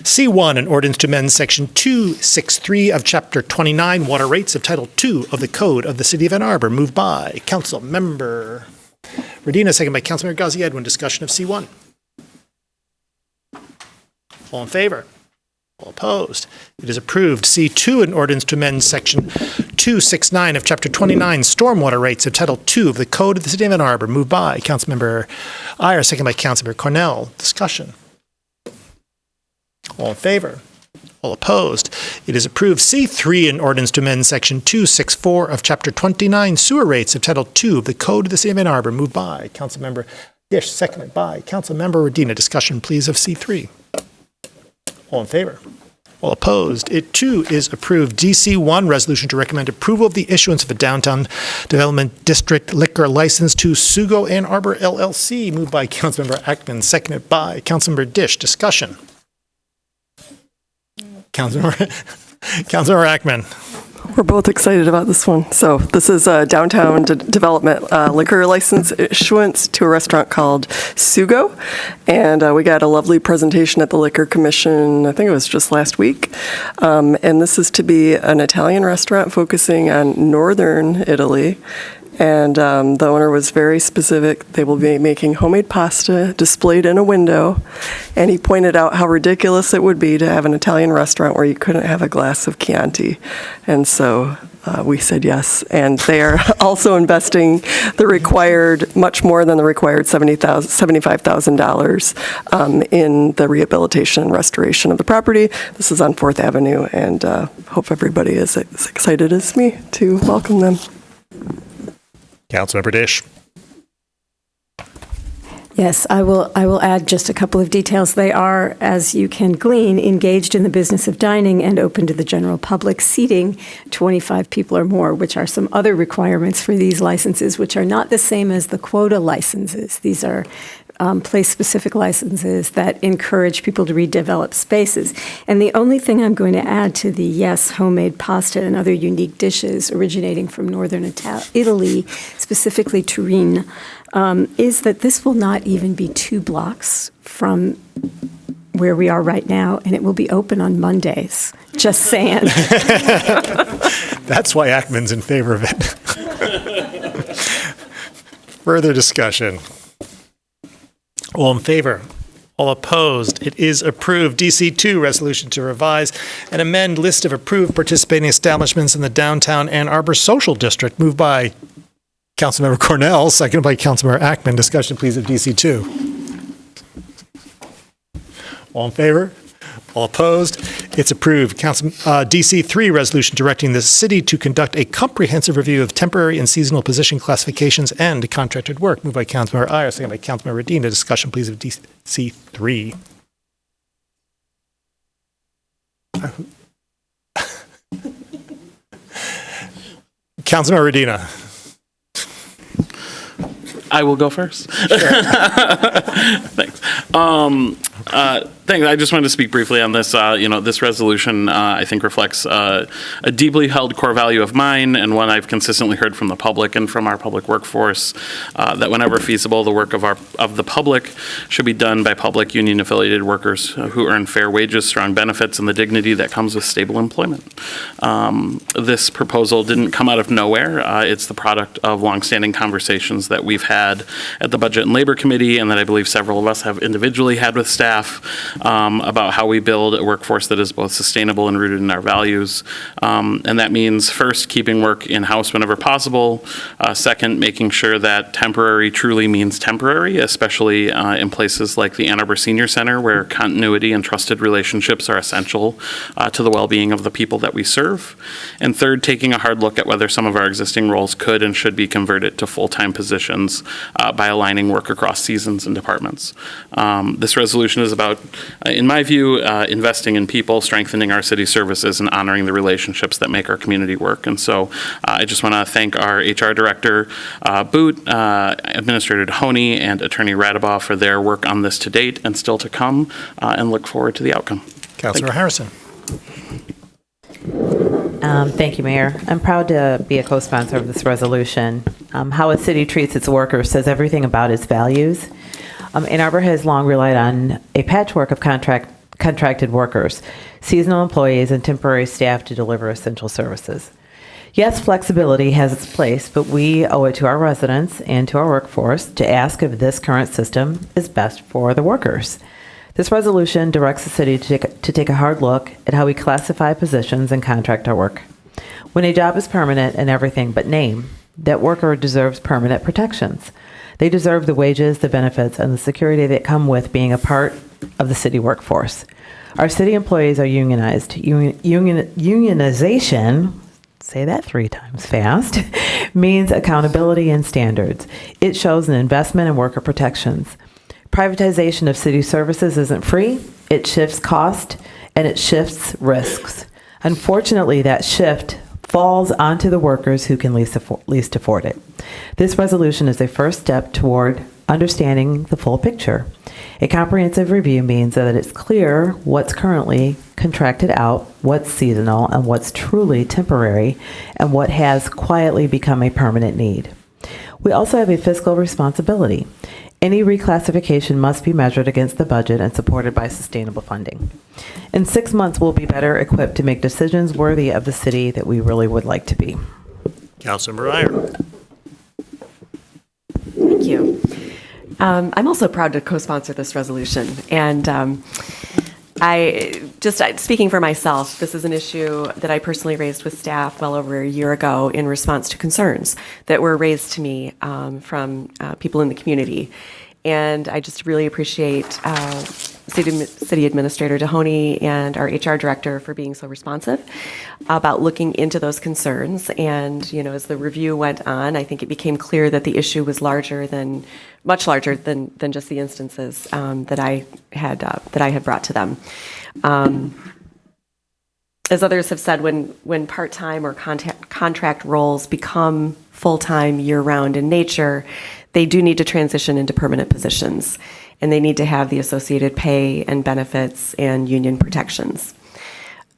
C1, an ordinance to amend Section 263 of Chapter 29, Water Rates of Title II of the Code of the City of Ann Arbor, moved by Council Member Radina, second by Councilmember Ghazi Edwin. Discussion of C1. All in favor? All opposed? It is approved. C2, an ordinance to amend Section 269 of Chapter 29, Stormwater Rates of Title II of the Code of the City of Ann Arbor, moved by Councilmember Iyer, second by Councilmember Cornell. Discussion. All in favor? All opposed? It is approved. C3, an ordinance to amend Section 264 of Chapter 29, Sewer Rates of Title II of the Code of the City of Ann Arbor, moved by Councilmember Dish, seconded by Councilmember Radina. Discussion, please, of C3. All in favor? All opposed? It too is approved. DC1, resolution to recommend approval of the issuance of a downtown development district liquor license to Sugo Ann Arbor LLC. Moved by Councilmember Ackman, seconded by Councilmember Dish. Discussion. Councilmember Ackman. We're both excited about this one. So this is a downtown development liquor license issuance to a restaurant called Sugo. And we got a lovely presentation at the Liquor Commission, I think it was just last week. And this is to be an Italian restaurant focusing on northern Italy. And the owner was very specific. They will be making homemade pasta displayed in a window. And he pointed out how ridiculous it would be to have an Italian restaurant where you couldn't have a glass of Chianti. And so we said yes. And they are also investing the required, much more than the required $75,000 in the rehabilitation and restoration of the property. This is on 4th Avenue, and hope everybody is as excited as me to welcome them. Councilmember Dish. Yes, I will add just a couple of details. They are, as you can glean, engaged in the business of dining and open to the general public, seating 25 people or more, which are some other requirements for these licenses, which are not the same as the quota licenses. These are place-specific licenses that encourage people to redevelop spaces. And the only thing I'm going to add to the yes, homemade pasta and other unique dishes originating from northern Italy, specifically Turin, is that this will not even be 2 blocks from where we are right now, and it will be open on Mondays. Just saying. That's why Ackman's in favor of it. Further discussion. All in favor? All opposed? It is approved. DC2, resolution to revise and amend list of approved participating establishments in the downtown Ann Arbor Social District. Moved by Councilmember Cornell, seconded by Councilmember Ackman. Discussion, please, of DC2. All in favor? All opposed? It's approved. DC3, resolution directing the city to conduct a comprehensive review of temporary and seasonal position classifications and contracted work. Moved by Councilmember Iyer, seconded by Councilmember Radina. Discussion, please, of DC3. Councilmember Radina. I will go first. Sure. Thanks. Thanks. I just wanted to speak briefly on this. This resolution, I think, reflects a deeply held core value of mine and one I've consistently heard from the public and from our public workforce, that whenever feasible, the work of the public should be done by public union-affiliated workers who earn fair wages, strong benefits, and the dignity that comes with stable employment. This proposal didn't come out of nowhere. It's the product of longstanding conversations that we've had at the Budget and Labor Committee, and that I believe several of us have individually had with staff, about how we build a workforce that is both sustainable and rooted in our values. And that means, first, keeping work in-house whenever possible. Second, making sure that temporary truly means temporary, especially in places like the Ann Arbor Senior Center, where continuity and trusted relationships are essential to the well-being of the people that we serve. And third, taking a hard look at whether some of our existing roles could and should be converted to full-time positions by aligning work across seasons and departments. This resolution is about, in my view, investing in people, strengthening our city services, and honoring the relationships that make our community work. And so I just want to thank our HR Director, Boot, Administrator Mahoney, and Attorney Radabaugh for their work on this to date and still to come, and look forward to the outcome. Councilor Harrison. Thank you, Mayor. I'm proud to be a co-sponsor of this resolution. How a city treats its workers says everything about its values. Ann Arbor has long relied on a patchwork of contracted workers, seasonal employees, and temporary staff to deliver essential services. Yes, flexibility has its place, but we owe it to our residents and to our workforce to ask if this current system is best for the workers. This resolution directs the city to take a hard look at how we classify positions and contract our work. When a job is permanent in everything but name, that worker deserves permanent protections. They deserve the wages, the benefits, and the security that come with being a part of the city workforce. Our city employees are unionized. Unionization say that 3 times fast, means accountability and standards. It shows an investment in worker protections. Privatization of city services isn't free. It shifts cost and it shifts risks. Unfortunately, that shift falls onto the workers who can least afford it. This resolution is a first step toward understanding the full picture. A comprehensive review means that it's clear what's currently contracted out, what's seasonal, and what's truly temporary, and what has quietly become a permanent need. We also have a fiscal responsibility. Any reclassification must be measured against the budget and supported by sustainable funding. In 6 months, we'll be better equipped to make decisions worthy of the city that we really would like to be. Councilmember Iyer. Thank you. I'm also proud to co-sponsor this resolution. And speaking for myself, this is an issue that I personally raised with staff well over a year ago in response to concerns that were raised to me from people in the community. And I just really appreciate City Administrator Dehoney and our HR Director for being so responsive about looking into those concerns. And, as the review went on, I think it became clear that the issue was much larger than just the instances that I had brought to them. As others have said, when part-time or contract roles become full-time year-round in nature, they do need to transition into permanent positions, and they need to have the associated pay and benefits and union protections.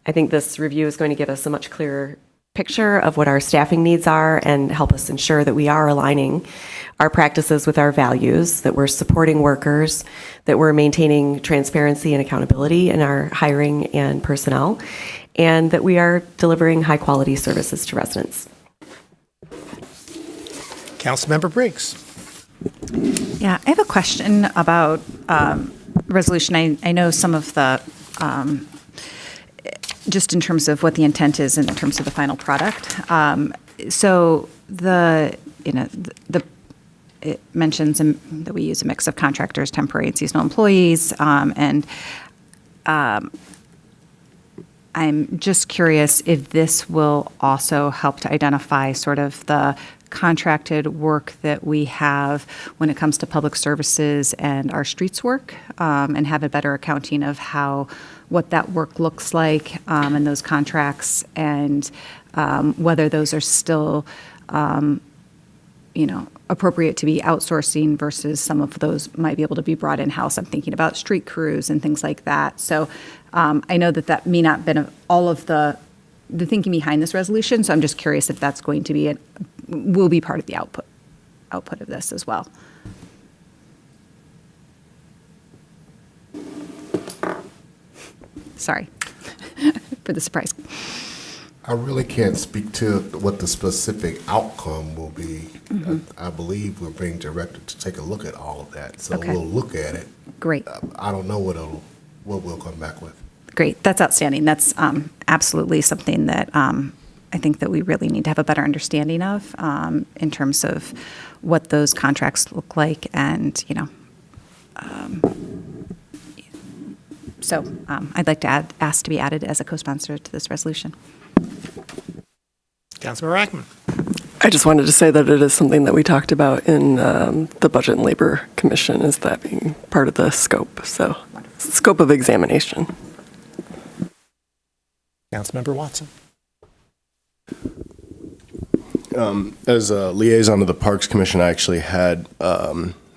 I think this review is going to give us a much clearer picture of what our staffing needs are and help us ensure that we are aligning our practices with our values, that we're supporting workers, that we're maintaining transparency and accountability in our hiring and personnel, and that we are delivering high-quality services to residents. Councilmember Briggs. Yeah, I have a question about resolution. I know some of the, just in terms of what the intent is in terms of the final product. So it mentions that we use a mix of contractors, temporary and seasonal employees, and I'm just curious if this will also help to identify sort of the contracted work that we have when it comes to public services and our streets work, and have a better accounting of what that work looks like in those contracts, and whether those are still appropriate to be outsourcing versus some of those might be able to be brought in-house. I'm thinking about street crews and things like that. So I know that may not have been all of the thinking behind this resolution, so I'm just curious if that's going to will be part of the output of this as well. Sorry for the surprise. I really can't speak to what the specific outcome will be. Mm-hmm. I believe we're being directed to take a look at all of that, so Okay. we'll look at it. Great. I don't know what we'll come back with. Great. That's outstanding. That's absolutely something that I think that we really need to have a better understanding of in terms of what those contracts look like, and so I'd like to ask to be added as a co-sponsor to this resolution. Councilmember Rackman. I just wanted to say that it is something that we talked about in the Budget and Labor Commission, is that being part of the scope, scope of examination. Councilmember Watson. As a liaison to the Parks Commission, I actually had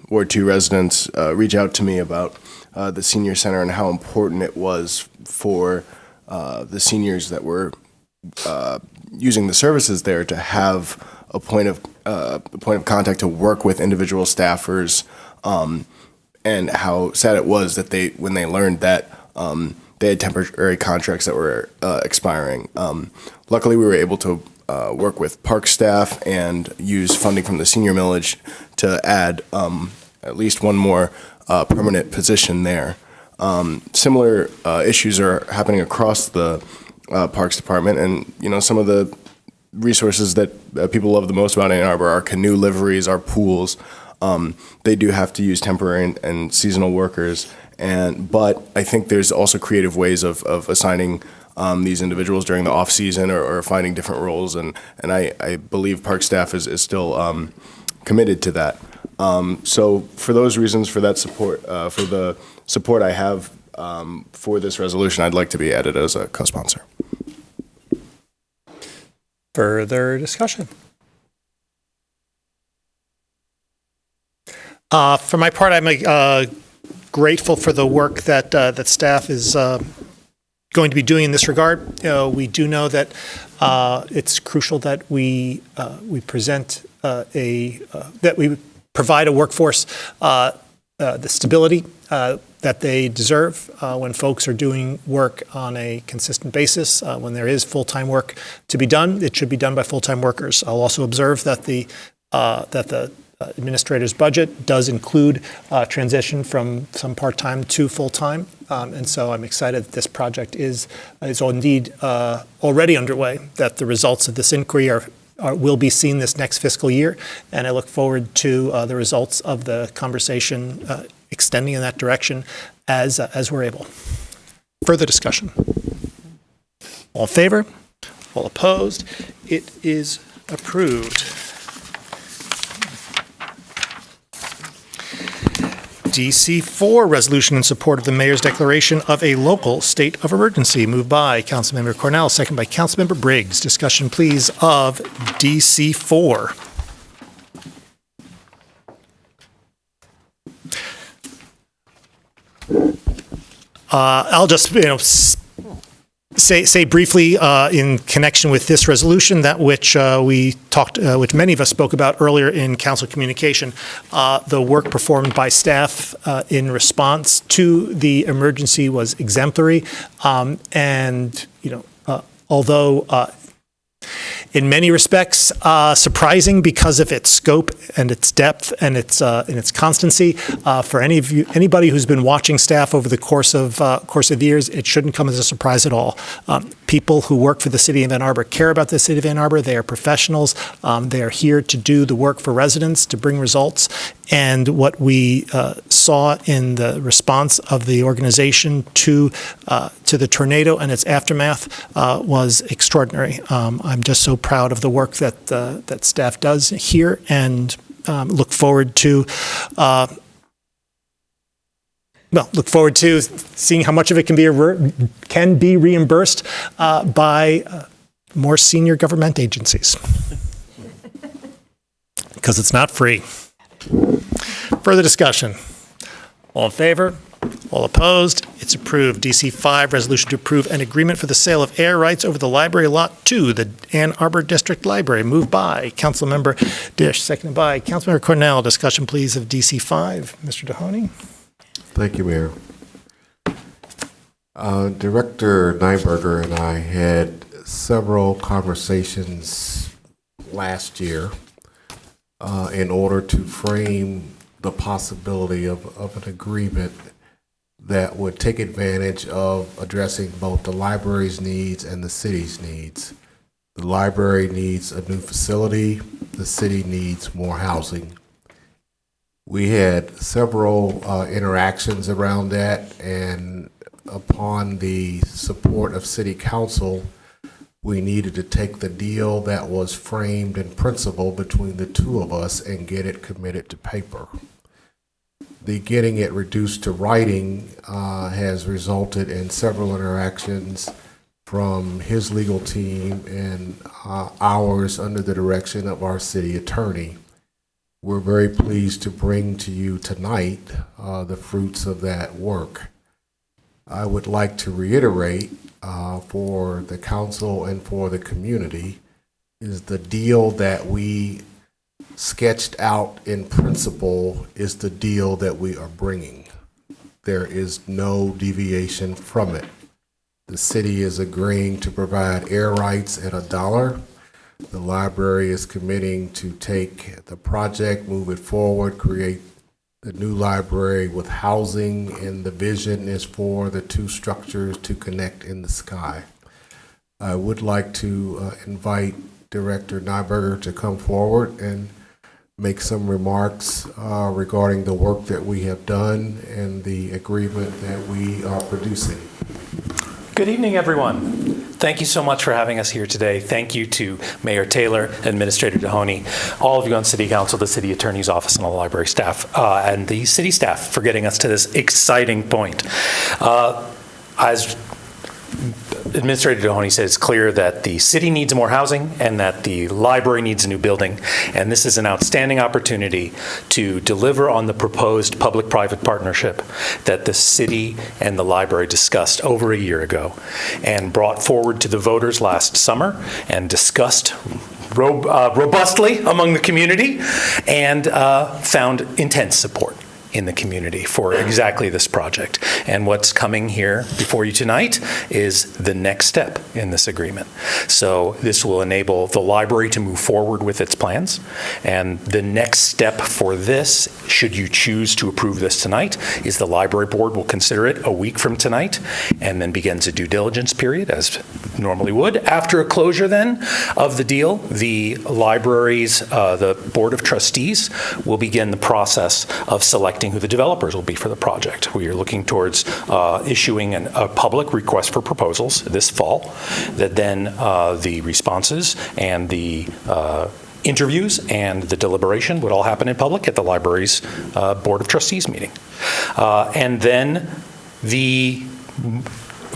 Ward 2 residents reach out to me about the senior center and how important it was for the seniors that were using the services there to have a point of contact to work with individual staffers, and how sad it was that when they learned that they had temporary contracts that were expiring. Luckily, we were able to work with park staff and use funding from the senior millage to add at least one more permanent position there. Similar issues are happening across the Parks Department, and some of the resources that people love the most about Ann Arbor are canoe liveries, our pools. They do have to use temporary and seasonal workers, but I think there's also creative ways of assigning these individuals during the off season or finding different roles, and I believe park staff is still committed to that. So for those reasons, for that support, for the support I have for this resolution, I'd like to be added as a co-sponsor. Further discussion? For my part, I'm grateful for the work that staff is going to be doing in this regard. We do know that it's crucial that we present that we provide a workforce the stability that they deserve when folks are doing work on a consistent basis. When there is full-time work to be done, it should be done by full-time workers. I'll also observe that the administrator's budget does include transition from some part-time to full-time, and so I'm excited that this project is indeed already underway, that the results of this inquiry will be seen this next fiscal year, and I look forward to the results of the conversation extending in that direction as we're able. Further discussion? All in favor? All opposed? It is approved. DC4, resolution in support of the mayor's declaration of a local state of emergency. Moved by Councilmember Cornell, second by Councilmember Briggs. Discussion, please, of DC4. I'll just, say briefly in connection with this resolution that which which many of us spoke about earlier in council communication, the work performed by staff in response to the emergency was exemplary, and although in many respects surprising because of its scope and its depth and its constancy. For anybody who's been watching staff over the course of years, it shouldn't come as a surprise at all. People who work for the City of Ann Arbor care about the City of Ann Arbor. They are professionals. They are here to do the work for residents, to bring results. And what we saw in the response of the organization to the tornado and its aftermath was extraordinary. I'm just so proud of the work that staff does here, and look forward to seeing how much of it can be reimbursed by more senior government agencies, because it's not free. Further discussion? All in favor? All opposed? It's approved. DC5, resolution to approve an agreement for the sale of air rights over the library lot to the Ann Arbor District Library. Moved by Councilmember Dish, seconded by Councilmember Cornell. Discussion, please, of DC5. Mr. Dohoney? Thank you, Mayor. Director Nyberger and I had several conversations last year in order to frame the possibility of an agreement that would take advantage of addressing both the library's needs and the city's needs. The library needs a new facility. The city needs more housing. We had several interactions around that, and upon the support of City Council, we needed to take the deal that was framed in principle between the two of us and get it committed to paper. The getting it reduced to writing has resulted in several interactions from his legal team and ours under the direction of our city attorney. We're very pleased to bring to you tonight the fruits of that work. I would like to reiterate for the council and for the community is the deal that we sketched out in principle is the deal that we are bringing. There is no deviation from it. The city is agreeing to provide air rights at $1. The library is committing to take the project, move it forward, create the new library with housing, and the vision is for the two structures to connect in the sky. I would like to invite Director Nyberger to come forward and make some remarks regarding the work that we have done and the agreement that we are producing. Good evening, everyone. Thank you so much for having us here today. Thank you to Mayor Taylor, Administrator Mahoney, all of you on City Council, the City Attorney's Office, and all the library staff, and the city staff for getting us to this exciting point. As Administrator Mahoney said, it's clear that the city needs more housing and that the library needs a new building. And this is an outstanding opportunity to deliver on the proposed public-private partnership that the city and the library discussed over a year ago and brought forward to the voters last summer and discussed robustly among the community and found intense support in the community for exactly this project. And what's coming here before you tonight is the next step in this agreement. So this will enable the library to move forward with its plans. And the next step for this, should you choose to approve this tonight, is the library board will consider it a week from tonight and then begins a due diligence period, as normally would. After a closure then of the deal, the library's, the board of trustees will begin the process of selecting who the developers will be for the project. We are looking towards issuing a public request for proposals this fall, that then the responses and the interviews and the deliberation would all happen in public at the library's Board of Trustees meeting. And then the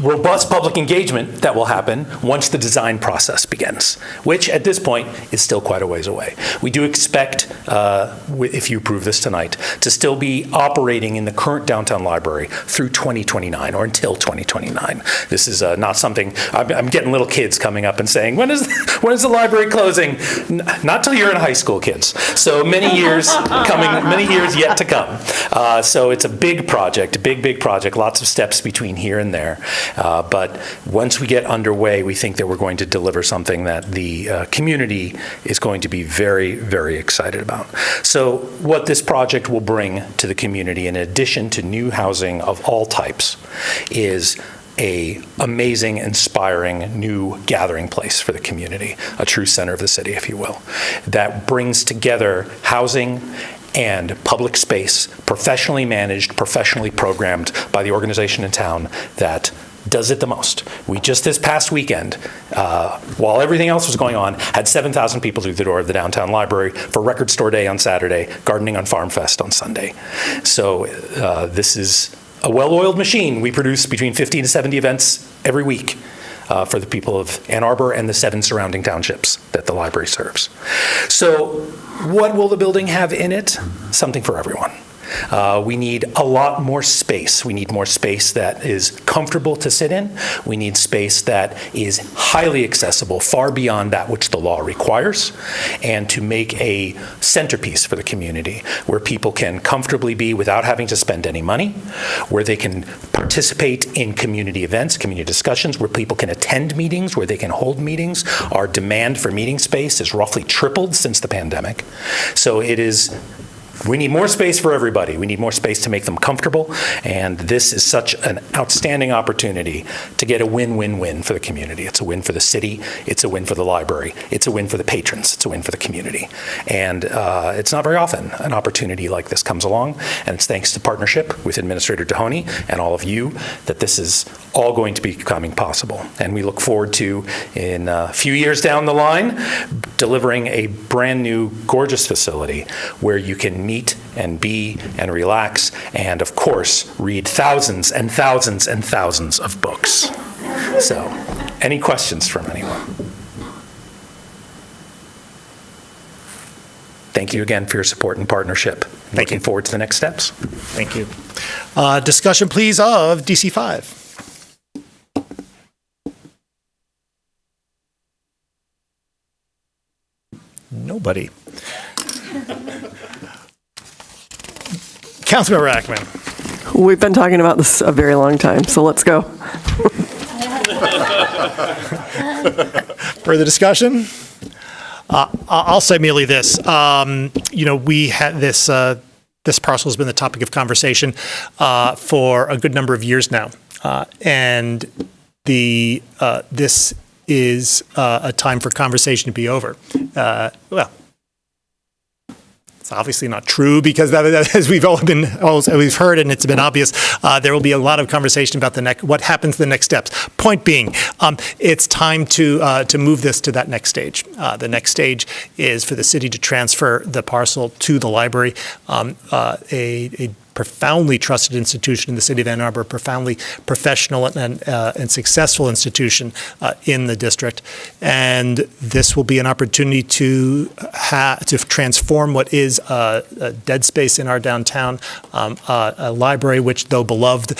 robust public engagement that will happen once the design process begins, which at this point is still quite a ways away. We do expect, if you approve this tonight, to still be operating in the current downtown library through 2029 or until 2029. This is not something, I'm getting little kids coming up and saying, when is the library closing? Not till you're in high school, kids. So many years coming, many years yet to come. So it's a big project, a big project, lots of steps between here and there. But once we get underway, we think that we're going to deliver something that the community is going to be very, very excited about. So what this project will bring to the community, in addition to new housing of all types, is a amazing, inspiring new gathering place for the community, a true center of the city, if you will, that brings together housing and public space, professionally managed, professionally programmed by the organization in town that does it the most. We just this past weekend, while everything else was going on, had 7,000 people through the door of the downtown library for Record Store Day on Saturday, Gardening on Farm Fest on Sunday. So this is a well-oiled machine. We produce between 50 to 70 events every week for the people of Ann Arbor and the 7 surrounding townships that the library serves. So what will the building have in it? Something for everyone. We need a lot more space. We need more space that is comfortable to sit in. We need space that is highly accessible, far beyond that which the law requires, and to make a centerpiece for the community where people can comfortably be without having to spend any money, where they can participate in community events, community discussions, where people can attend meetings, where they can hold meetings. Our demand for meeting space has roughly tripled since the pandemic. So we need more space for everybody. We need more space to make them comfortable, and this is such an outstanding opportunity to get a win-win-win for the community. It's a win for the city, it's a win for the library, it's a win for the patrons, it's a win for the community. And it's not very often an opportunity like this comes along, and it's thanks to partnership with Administrator Mahoney and all of you that this is all going to be becoming possible. And we look forward to, in a few years down the line, delivering a brand new, gorgeous facility where you can meet and be and relax and, of course, read thousands and thousands and thousands of books. So, any questions from anyone? Thank you again for your support and partnership. Looking forward to the next steps. Thank you. Discussion, please, of DC 5. Nobody. Councilmember Ackman. We've been talking about this a very long time, so let's go. Further discussion? I'll say merely this. We had this parcel has been the topic of conversation for a good number of years now, and this is a time for conversation to be over. It's obviously not true because as we've we've heard and it's been obvious, there will be a lot of conversation about what happens the next steps. Point being, it's time to move this to that next stage. The next stage is for the city to transfer the parcel to the library, a profoundly trusted institution in the city of Ann Arbor, profoundly professional and successful institution in the district. And this will be an opportunity to transform what is a dead space in our downtown, a library which, though beloved,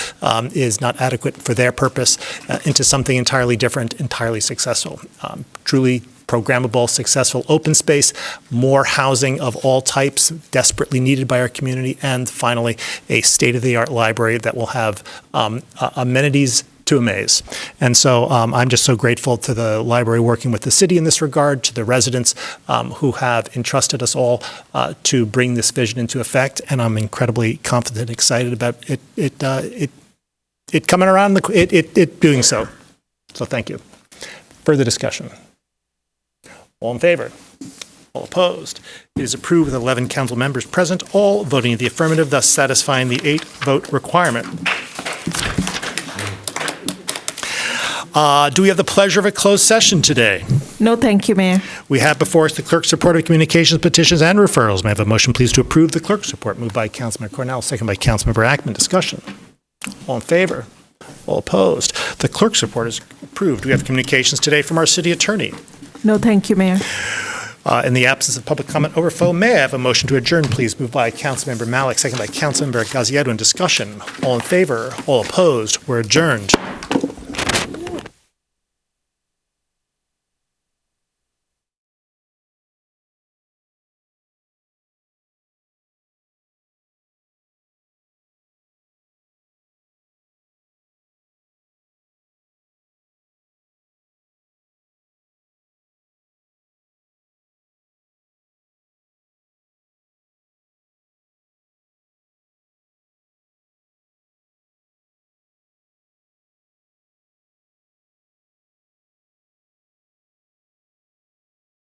is not adequate for their purpose, into something entirely different, entirely successful. Truly programmable, successful open space, more housing of all types desperately needed by our community, and finally, a state-of-the-art library that will have amenities to amaze. And so I'm just so grateful to the library working with the city in this regard, to the residents who have entrusted us all to bring this vision into effect, and I'm incredibly confident and excited about it coming around, it doing so. So thank you. Further discussion? All in favor? All opposed? It is approved with 11 council members present, all voting in the affirmative, thus satisfying the 8-vote requirement. Do we have the pleasure of a closed session today? No, thank you, Mayor. We have before us the clerk's report of communications, petitions, and referrals. May I have a motion, please, to approve the clerk's report? Moved by Councilmember Cornell, second by Councilmember Ackman. Discussion. All in favor? All opposed? The clerk's report is approved. We have communications today from our city attorney. No, thank you, Mayor. In the absence of public comment overflow, may I have a motion to adjourn, please? Moved by Councilmember Malik, second by Councilmember Gaziedou. Discussion. All in favor? All opposed? We're adjourned.